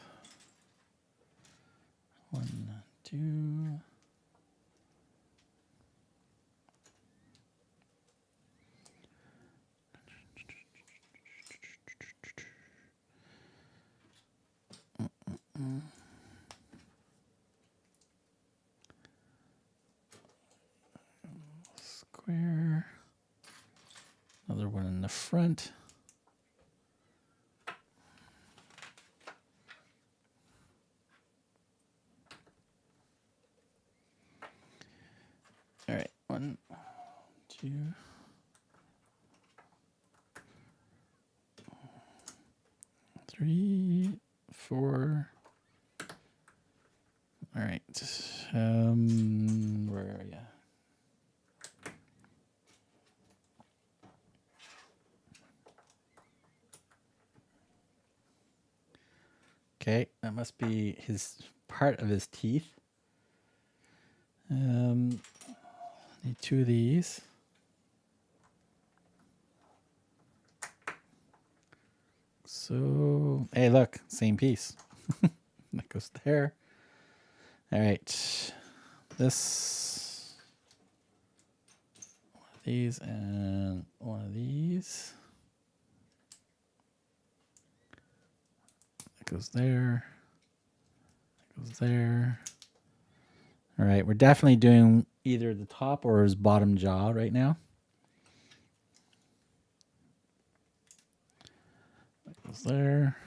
1, 2. Square. Another one in the front. All right, 1, 2, 3, 4. All right, where are you? Okay, that must be his part of his teeth. Need 2 of these. So, hey, look, same piece. That goes there. All right, this, one of these and one of these. That goes there. That goes there. All right, we're definitely doing either the top or his bottom jaw right now. goes there.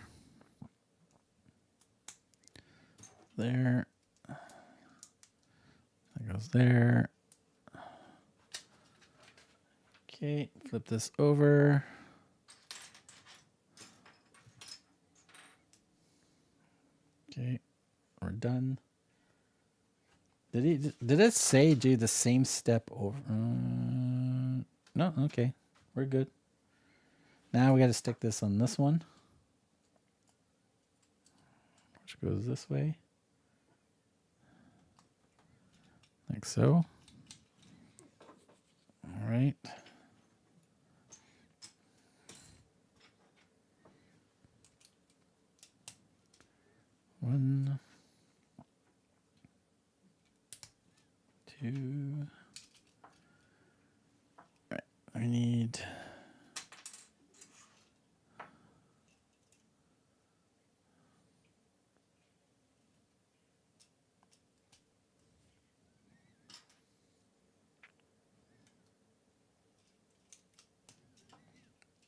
There. That goes there. Okay, flip this over. Okay, we're done. Did it say do the same step over? No, okay, we're good. Now we got to stick this on this one, which goes this way, like so. All right. One, two. All right, I need.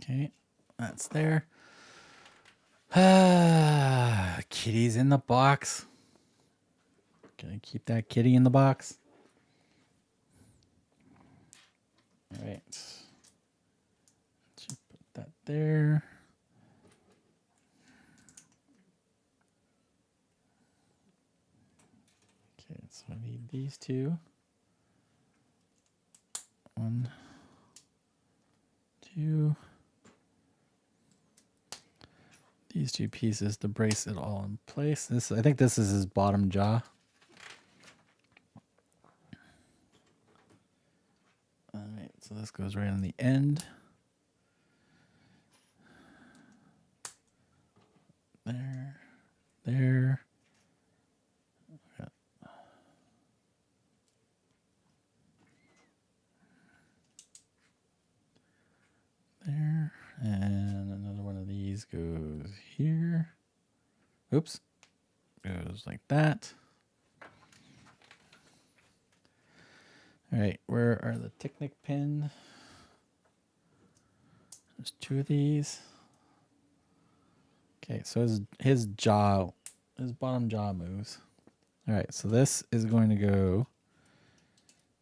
Okay, that's there. Kitty's in the box. Gonna keep that kitty in the box. All right. Should put that there. Okay, so I need these two. One, two. These two pieces to brace it all in place. I think this is his bottom jaw. All right, so this goes right on the end. There, there. There, and another one of these goes here. Oops, goes like that. All right, where are the Technic pin? There's two of these. Okay, so his bottom jaw moves. All right, so this is going to go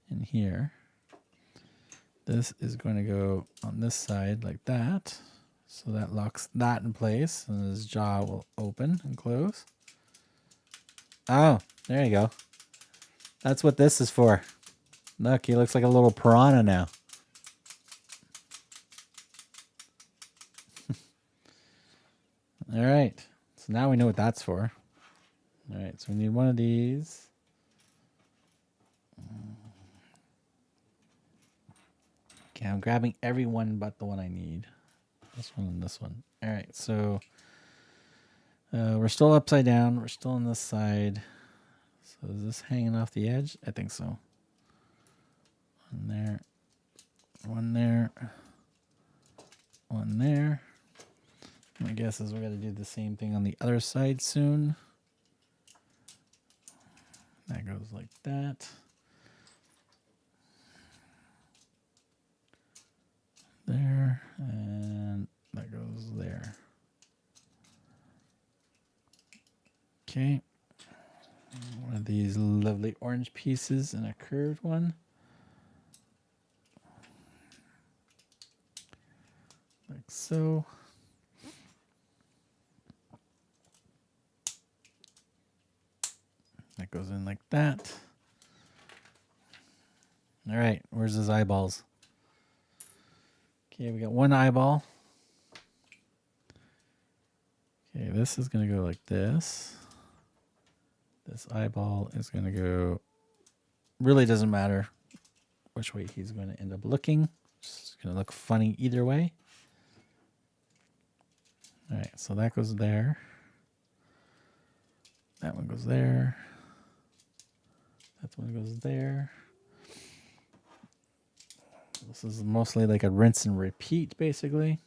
in here. This is going to go on this side like that. So that locks that in place, and his jaw will open and close. Oh, there you go. That's what this is for. Look, he looks like a little piranha now. All right. So now we know what that's for. All right, so we need one of these. Okay, I'm grabbing every one but the one I need. This one and this one. All right, so we're still upside down. We're still on this side. So is this hanging off the edge? I think so. One there. One there. One there. My guess is we're going to do the same thing on the other side soon. That goes like that. There, and that goes there. Okay. One of these lovely orange pieces and a curved one. Like so. That goes in like that. All right, where's his eyeballs? Okay, we got one eyeball. Okay, this is going to go like this. This eyeball is going to go, really doesn't matter which way he's going to end up looking. It's going to look funny either way. All right, so that goes there. That one goes there. That one goes there. This is mostly like a rinse and repeat, basically.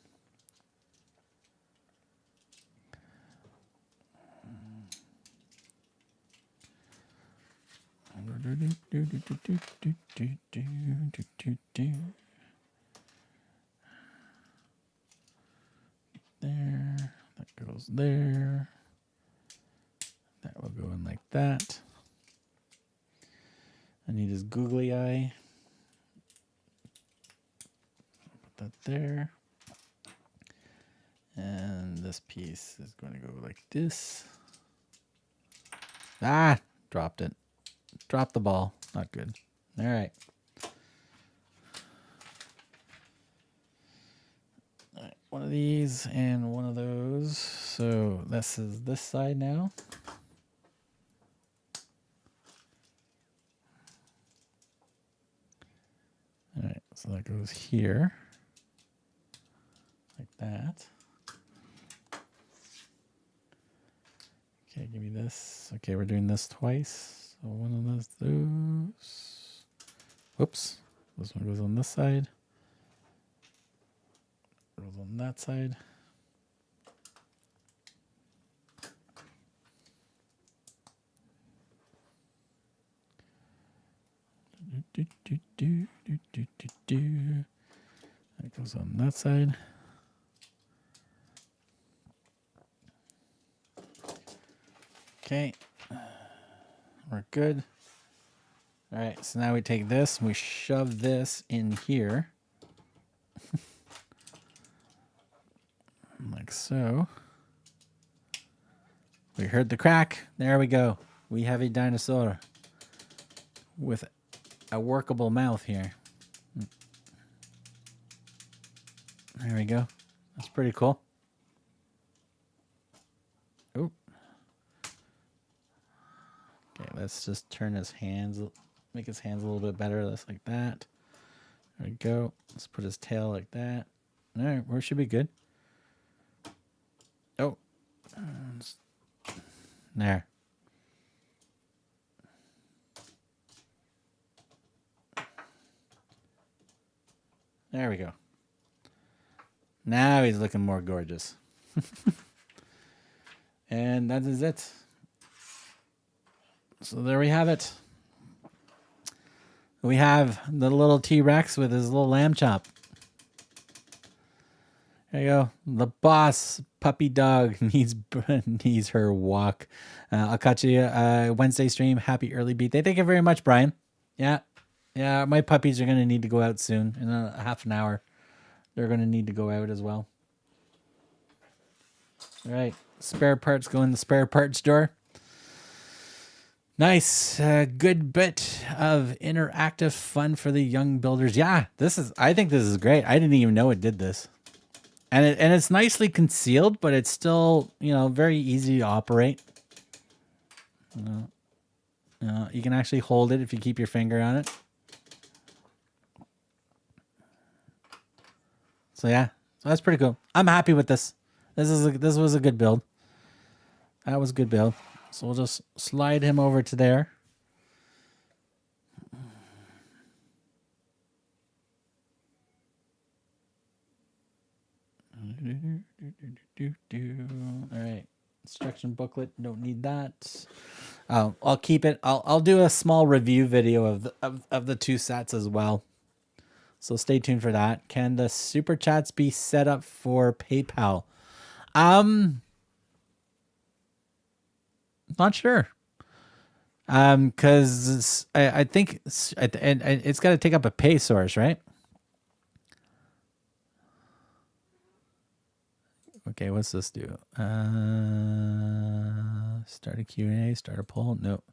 There. goes there. That will go in like that. I need his googly eye. Put that there. And this piece is going to go like this. Ah, dropped it. Dropped the ball. Not good. All right. All right. One of these and one of those. So this is this side now. All right. So that goes here. Like that. Okay, give me this. Okay, we're doing this twice. So one of those. Whoops. This one goes on this side. Goes on that side. That goes on that side. Okay, we're good. All right, so now we take this and we shove this in here. Like so. We heard the crack. There we go. We have a dinosaur with a workable mouth here. There we go. That's pretty cool. Oh. Okay, let's just turn his hands, make his hands a little bit better. That's like that. There we go. Let's put his tail like that. All right, we should be good. Oh. There. There we go. Now he's looking more gorgeous. And that is it. So there we have it. We have the little T-Rex with his little lamb chop. There you go. The boss puppy dog needs her walk. I'll catch you Wednesday stream. Happy early beat day. Thank you very much, Brian. Yeah. My puppies are going to need to go out soon. In a half an hour, they're going to need to go out as well. All right. Spare parts go in the spare parts drawer. Nice. Good bit of interactive fun for the young builders. Yeah, I think this is great. I didn't even know it did this. And it's nicely concealed, but it's still, very easy to operate. You can actually hold it if you keep your finger on it. So yeah, so that's pretty cool. I'm happy with this. This was a good build. That was a good build. So we'll just slide him over to there. All right. Instruction booklet. Don't need that. I'll keep it. I'll do a small review video of the two sets as well. So stay tuned for that. Can the super chats be set up for PayPal? Not sure. Because I think it's got to take up a pay source, right? Okay, what's this do? Start a Q&A, start a poll. No.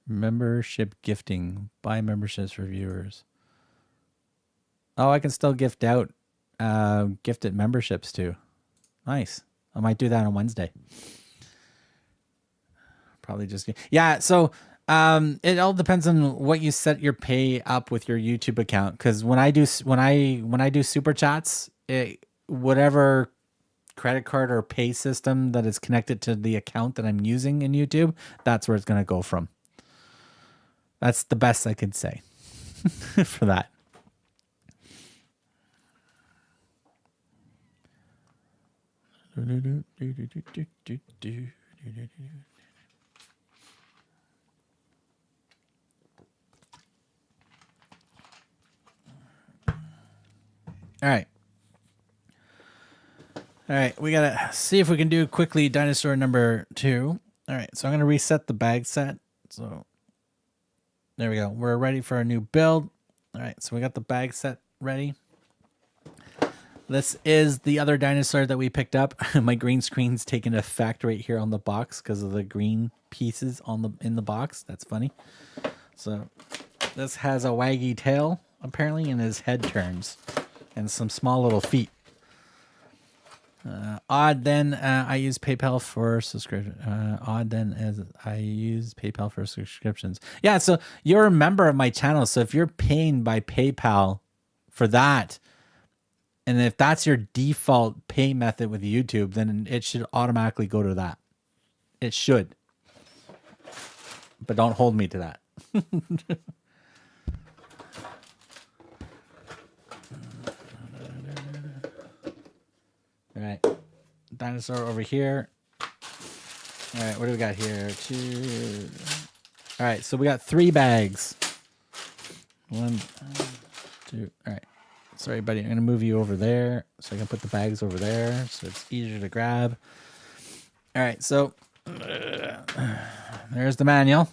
Membership gifting. Buy memberships for viewers. Oh, I can still gift out gifted memberships too. Nice. I might do that on Wednesday. Probably just so it all depends on what you set your pay up with your YouTube account, because when I do super chats, whatever credit card or pay system that is connected to the account that I'm using in YouTube, that's where it's going to go from. That's the best I could say for that. All right. All right, we gotta see if we can do quickly dinosaur number 2. All right, so I'm gonna reset the bag set. So there we go. We're ready for a new build. All right, so we got the bag set ready. This is the other dinosaur that we picked up. My green screen's taking effect right here on the box because of the green pieces in the box. That's funny. So this has a waggy tail apparently, and his head turns, and some small little feet. Odd then I use PayPal for subscription. Odd then as I use PayPal for subscriptions. Yeah, so you're a member of my channel. So if you're paying by PayPal for that, and if that's your default pay method with YouTube, then it should automatically go to that. It should. But don't hold me to that. All right. Dinosaur over here. All right, what do we got here? 2. All right, so we got 3 bags. 1, 2. All right. Sorry, buddy. I'm going to move you over there so I can put the bags over there so it's easier to grab. All right, so there's the manual.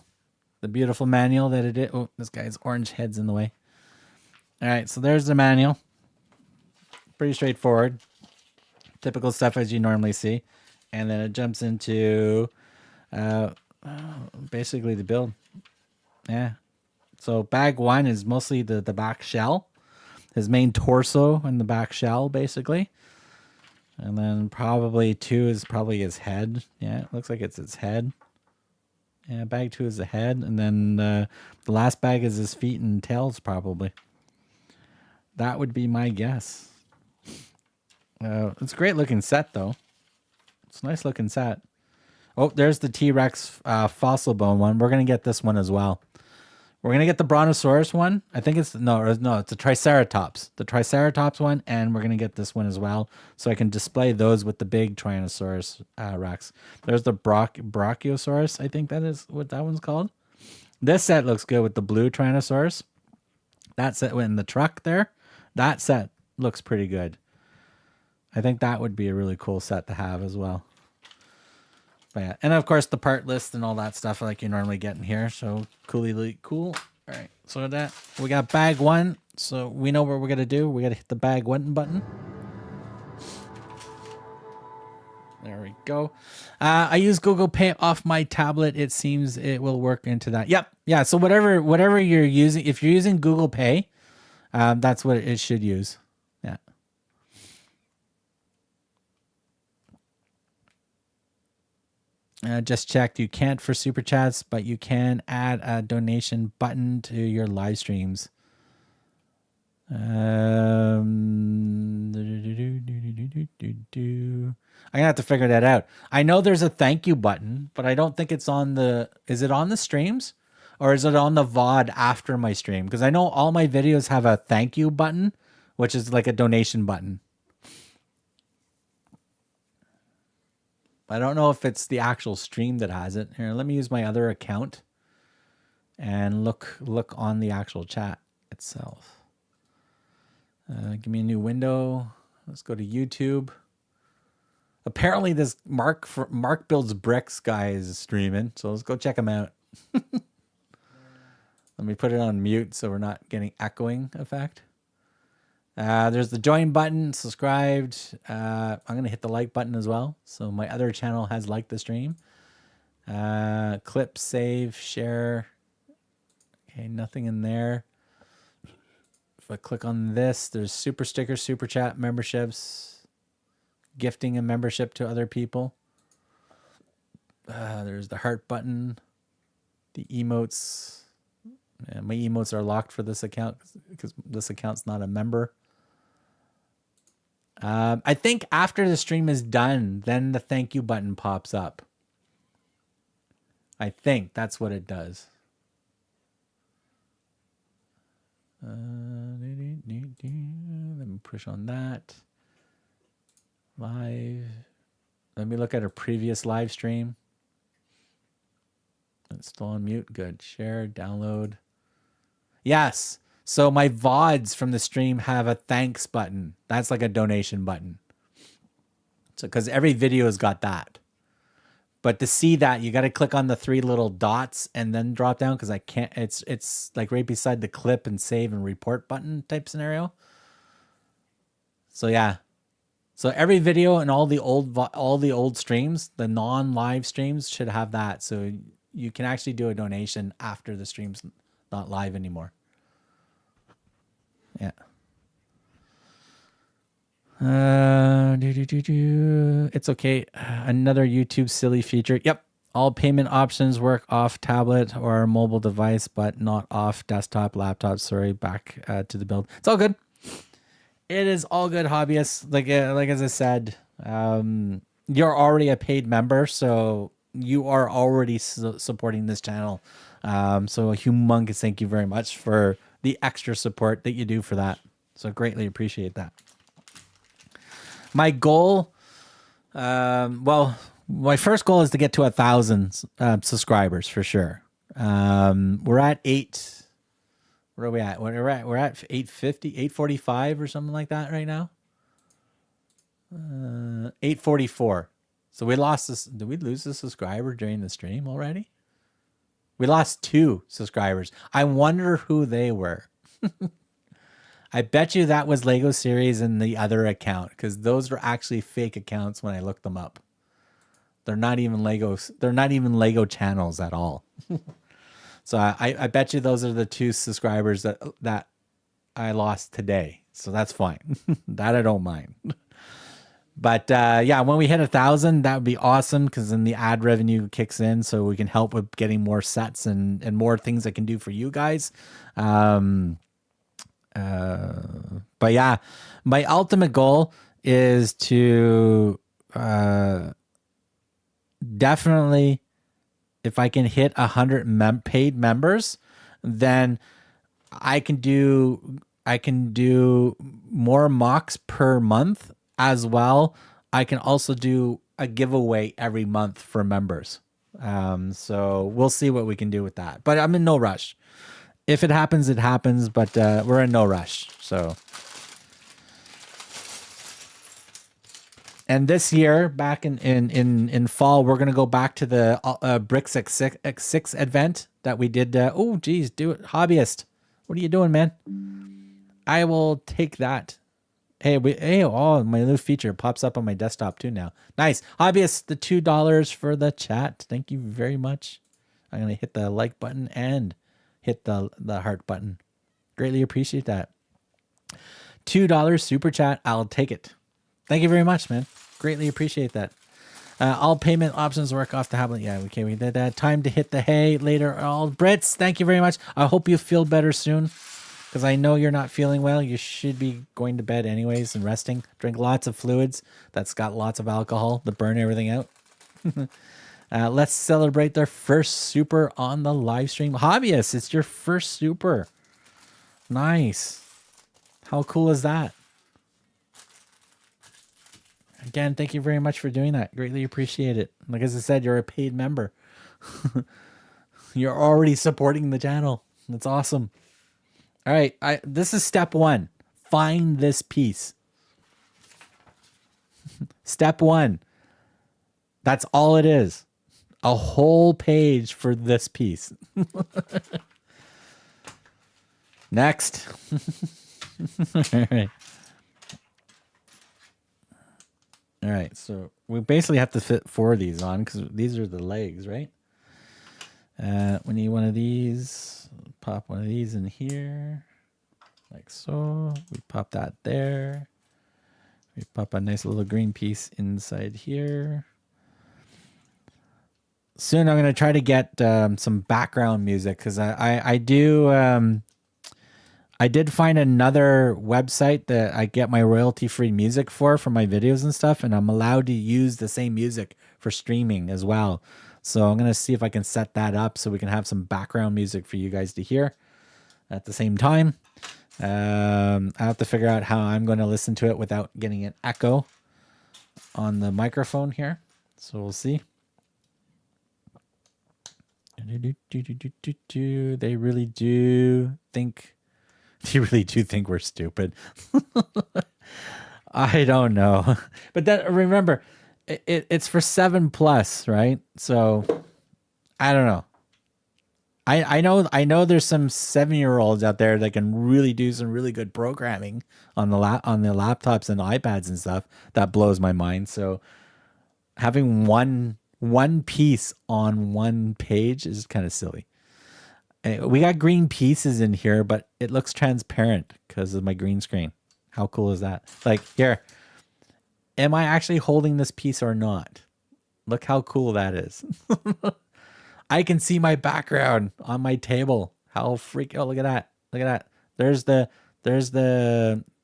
The beautiful manual that it is. Oh, this guy's orange head's in the way. All right, so there's the manual. Pretty straightforward. Typical stuff as you normally see. And then it jumps into basically the build. Yeah. So bag 1 is mostly the back shell. His main torso and the back shell, basically. And then probably 2 is probably his head. Yeah, it looks like it's his head. Yeah, bag 2 is the head. And then the last bag is his feet and tails, probably. That would be my guess. It's a great looking set, though. It's a nice looking set. Oh, there's the T-Rex fossil bone one. We're going to get this one as well. We're going to get the Brontosaurus one. I think it's, no, it's a Triceratops. The Triceratops one, and we're going to get this one as well. So I can display those with the big Tyrannosaurus Rex. There's the Brachiosaurus, I think that is what that one's called. This set looks good with the blue Tyrannosaurus. That set in the truck there. That set looks pretty good. I think that would be a really cool set to have as well. But yeah, and of course the part list and all that stuff like you normally get in here. So cool. All right, so that we got bag 1. So we know what we're gonna do. We gotta hit the bag 1 button. There we go. I use Google Pay off my tablet. It seems it will work into that. Yep. Yeah. So whatever you're using, if you're using Google Pay, that's what it should use. Yeah. Just checked. You can't for super chats, but you can add a donation button to your live streams. I'm gonna have to figure that out. I know there's a thank you button, but I don't think it's on the. Is it on the streams, or is it on the VOD after my stream? Because I know all my videos have a thank you button, which is like a donation button. I don't know if it's the actual stream that has it. Here, let me use my other account and look on the actual chat itself. Give me a new window. Let's go to YouTube. Apparently this Mark Builds Bricks guy is streaming, so let's go check him out. Let me put it on mute so we're not getting echoing effect. There's the join button, subscribed. I'm going to hit the like button as well. So my other channel has liked the stream. Clip, save, share. Okay, nothing in there. If I click on this, there's super stickers, super chat, memberships, gifting a membership to other people. There's the heart button, the emotes. Yeah, my emotes are locked for this account because this account's not a member. I think after the stream is done, then the thank you button pops up. I think that's what it does. Let me push on that. Live. Let me look at a previous live stream. It's still on mute. Good. Share, download. Yes. So my VODs from the stream have a thanks button. That's like a donation button. So because every video has got that. But to see that, you got to click on the 3 little dots and then drop down because I can't. It's like right beside the clip and save and report button type scenario. So yeah, so every video and all the old streams, the non-live streams should have that. So you can actually do a donation after the stream's not live anymore. Yeah. It's okay. Another YouTube silly feature. Yep. All payment options work off tablet or mobile device, but not off desktop, laptop. Sorry, back to the build. It's all good. It is all good, hobbyists. Like as I said, you're already a paid member, so you are already supporting this channel. So a humongous thank you very much for the extra support that you do for that. So greatly appreciate that. My goal, well, my first goal is to get to 1,000 subscribers for sure. We're at 8. Where are we at? We're at 850, 845 or something like that right now. 844. So we lost this. Did we lose a subscriber during the stream already? We lost 2 subscribers. I wonder who they were. I bet you that was Lego Series and the other account, because those are actually fake accounts when I looked them up. They're not even Legos. They're not even Lego channels at all. So I bet you those are the 2 subscribers that I lost today. So that's fine. That I don't mind. But yeah, when we hit 1,000, that would be awesome, because then the ad revenue kicks in, so we can help with getting more sets and more things I can do for you guys. But yeah, my ultimate goal is to definitely, if I can hit 100 paid members, then I can do more mocks per month as well. I can also do a giveaway every month for members. So we'll see what we can do with that. But I'm in no rush. If it happens, it happens. But we're in no rush. So. And this year, back in fall, we're going to go back to the BRIX X6 event that we did. Oh, geez, do it. Hobbyist. What are you doing, man? I will take that. Hey, oh, my new feature pops up on my desktop too now. Nice. Hobbyist, the $2 for the chat. Thank you very much. I'm going to hit the like button and hit the heart button. Greatly appreciate that. $2 super chat. I'll take it. Thank you very much, man. Greatly appreciate that. All payment options work off the tablet. Yeah, okay, we did that. Time to hit the hay later. All Brits, thank you very much. I hope you feel better soon, because I know you're not feeling well. You should be going to bed anyways and resting. Drink lots of fluids. That's got lots of alcohol to burn everything out. Let's celebrate their first super on the live stream. Hobbyist, it's your first super. Nice. How cool is that? Again, thank you very much for doing that. Greatly appreciate it. Like as I said, you're a paid member. You're already supporting the channel. That's awesome. All right, this is step 1. Find this piece. Step 1. That's all it is. A whole page for this piece. Next. All right. All right, so we basically have to fit 4 of these on, because these are the legs, right? We need one of these. Pop one of these in here, like so. We pop that there. We pop a nice little green piece inside here. Soon I'm going to try to get some background music, because I did find another website that I get my royalty-free music for my videos and stuff, and I'm allowed to use the same music for streaming as well. So I'm going to see if I can set that up so we can have some background music for you guys to hear at the same time. I have to figure out how I'm going to listen to it without getting an echo on the microphone here. So we'll see. They really do think You really do think we're stupid? I don't know. But then remember, it's for 7+, right? So I don't know. I know there's some 7-year-olds out there that can really do some really good programming on the laptops and iPads and stuff. That blows my mind. So having one piece on one page is kind of silly. We got green pieces in here, but it looks transparent because of my green screen. How cool is that? Like, here, am I actually holding this piece or not? Look how cool that is. I can see my background on my table. How freak! Oh, look at that! Look at that! There's the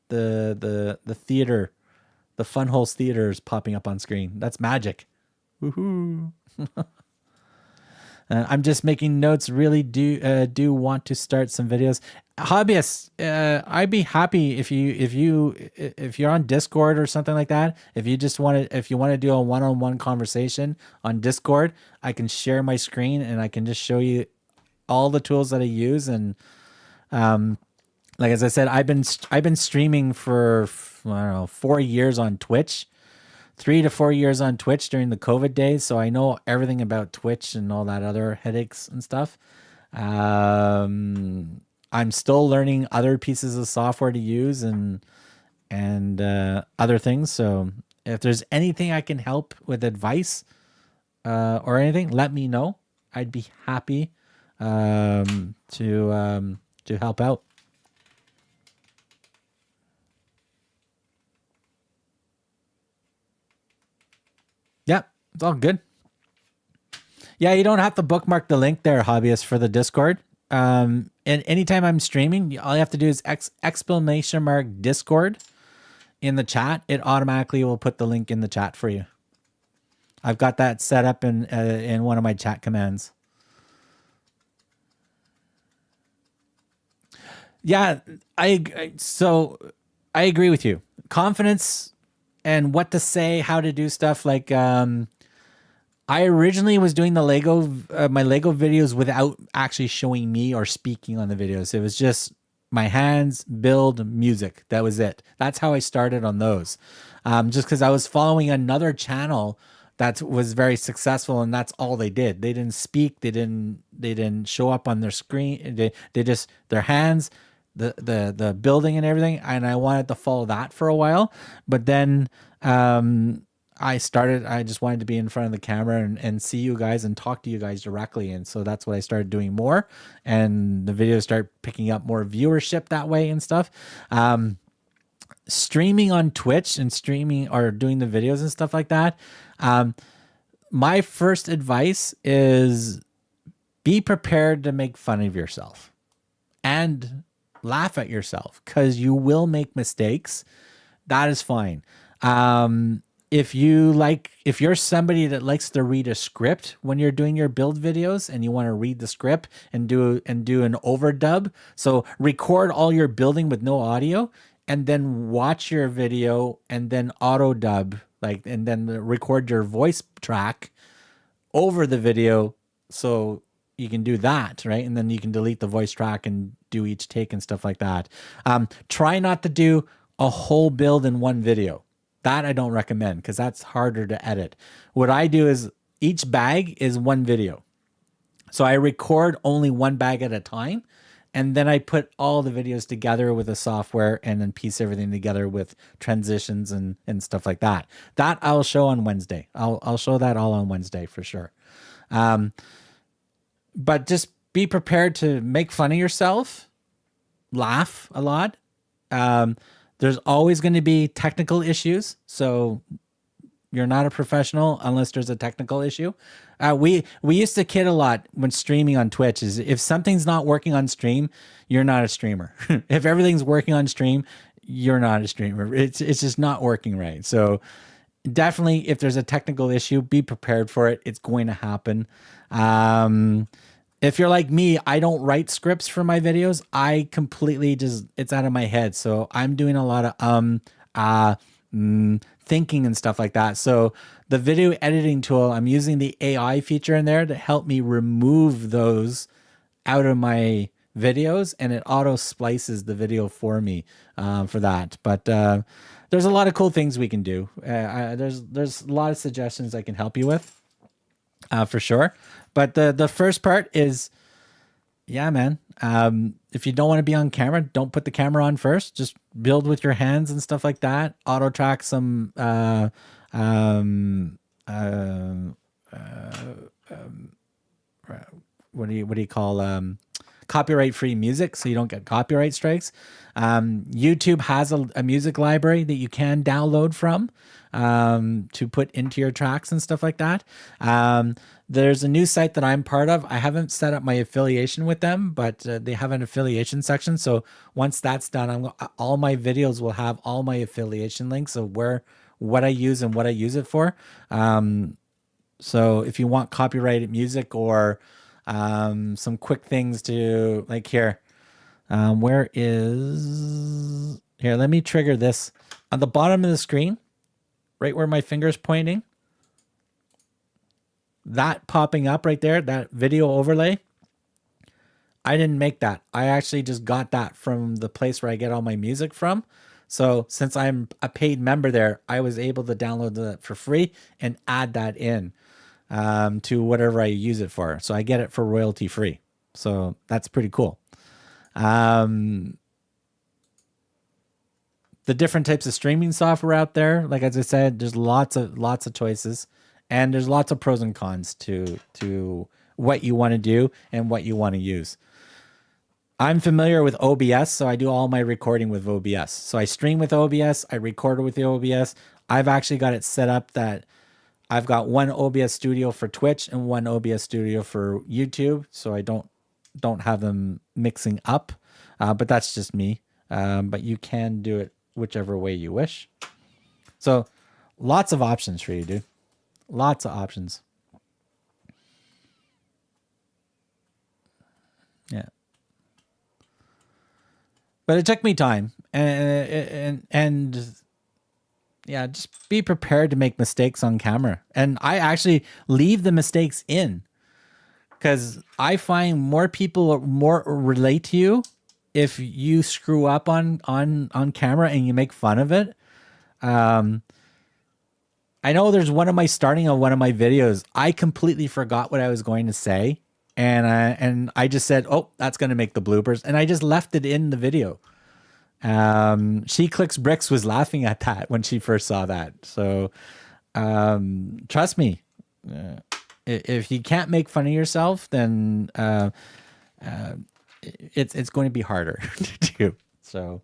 theater, the Funholes theater is popping up on screen. That's magic. Woohoo! I'm just making notes. Really do want to start some videos. Hobbyists, I'd be happy if you're on Discord or something like that. If you want to do a one-on-one conversation on Discord, I can share my screen and I can just show you all the tools that I use. And like as I said, I've been streaming for, I don't know, 4 years on Twitch. 3 to 4 years on Twitch during the COVID days, so I know everything about Twitch and all that other headaches and stuff. I'm still learning other pieces of software to use and other things. So if there's anything I can help with advice or anything, let me know. I'd be happy to help out. Yeah, it's all good. Yeah, you don't have to bookmark the link there, hobbyist, for the Discord. And anytime I'm streaming, all you have to do is exclamation mark Discord in the chat. It automatically will put the link in the chat for you. I've got that set up in one of my chat commands. Yeah, so I agree with you. Confidence and what to say, how to do stuff. Like I originally was doing the my Lego videos without actually showing me or speaking on the videos. It was just my hands, build, music. That was it. That's how I started on those. Just because I was following another channel that was very successful, and that's all they did. They didn't speak. They didn't show up on their screen. They just their hands, the building and everything. And I wanted to follow that for a while, but then I just wanted to be in front of the camera and see you guys and talk to you guys directly. And so that's what I started doing more, and the videos start picking up more viewership that way and stuff. Streaming on Twitch and streaming or doing the videos and stuff like that. My first advice is be prepared to make fun of yourself and laugh at yourself, because you will make mistakes. That is fine. If you're somebody that likes to read a script when you're doing your build videos and you want to read the script and do an overdub, so record all your building with no audio and then watch your video and then auto dub, and then record your voice track over the video, so you can do that, right? And then you can delete the voice track and do each take and stuff like that. Try not to do a whole build in one video. That I don't recommend, because that's harder to edit. What I do is each bag is one video. So I record only one bag at a time, and then I put all the videos together with the software and then piece everything together with transitions and stuff like that. That I'll show on Wednesday. I'll show that all on Wednesday for sure. But just be prepared to make fun of yourself, laugh a lot. There's always going to be technical issues, so you're not a professional unless there's a technical issue. We used to kid a lot when streaming on Twitch, is if something's not working on stream, you're not a streamer. If everything's working on stream, you're not a streamer. It's just not working right. So definitely, if there's a technical issue, be prepared for it. It's going to happen. If you're like me, I don't write scripts for my videos. I completely it's out of my head. So I'm doing a lot of thinking and stuff like that. So the video editing tool, I'm using the AI feature in there to help me remove those out of my videos, and it auto splices the video for me for that. But there's a lot of cool things we can do. There's a lot of suggestions I can help you with for sure. But the first part is, yeah, man. If you don't want to be on camera, don't put the camera on first. Just build with your hands and stuff like that. Auto track some what do you call copyright free music, so you don't get copyright strikes. YouTube has a music library that you can download from to put into your tracks and stuff like that. There's a new site that I'm part of. I haven't set up my affiliation with them, but they have an affiliation section. So once that's done, all my videos will have all my affiliation links of what I use and what I use it for. So if you want copyrighted music or some quick things to, like, here, let me trigger this on the bottom of the screen, right where my finger's pointing, that popping up right there, that video overlay. I didn't make that. I actually just got that from the place where I get all my music from. So since I'm a paid member there, I was able to download that for free and add that in to whatever I use it for. So I get it for royalty free. So that's pretty cool. The different types of streaming software out there, like as I said, there's lots of choices, and there's lots of pros and cons to what you want to do and what you want to use. I'm familiar with OBS, so I do all my recording with OBS. So I stream with OBS, I record with the OBS. I've actually got it set up that I've got one OBS studio for Twitch and one OBS studio for YouTube, so I don't have them mixing up. But that's just me. But you can do it whichever way you wish. So lots of options for you, dude. Lots of options. Yeah. But it took me time, and yeah, just be prepared to make mistakes on camera. And I actually leave the mistakes in, because I find more people more relate to you if you screw up on camera and you make fun of it. I know there's one of my videos, I completely forgot what I was going to say. And I just said, oh, that's going to make the bloopers. And I just left it in the video. She Clicks Bricks was laughing at that when she first saw that. So trust me, if you can't make fun of yourself, then it's going to be harder to do. So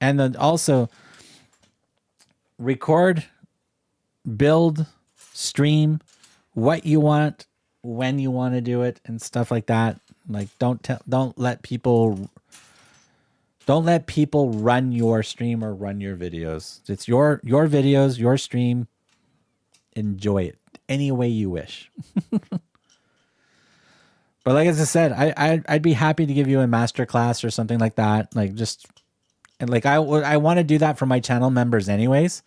and then also record, build, stream what you want, when you want to do it, and stuff like that. Like, don't let people run your stream or run your videos. It's your videos, your stream. Enjoy it any way you wish. But like as I said, I'd be happy to give you a master class or something like that. Like, just, and like I want to do that for my channel members anyways,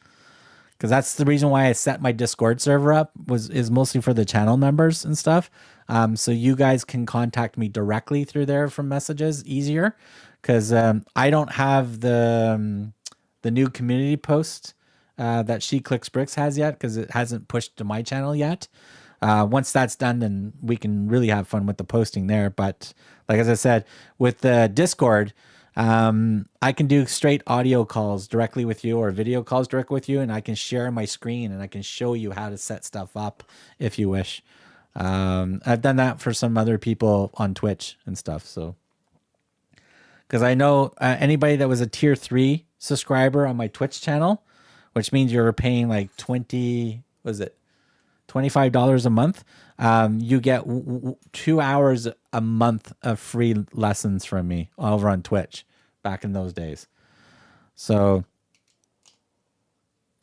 because that's the reason why I set my Discord server up, is mostly for the channel members and stuff. So you guys can contact me directly through there from messages easier, because I don't have the new community post that She Clicks Bricks has yet, because it hasn't pushed to my channel yet. Once that's done, then we can really have fun with the posting there. But like as I said, with the Discord, I can do straight audio calls directly with you, or video calls directly with you, and I can share my screen and I can show you how to set stuff up if you wish. I've done that for some other people on Twitch and stuff. So, because I know anybody that was a tier 3 subscriber on my Twitch channel, which means you're paying like $25 a month, you get 2 hours a month of free lessons from me over on Twitch back in those days. So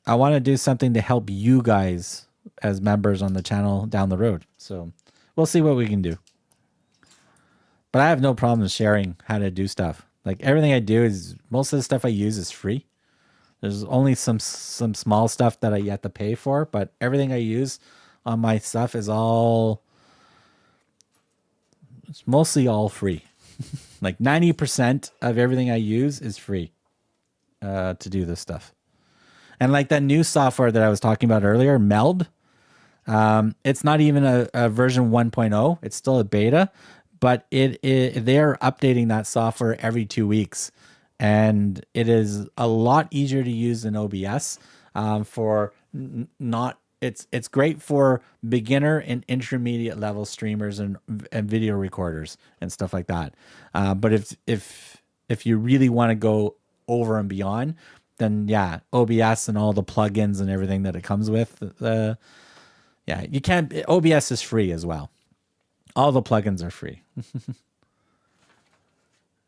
I want to do something to help you guys as members on the channel down the road. So we'll see what we can do. But I have no problem sharing how to do stuff. Like, everything I do is, most of the stuff I use is free. There's only some small stuff that I yet to pay for, but everything I use on my stuff is it's mostly all free. Like 90% of everything I use is free to do this stuff. And like that new software that I was talking about earlier, Meld, it's not even a version 1.0. It's still a beta, but they're updating that software every 2 weeks. And it is a lot easier to use than OBS for not. It's great for beginner and intermediate level streamers and video recorders and stuff like that. But if you really want to go over and beyond, then yeah, OBS and all the plugins and everything that it comes with. Yeah, you can't. OBS is free as well. All the plugins are free.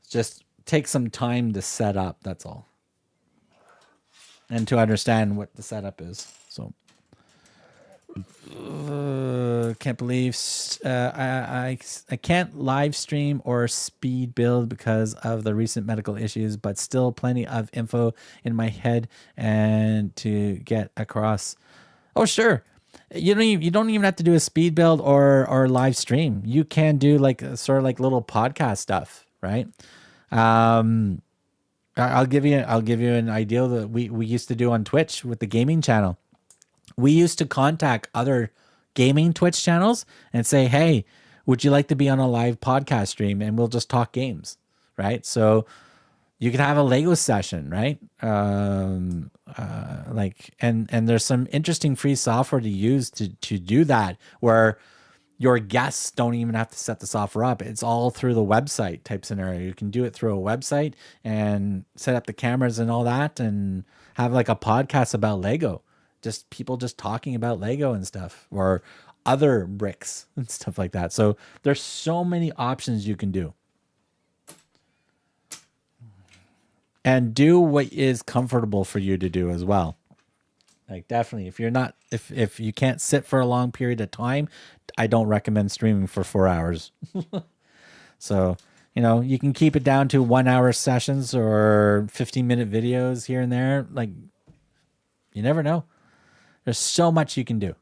Just take some time to set up. That's all, and to understand what the setup is. So. Can't believe I can't live stream or speed build because of the recent medical issues, but still plenty of info in my head and to get across. Oh, sure. You don't even have to do a speed build or live stream. You can do like sort of like little podcast stuff, right? I'll give you an idea that we used to do on Twitch with the gaming channel. We used to contact other gaming Twitch channels and say, hey, would you like to be on a live podcast stream? And we'll just talk games, right? So you can have a Lego session, right? And there's some interesting free software to use to do that, where your guests don't even have to set the software up. It's all through the website type scenario. You can do it through a website and set up the cameras and all that and have like a podcast about Lego. Just people just talking about Lego and stuff, or other bricks and stuff like that. So there's so many options you can do. And do what is comfortable for you to do as well. Like definitely, if you can't sit for a long period of time, I don't recommend streaming for 4 hours. So, you can keep it down to 1 hour sessions or 15-minute videos here and there. Like, you never know. There's so much you can do.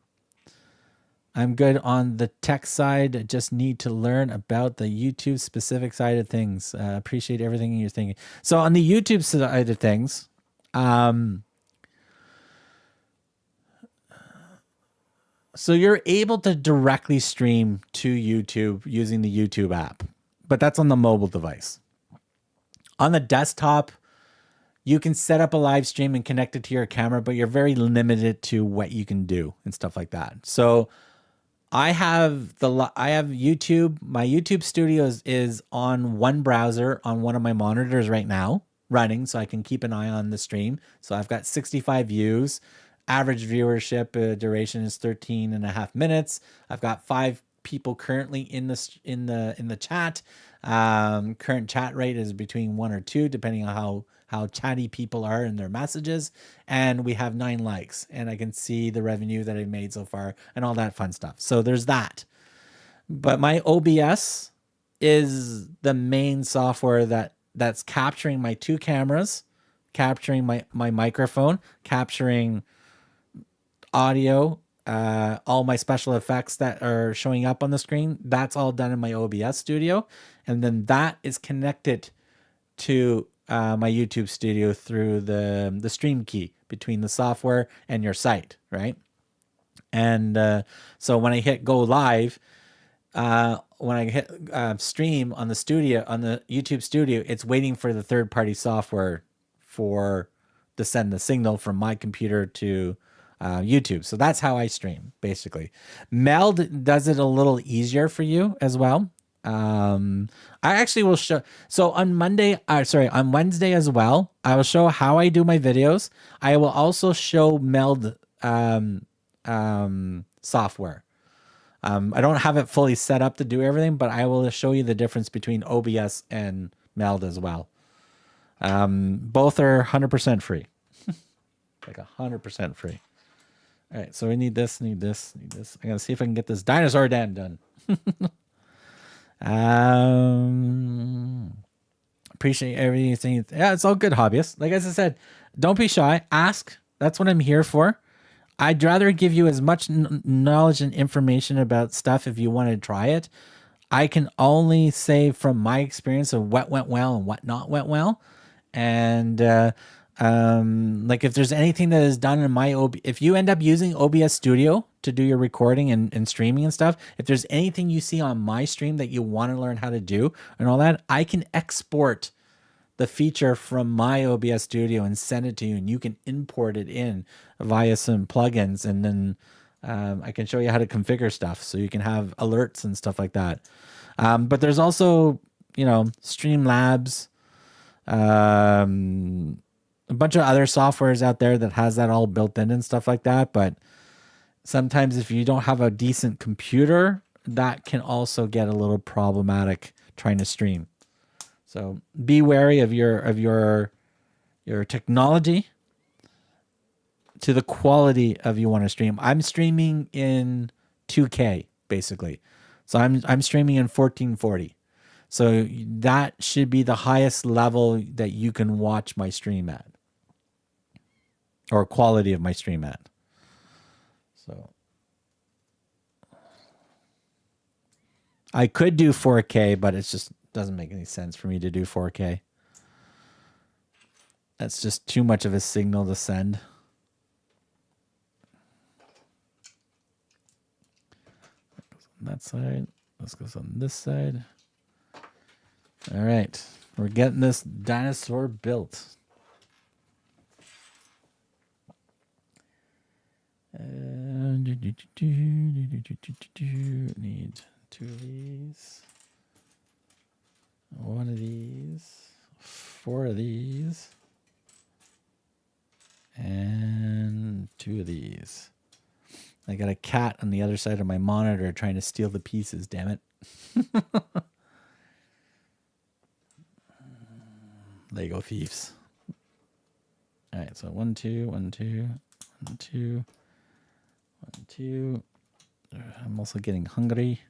I'm good on the tech side. I just need to learn about the YouTube specific side of things. Appreciate everything you're thinking. So on the YouTube side of things, so you're able to directly stream to YouTube using the YouTube app, but that's on the mobile device. On the desktop, you can set up a live stream and connect it to your camera, but you're very limited to what you can do and stuff like that. So I have YouTube. My YouTube Studio is on one browser on one of my monitors right now running, so I can keep an eye on the stream. So I've got 65 views. Average viewership duration is 13.5 minutes. I've got 5 people currently in the chat. Current chat rate is between 1 or 2, depending on how chatty people are in their messages. And we have 9 likes, and I can see the revenue that I've made so far and all that fun stuff. So there's that. But my OBS is the main software that's capturing my 2 cameras, capturing my microphone, capturing audio, all my special effects that are showing up on the screen. That's all done in my OBS studio. And then that is connected to my YouTube studio through the stream key between the software and your site, right? And so when I hit go live, when I hit stream on the YouTube studio, it's waiting for the third-party software to send the signal from my computer to YouTube. So that's how I stream, basically. Meld does it a little easier for you as well. I actually will show. So on Wednesday as well, I will show how I do my videos. I will also show Meld software. I don't have it fully set up to do everything, but I will show you the difference between OBS and Meld as well. Both are 100% free. Like 100% free. All right, so we need this. I gotta see if I can get this dinosaur den done. Appreciate everything. Yeah, it's all good, hobbyists. Like as I said, don't be shy. Ask. That's what I'm here for. I'd rather give you as much knowledge and information about stuff if you want to try it. I can only say from my experience of what went well and what not went well. And like if there's anything that is done in my if you end up using OBS Studio to do your recording and streaming and stuff, if there's anything you see on my stream that you want to learn how to do and all that, I can export the feature from my OBS Studio and send it to you, and you can import it in via some plugins, and then I can show you how to configure stuff so you can have alerts and stuff like that. But there's also, you know, Streamlabs, a bunch of other softwares out there that has that all built in and stuff like that. But sometimes if you don't have a decent computer, that can also get a little problematic trying to stream. So be wary of your technology to the quality of you want to stream. I'm streaming in 2K basically. So I'm streaming in 1440. So that should be the highest level that you can watch my stream at, or quality of my stream at. So I could do 4K, but it's just doesn't make any sense for me to do 4K. That's just too much of a signal to send. That goes on that side. This goes on this side. All right. We're getting this dinosaur built. Need 2 of these. 1 of these, 4 of these, and 2 of these. I got a cat on the other side of my monitor trying to steal the pieces, damn it. Lego thieves. All right, so 1, 2, 1, 2, 1, 2, 1, 2. I'm also getting hungry.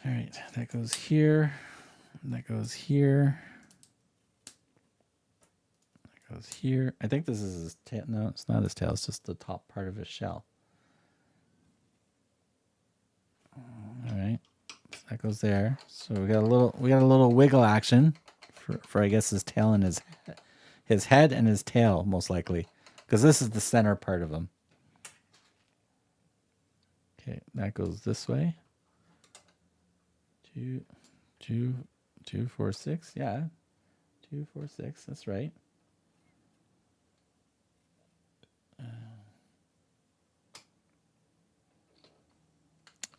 All right, that goes here. That goes here. That goes here. I think this is his tail. No, it's not his tail. It's just the top part of his shell. All right, that goes there. So we got a little wiggle action for I guess his tail and his head and his tail most likely, because this is the center part of him. Okay, that goes this way. 2, 4, 6. Yeah. 2, 4, 6. That's right.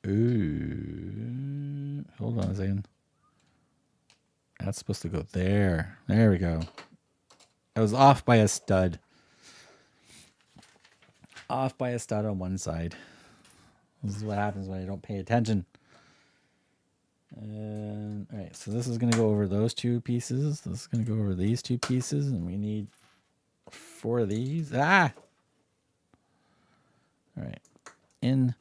Ooh. Hold on a second. That's supposed to go there. There we go. I was off by a stud. Off by a stud on one side. This is what happens when I don't pay attention. All right, so this is going to go over those 2 pieces. This is going to go over these 2 pieces, and we need 4 of these. Ah! All right, in.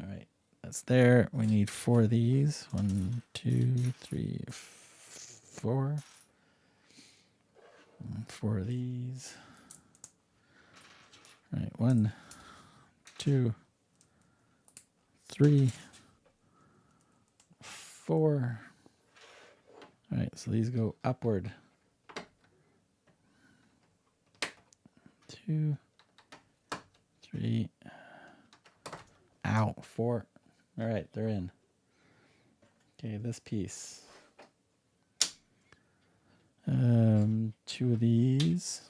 All right, that's there. We need 4 of these. 1, 2, 3, 4. 4 of these. All right, 1, 2, 3, 4. All right, so these go upward. 2, 3. Ow, 4. All right, they're in. Okay, this piece. 2 of these.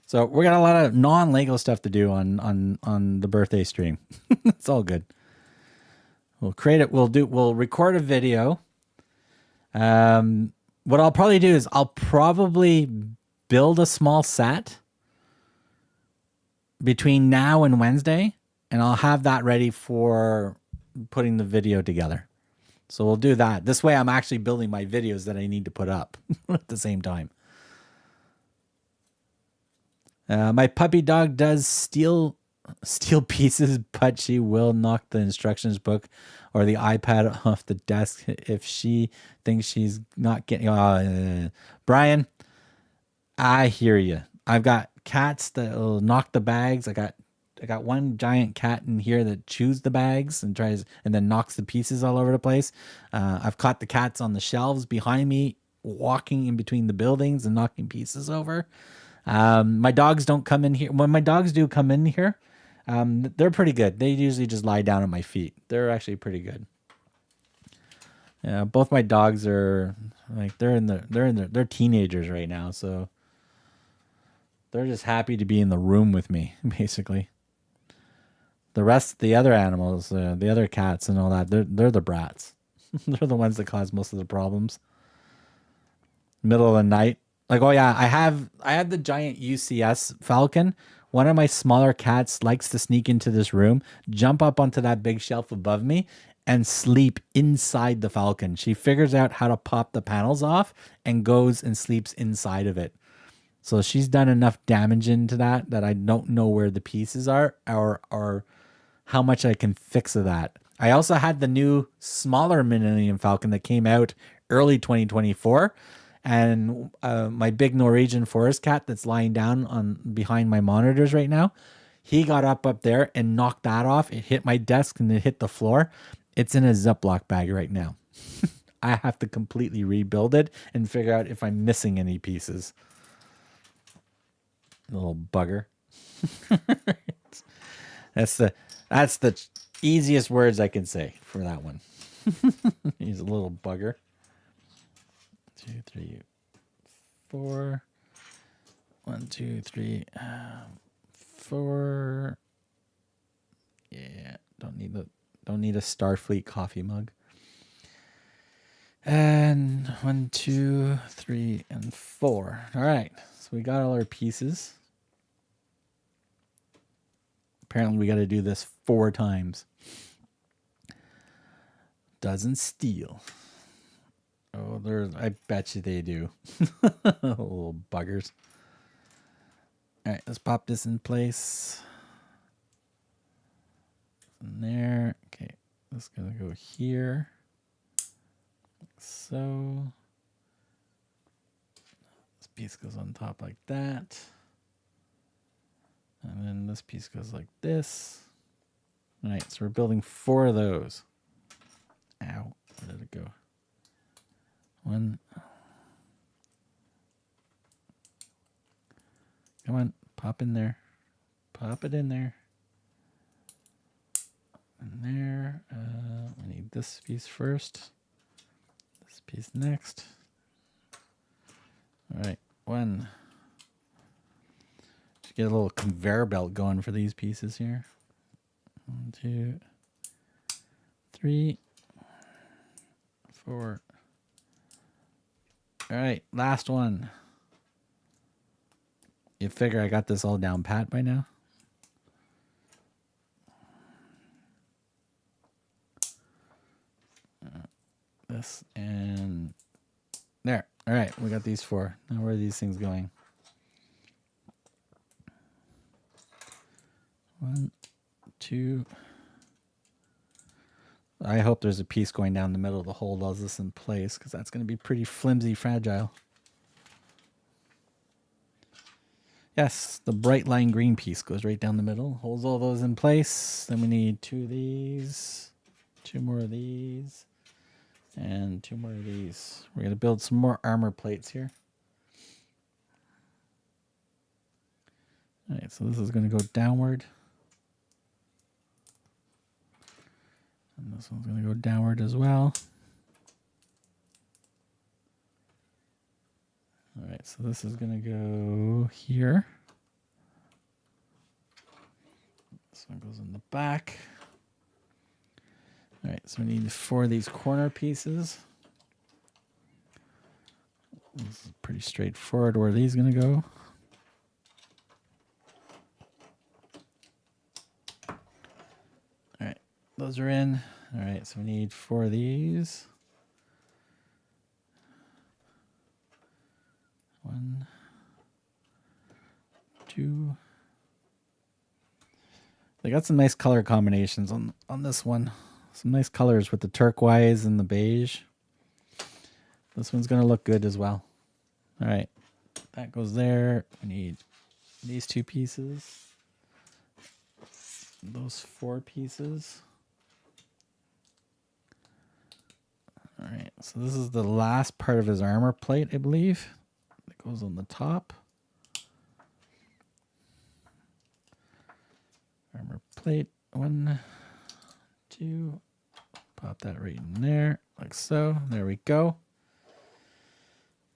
So we got a lot of non-Lego stuff to do on the birthday stream. It's all good. We'll create it. We'll record a video. What I'll probably do is I'll probably build a small set between now and Wednesday, and I'll have that ready for putting the video together. So we'll do that. This way I'm actually building my videos that I need to put up at the same time. My puppy dog does steal pieces, but she will knock the instructions book or the iPad off the desk if she thinks she's not getting. Brian, I hear you. I've got cats that will knock the bags. I got one giant cat in here that chews the bags and tries and then knocks the pieces all over the place. I've caught the cats on the shelves behind me, walking in between the buildings and knocking pieces over. My dogs don't come in here. When my dogs do come in here, they're pretty good. They usually just lie down at my feet. They're actually pretty good. Yeah, both my dogs are like they're teenagers right now, so they're just happy to be in the room with me, basically. The rest, the other animals, the other cats and all that, they're the brats. They're the ones that cause most of the problems. Middle of the night, like, oh yeah, I have the giant UCS falcon. One of my smaller cats likes to sneak into this room, jump up onto that big shelf above me, and sleep inside the falcon. She figures out how to pop the panels off and goes and sleeps inside of it. So she's done enough damage into that I don't know where the pieces are or how much I can fix of that. I also had the new smaller Millennium Falcon that came out early 2024. And my big Norwegian forest cat that's lying down on behind my monitors right now, he got up there and knocked that off. It hit my desk and it hit the floor. It's in a Ziploc bag right now. I have to completely rebuild it and figure out if I'm missing any pieces. Little bugger. That's the easiest words I can say for that one. He's a little bugger. 2, 3, 4. 1, 2, 3, 4. Yeah, don't need a Starfleet coffee mug. And 1, 2, 3, and 4. All right, so we got all our pieces. Apparently, we got to do this 4 times. Doesn't steal. Oh, I bet you they do. Little buggers. All right, let's pop this in place. In there. Okay, this is going to go here. So this piece goes on top like that. And then this piece goes like this. All right, so we're building 4 of those. Ow, where did it go? 1. Come on, pop in there. Pop it in there. In there. We need this piece first. This piece next. All right, 1. Just get a little conveyor belt going for these pieces here. 1, 2, 3, 4. All right, last one. You figure I got this all down pat by now? This and there. All right, we got these 4. Now where are these things going? 1, 2. I hope there's a piece going down the middle to hold all this in place, because that's going to be pretty flimsy, fragile. Yes, the bright lime green piece goes right down the middle, holds all those in place. Then we need 2 of these, 2 more of these, and 2 more of these. We're going to build some more armor plates here. All right, so this is going to go downward. And this one's going to go downward as well. All right, so this is going to go here. This one goes in the back. All right, so we need 4 of these corner pieces. This is pretty straightforward. Where are these going to go? All right, those are in. All right, so we need 4 of these. 1, 2. They got some nice color combinations on this one. Some nice colors with the turquoise and the beige. This one's going to look good as well. All right. That goes there. We need these 2 pieces. Those 4 pieces. All right. So this is the last part of his armor plate, I believe. It goes on the top. Armor plate. 1, 2. Pop that right in there, like so. There we go.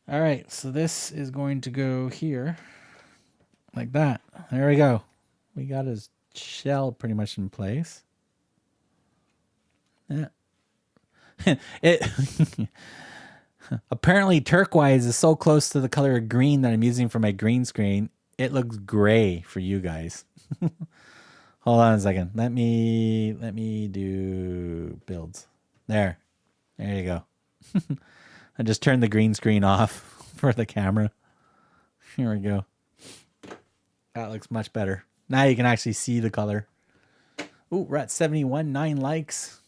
All right, so this is going to go here, like that. There we go. We got his shell pretty much in place. Yeah. It apparently turquoise is so close to the color of green that I'm using for my green screen. It looks gray for you guys. Hold on a second. Let me do builds. There you go. I just turned the green screen off for the camera. Here we go. That looks much better. Now you can actually see the color. Ooh, we're at 71, 9 likes.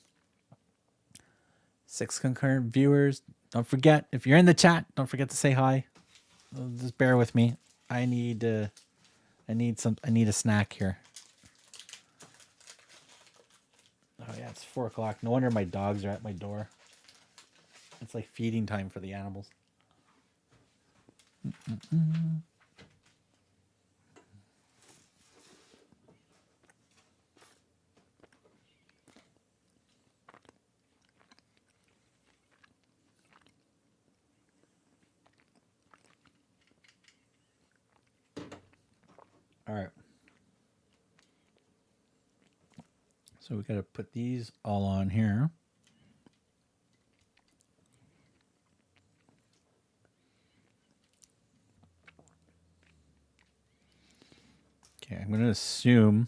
6 concurrent viewers. Don't forget, if you're in the chat, don't forget to say hi. Just bear with me. I need a snack here. Oh yeah, it's 4 o'clock. No wonder my dogs are at my door. It's like feeding time for the animals. All right. So we got to put these all on here. Okay, I'm going to assume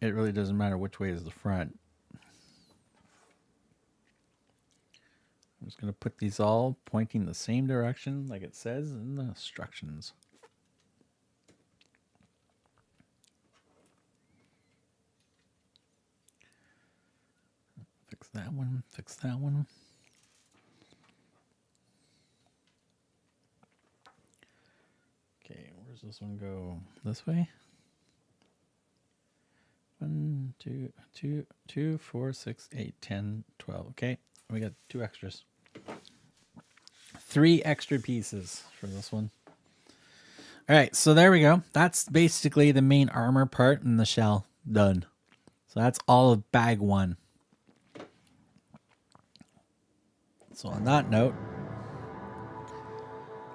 it really doesn't matter which way is the front. I'm just going to put these all pointing the same direction like it says in the instructions. Fix that one, fix that one. Okay, where's this one go? This way? 1, 2, 4, 6, 8, 10, 12. Okay, we got 2 extras. 3 extra pieces for this one. All right, so there we go. That's basically the main armor part and the shell done. So that's all of bag 1. So on that note,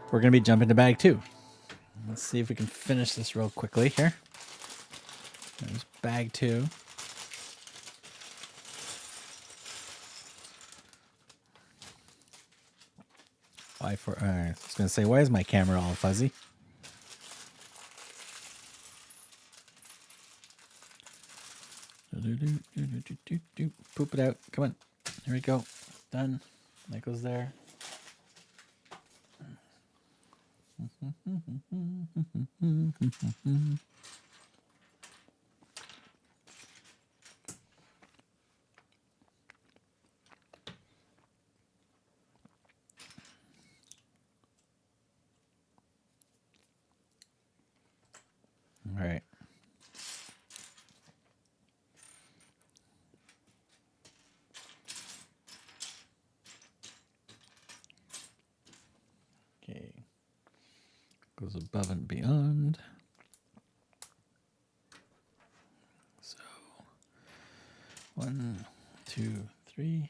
we're going to be jumping to bag 2. Let's see if we can finish this real quickly here. There's bag 2. I was going to say, why is my camera all fuzzy? Poop it out. Come on. There we go. Done. That goes there. All right. Okay. Goes above and beyond. So 1, 2, 3.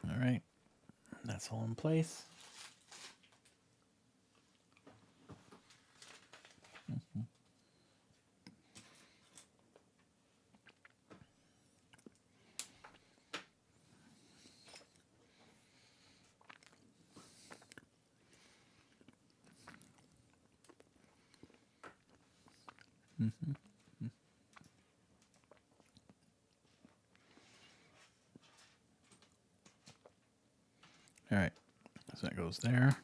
All right. That's all in place. So that goes there.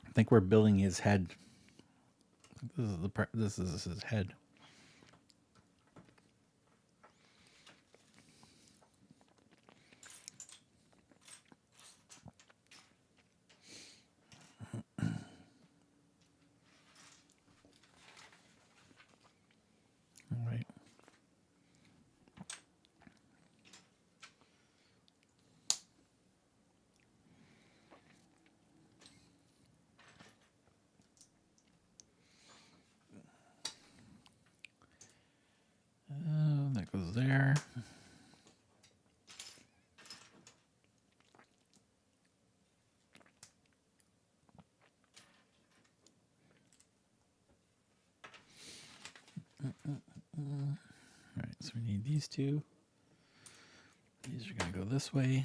I think we're building his head. This is the part. This is his head. All right. That goes there. All right, so we need these two. These are going to go this way.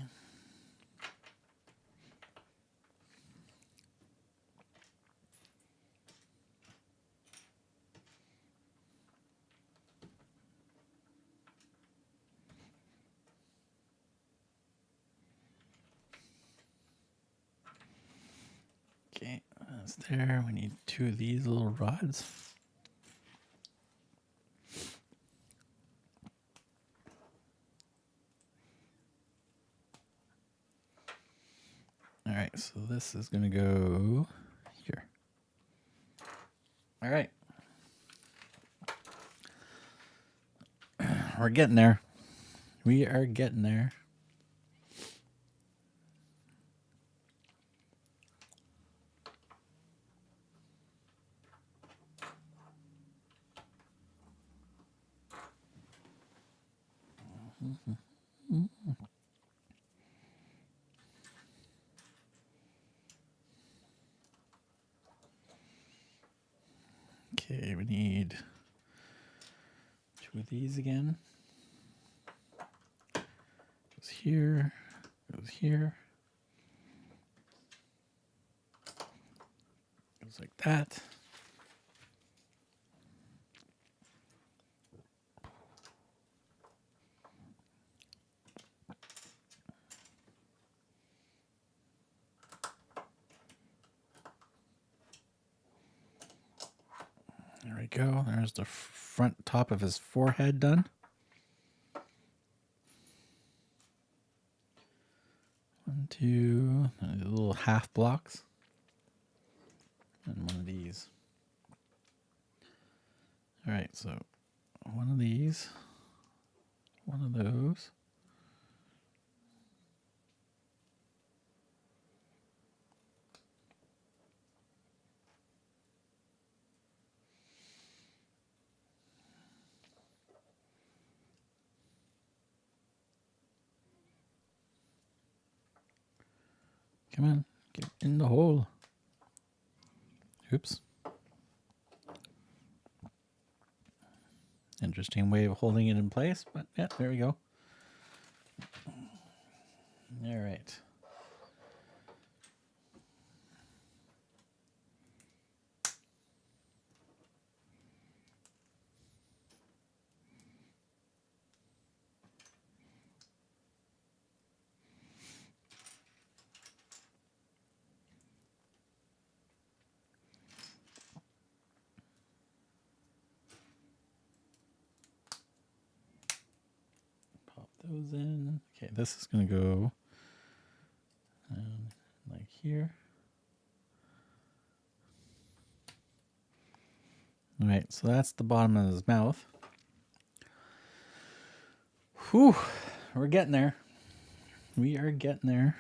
Okay, that's there. We need two of these little rods. All right, so this is going to go here. All right. We're getting there. We are getting there. Okay, we need two of these again. Goes here, goes here. Goes like that. There we go. There's the front top of his forehead done. One, two, little half blocks. And one of these. All right, so one of these, one of those. Come on, get in the hole. Oops. Interesting way of holding it in place, but yeah, there we go. All right. Pop those in. Okay, this is going to go like here. All right, so that's the bottom of his mouth. Whew, we're getting there. We are getting there.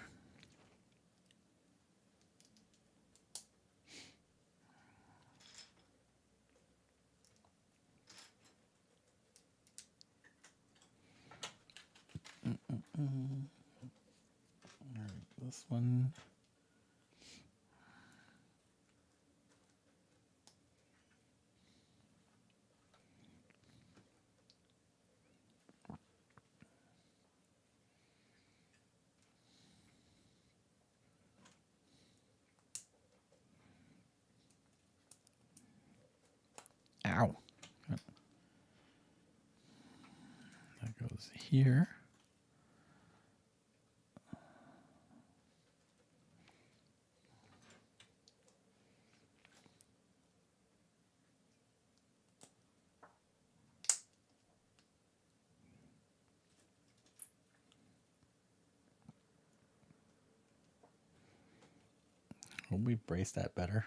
All right, this one. Ow. That goes goes here. Hope we brace that better.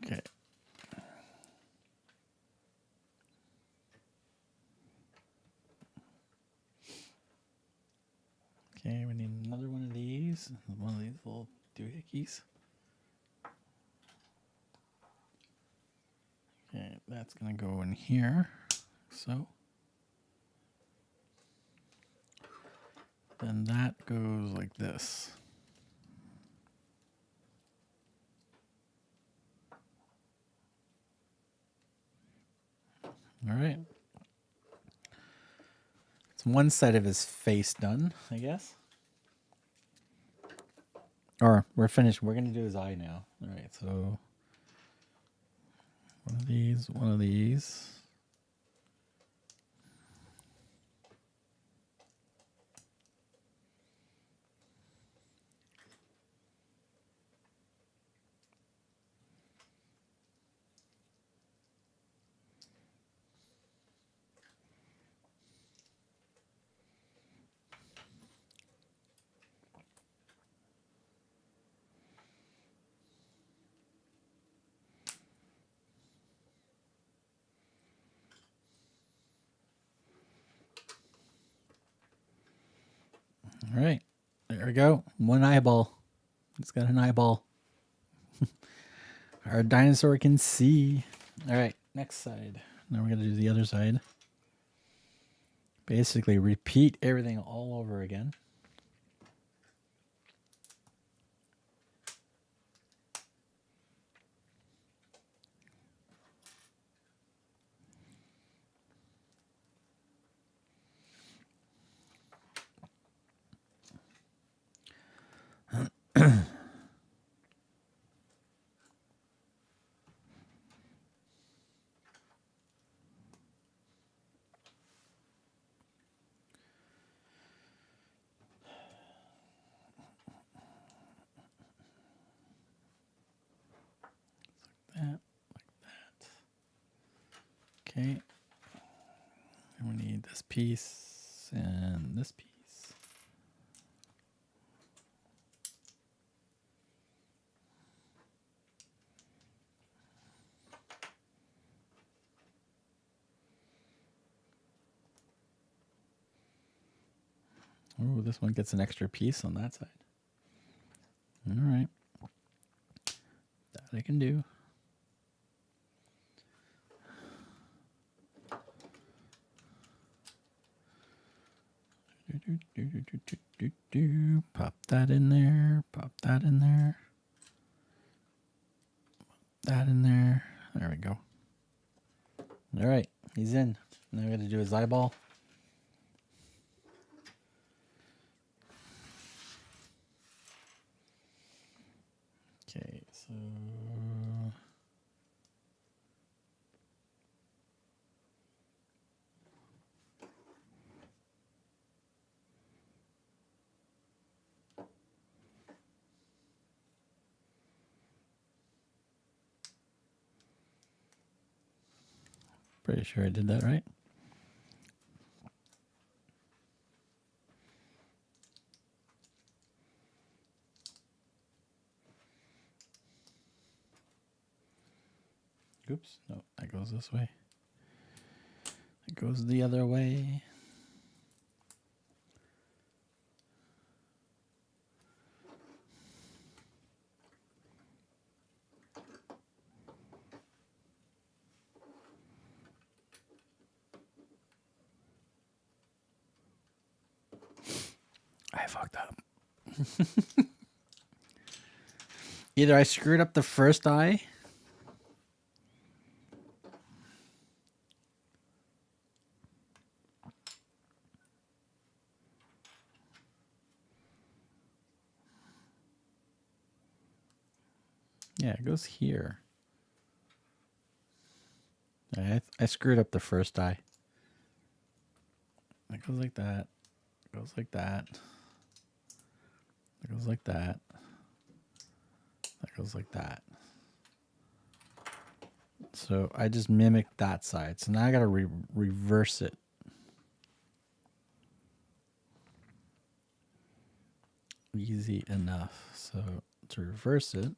Okay. Okay, we need another one of these. One of these little doohickeys. Okay, that's gonna go in here. So. Then that goes like this. All right. It's one side of his face done, I guess. Or we're finished. We're going to do his eye now. All right. So one of these, one of these. All right. There we go. One eyeball. It's got an eyeball. Our dinosaur can see. All right. Next side. Now we're going to do the other side. Basically repeat everything all over again. That, like that. Okay. And we need this piece and this piece. Oh, this one gets an extra piece on that side. All right. That I can do. Pop that in there. Pop that in there. That in there. There we go. All right. He's in. Now we got to do his eyeball. Okay, so pretty sure I did that right. Oops, no, that goes this way. It goes the other way. I fucked up. Either I screwed up the first eye. Yeah, it goes here. I screwed up the first die. It goes like that. It goes like that. It goes like that. That goes like that. So I just mimicked that side. So now I got to reverse it. Easy enough. So to reverse it,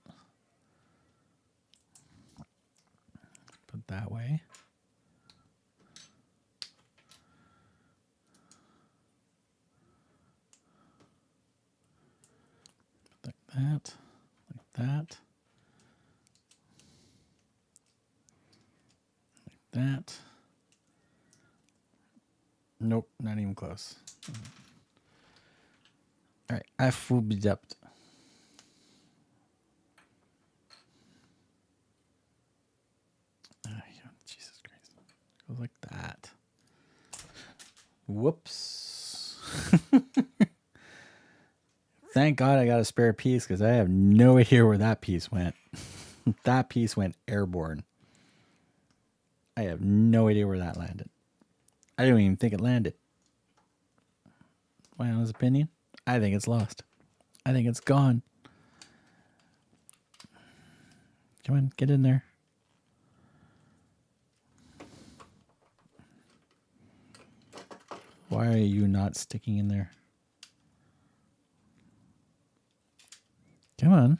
put that way. Like that. Like that. Like that. Nope, not even close. All right, afol. Jesus Christ. Goes like that. Whoops. Thank God I got a spare piece because I have no idea where that piece went. That piece went airborne. I have no idea where that landed. I didn't even think it landed. My honest opinion, I think it's lost. I think it's gone. Come on, get in there. Why are you not sticking in there? Come on.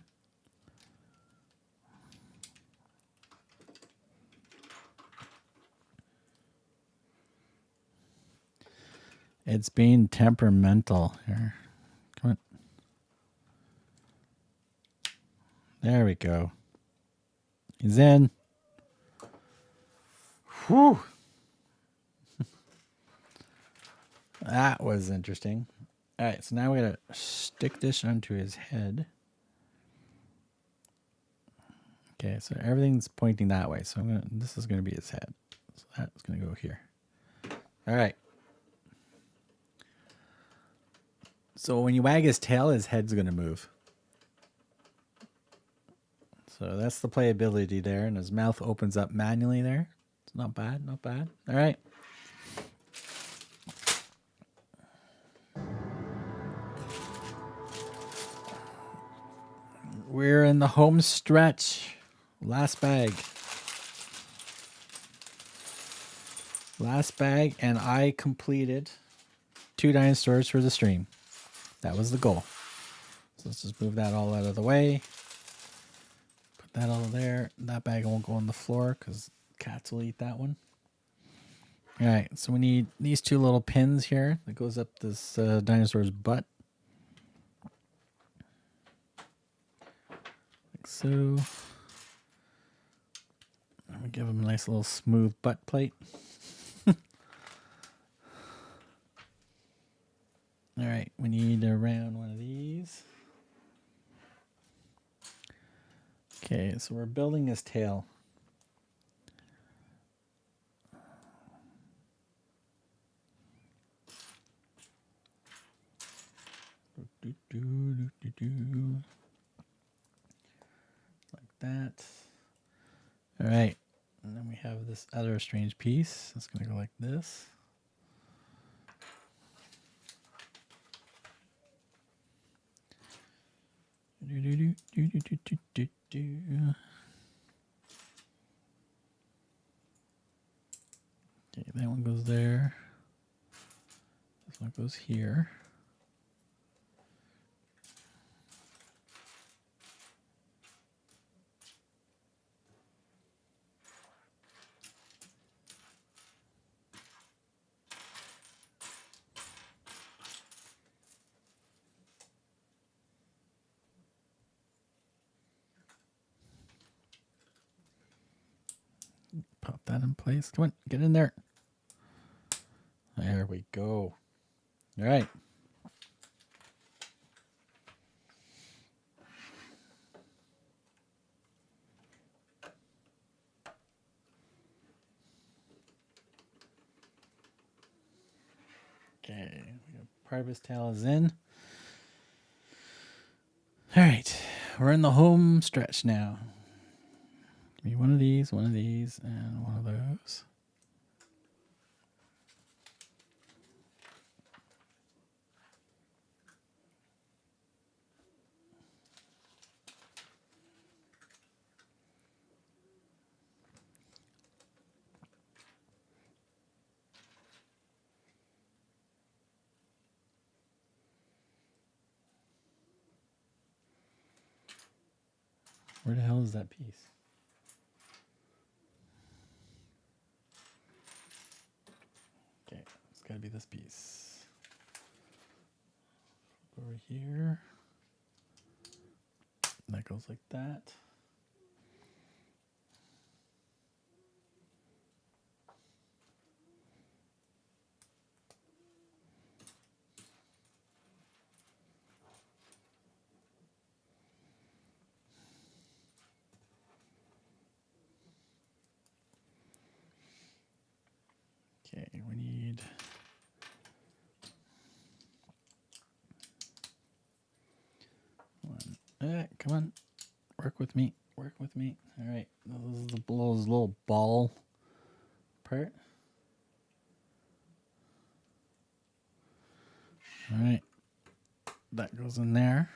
It's being temperamental here. Come on. There we go. He's in. Whew. That was interesting. All right, so now we gotta stick this onto his head. Okay, so everything's pointing that way. So this is gonna be his head. So that's gonna go here. All right. So when you wag his tail, his head's gonna move. So that's the playability there, and his mouth opens up manually there. It's not bad, not bad. All right. We're in the home stretch. Last bag. Last bag, and I completed 2 dinosaurs for the stream. That was the goal. So let's just move that all out of the way. Put that all there. That bag won't go on the floor because cats will eat that one. All right, so we need these 2 little pins here that goes up this dinosaur's butt. Like so. And we give him a nice little smooth butt plate. All right, we need to round one of these. Okay, so we're building his tail. Like that. All right, and then we have this other strange piece. It's going to go like this. Okay, that one goes there. This one goes here. Pop that in place. Come on, get in there. There we go. All right. Okay, part of his tail is in. All right, we're in the home stretch now. me one of these, and one of those. Where the hell is that piece? Okay, it's got to be this piece. Over here. That goes like that. Okay, we need one. Come on, work with me. Work with me. All right, this is the little ball part. All right, that goes in there.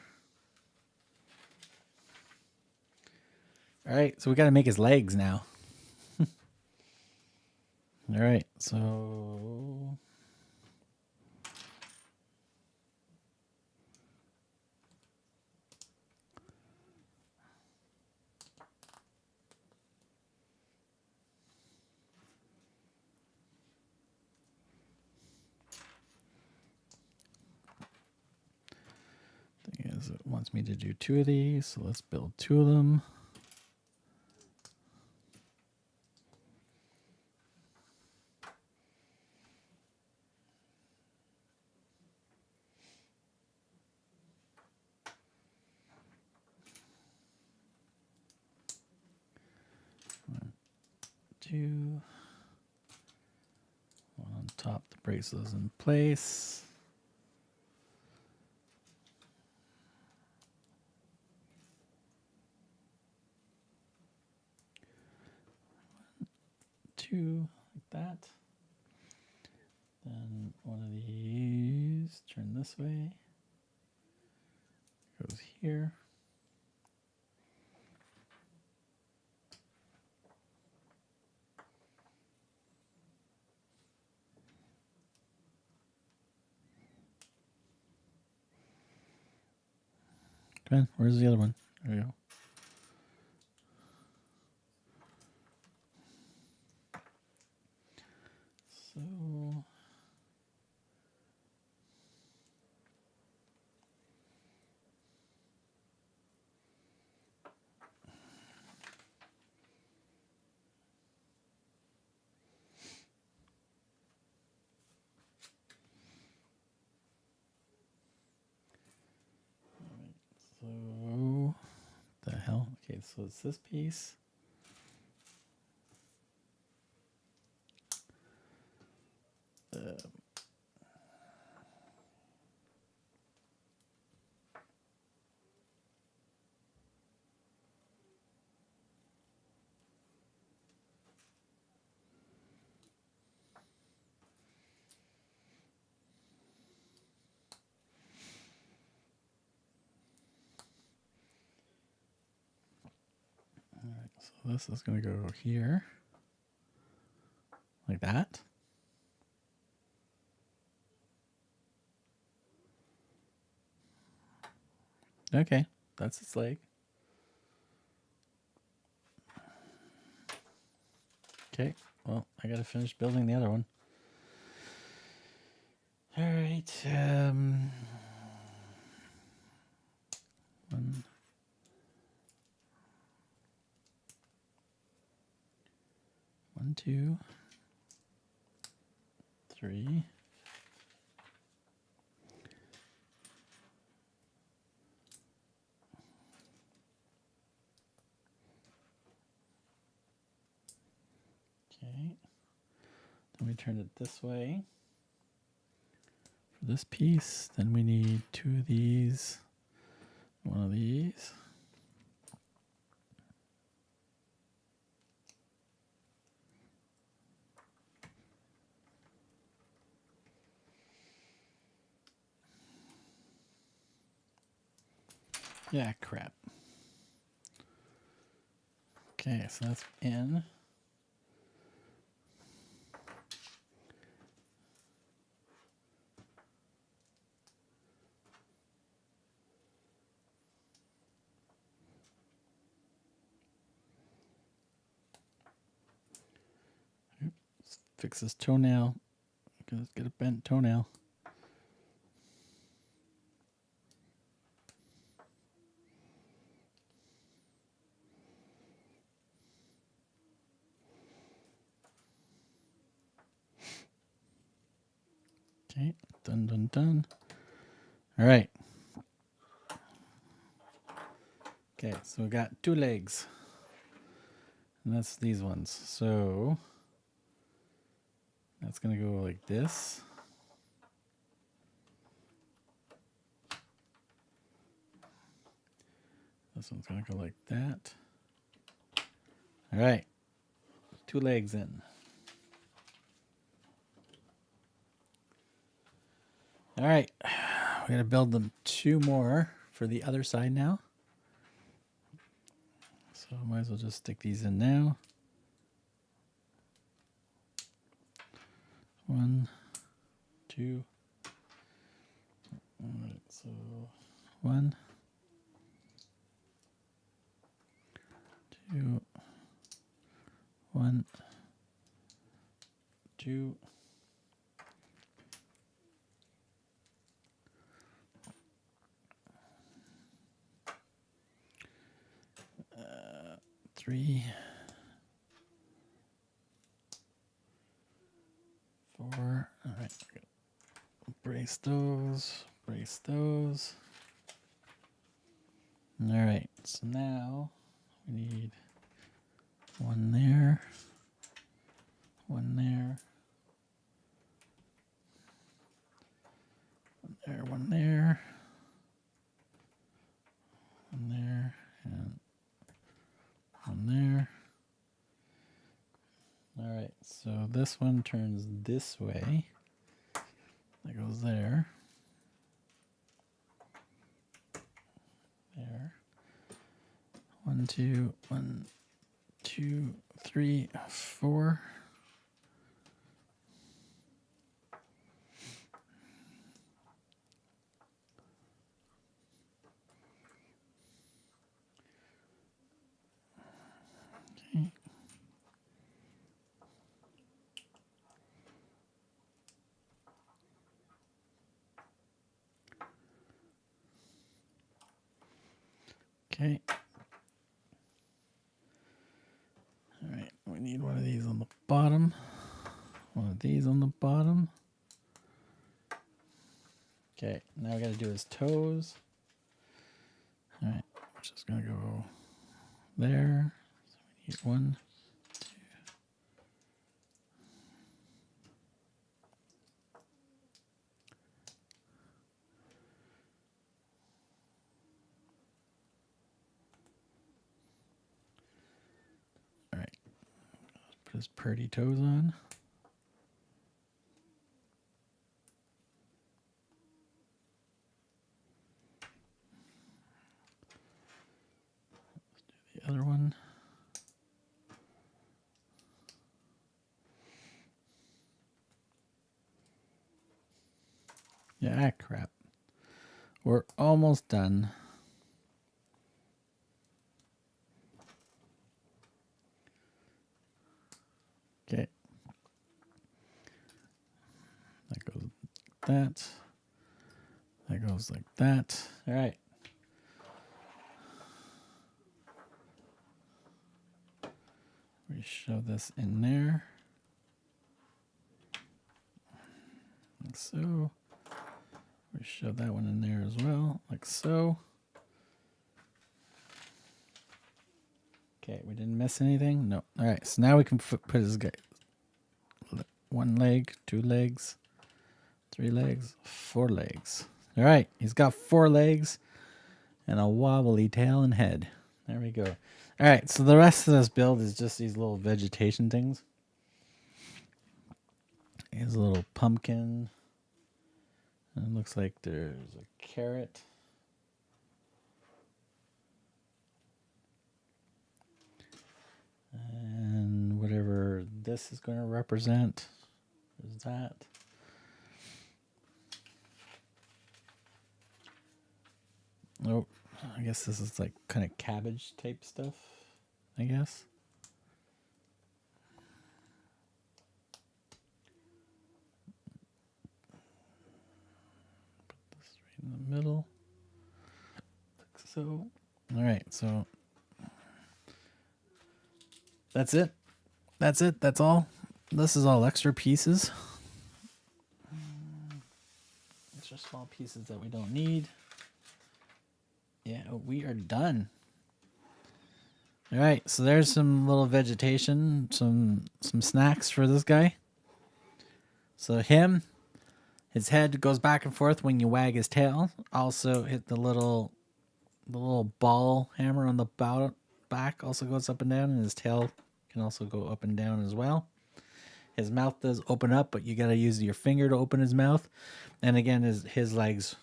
All right, so we got to make his legs now. All right, so thing is, it wants me to do 2 of these, so let's build 2 of them. One on top to brace those in place. Two like that. Then one of these turn this way. Goes here. Come on, where's the other one? There we go. So the hell? Okay, so it's this piece. All right, so this is going to go here, like that. Okay, that's its leg. Okay, well, I got to finish building the other one. All right. 1, 1, 2, 3. Okay. Then we turn it this way for this piece. Then we need 2 of these, 1 of these. Yeah, crap. Okay, so that's in. Let's fix this toenail. Let's get a bent toenail. Okay, done, done, done. All right. Okay, so we got 2 legs. And that's these ones. So that's going to go like this. This one's going to go like that. All right. 2 legs in. All right. We're going to build them 2 more for the other side now. So I might as well just stick these in now. 1, 2. All right, so 1, 2, 1, 2. 3, 4. All right, brace those, brace those. All right, so now we need 1 there, 1 there, 1 there, 1 there, 1 there, and 1 there. All right, so this one turns this way. That goes there. There. 1, 2, 1, 2, 3, 4. Okay. Okay. All right, we need one of these on the bottom. One of these on the bottom. Okay, now we got to do his toes. All right, we're just going to go there. So we need 1, 2. All right, let's put his pretty toes on. Let's do the other one. Yeah, crap. We're almost done. Okay. That goes like that. That goes like that. All right. We shove this in there. Like so. We shove that one in there as well, like so. Okay, we didn't miss anything? No. All right, so now we can put his guy. 1 leg, 2 legs, 3 legs, 4 legs. All right, he's got 4 legs and a wobbly tail and head. There we go. All right, so the rest of this build is just these little vegetation things. Here's a little pumpkin. And it looks like there's a carrot. And whatever this is going to represent is that. Oh, I guess this is like kind of cabbage type stuff, I guess. Put this right in the middle. Like so. All right, so that's it. That's it. That's all. This is all extra pieces. Extra small pieces that we don't need. Yeah, we are done. All right, so there's some little vegetation, some snacks for this guy. So his head goes back and forth when you wag his tail. Also hit the little ball hammer on the back also goes up and down, and his tail can also go up and down as well. His mouth does open up, but you got to use your finger to open his mouth. And again, his legs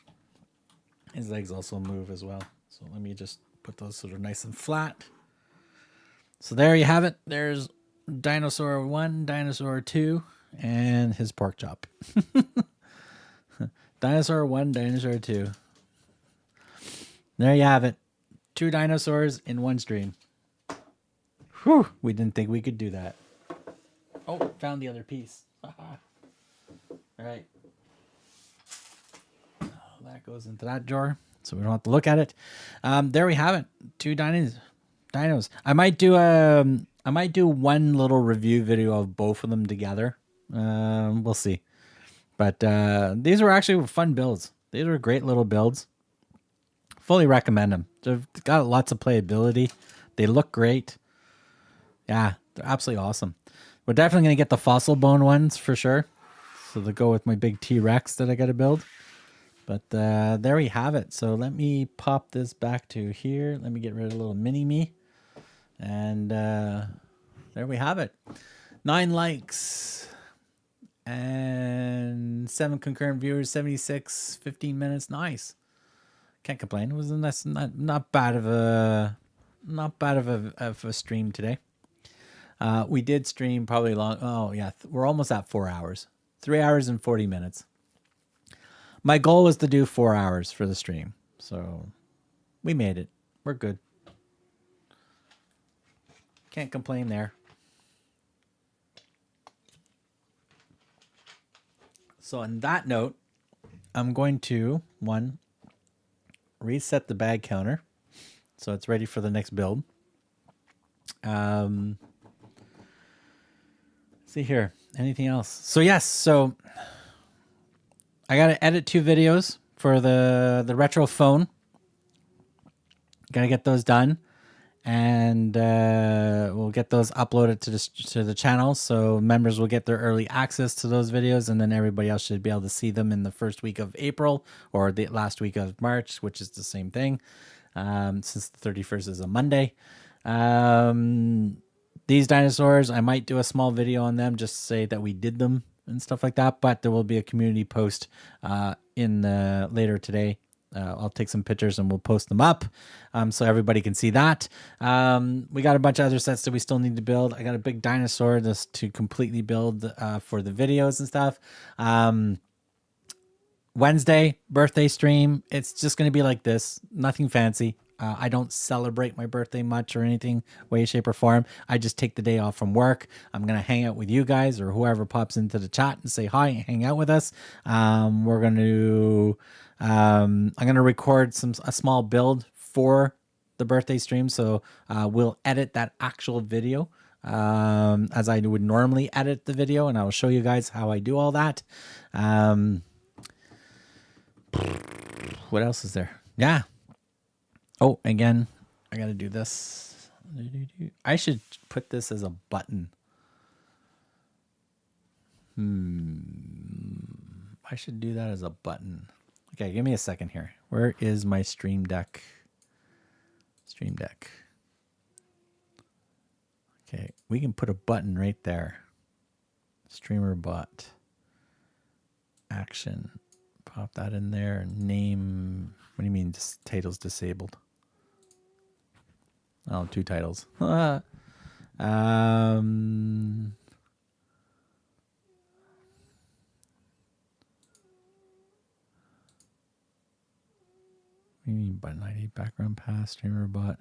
also move as well. So let me just put those sort of nice and flat. So there you have it. There's Dinosaur 1, Dinosaur 2, and his pork chop. Dinosaur 1, Dinosaur 2. There you have it. 2 dinosaurs in one stream. Whew, we didn't think we could do that. Oh, found the other piece. All right. That goes into that drawer, so we don't have to look at it. There we have it. 2 dinos. I might do one little review video of both of them together. We'll see. But these were actually fun builds. These were great little builds. Fully recommend them. They've got lots of playability. They look great. Yeah, they're absolutely awesome. We're definitely going to get the fossil bone ones for sure. So they'll go with my big T-Rex that I got to build. But there we have it. So let me pop this back to here. Let me get rid of a little mini-me. And there we have it. 9 likes. And 7 concurrent viewers, 76, 15 minutes. Nice. Can't complain. It was not bad of a stream today. We did stream probably long. Oh yeah, we're almost at 4 hours. 3 hours and 40 minutes. My goal was to do 4 hours for the stream, so we made it. We're good. Can't complain there. So on that note, I'm going to reset the bag counter so it's ready for the next build. See here, anything else? So yes, so I got to edit 2 videos for the retro phone. Got to get those done, and we'll get those uploaded to the channel, so members will get their early access to those videos, and then everybody else should be able to see them in the first week of April or the last week of March, which is the same thing, since the 31st is a Monday. These dinosaurs, I might do a small video on them, just to say that we did them and stuff like that, but there will be a community post later today. I'll take some pictures and we'll post them up so everybody can see that. We got a bunch of other sets that we still need to build. I got a big dinosaur just to completely build for the videos and stuff. Wednesday, birthday stream. It's just going to be like this. Nothing fancy. I don't celebrate my birthday much or anything, way, shape, or form. I just take the day off from work. I'm going to hang out with you guys or whoever pops into the chat and say hi and hang out with us. I'm going to record a small build for the birthday stream. So we'll edit that actual video as I would normally edit the video, and I'll show you guys how I do all that. What else is there? Yeah. Oh, again, I got to do this. I should put this as a button. I should do that as a button. Okay, give me a second here. Where is my Stream Deck? Stream Deck. Okay, we can put a button right there. Streamer bot. Action. Pop that in there. Name. What do you mean titles disabled? Oh, 2 titles. What do you mean button ID? Background pass, streamer bot.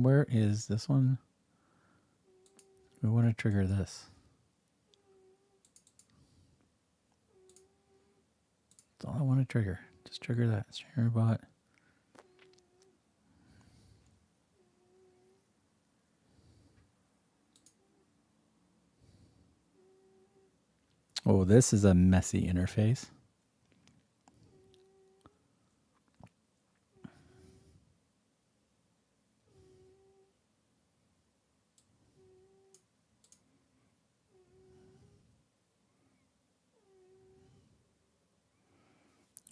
Where is this one? We want to trigger this. That's all I want to trigger. Just trigger that. Streamer bot. Oh, this is a messy interface.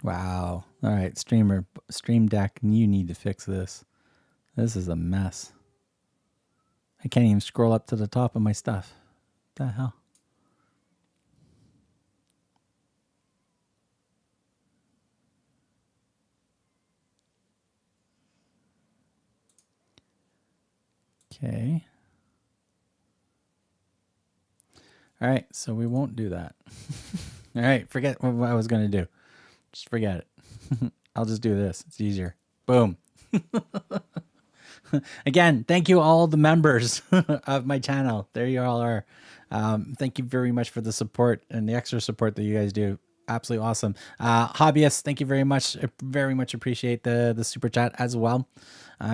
Wow. All right, Stream Deck, you need to fix this. This is a mess. I can't even scroll up to the top of my stuff. What the hell? Okay. All right, so we won't do that. All right, forget what I was going to do. Just forget it. I'll just do this. It's easier. Boom. Again, thank you all the members of my channel. There you all are. Thank you very much for the support and the extra support that you guys do. Absolutely awesome. Hobbyists, thank you very much. I very much appreciate the super chat as well.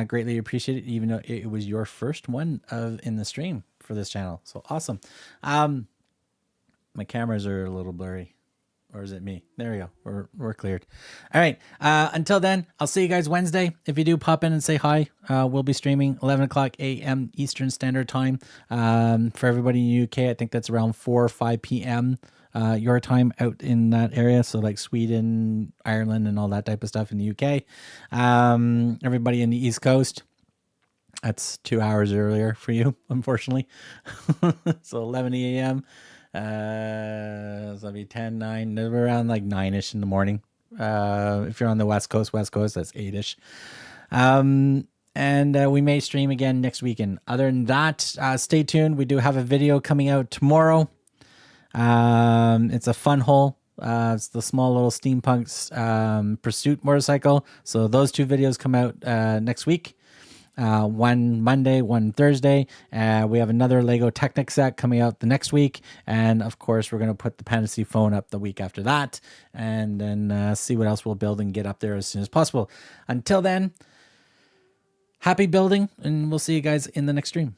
Greatly appreciate it, even though it was your first one in the stream for this channel. So awesome. My cameras are a little blurry. Or is it me? There we go. We're cleared. All right. Until then, I'll see you guys Wednesday. If you do pop in and say hi, we'll be streaming 11 o'clock a.m. Eastern Standard Time. For everybody in the UK, I think that's around 4 or 5 p.m. Your time out in that area. So like Sweden, Ireland, and all that type of stuff in the UK. Everybody in the East Coast, that's 2 hours earlier for you, unfortunately. So 11 a.m. So that'll be 10, 9, around like 9-ish in the morning. If you're on the West Coast, that's 8-ish. And we may stream again next weekend. Other than that, stay tuned. We do have a video coming out tomorrow. It's a funwhole. It's the small little steampunk pursuit motorcycle. So those two videos come out next week. One Monday, one Thursday. We have another Lego Technic set coming out the next week. And of course, we're going to put the Fantasy phone up the week after that. And then see what else we'll build and get up there as soon as possible. Until then, happy building, and we'll see you guys in the next stream.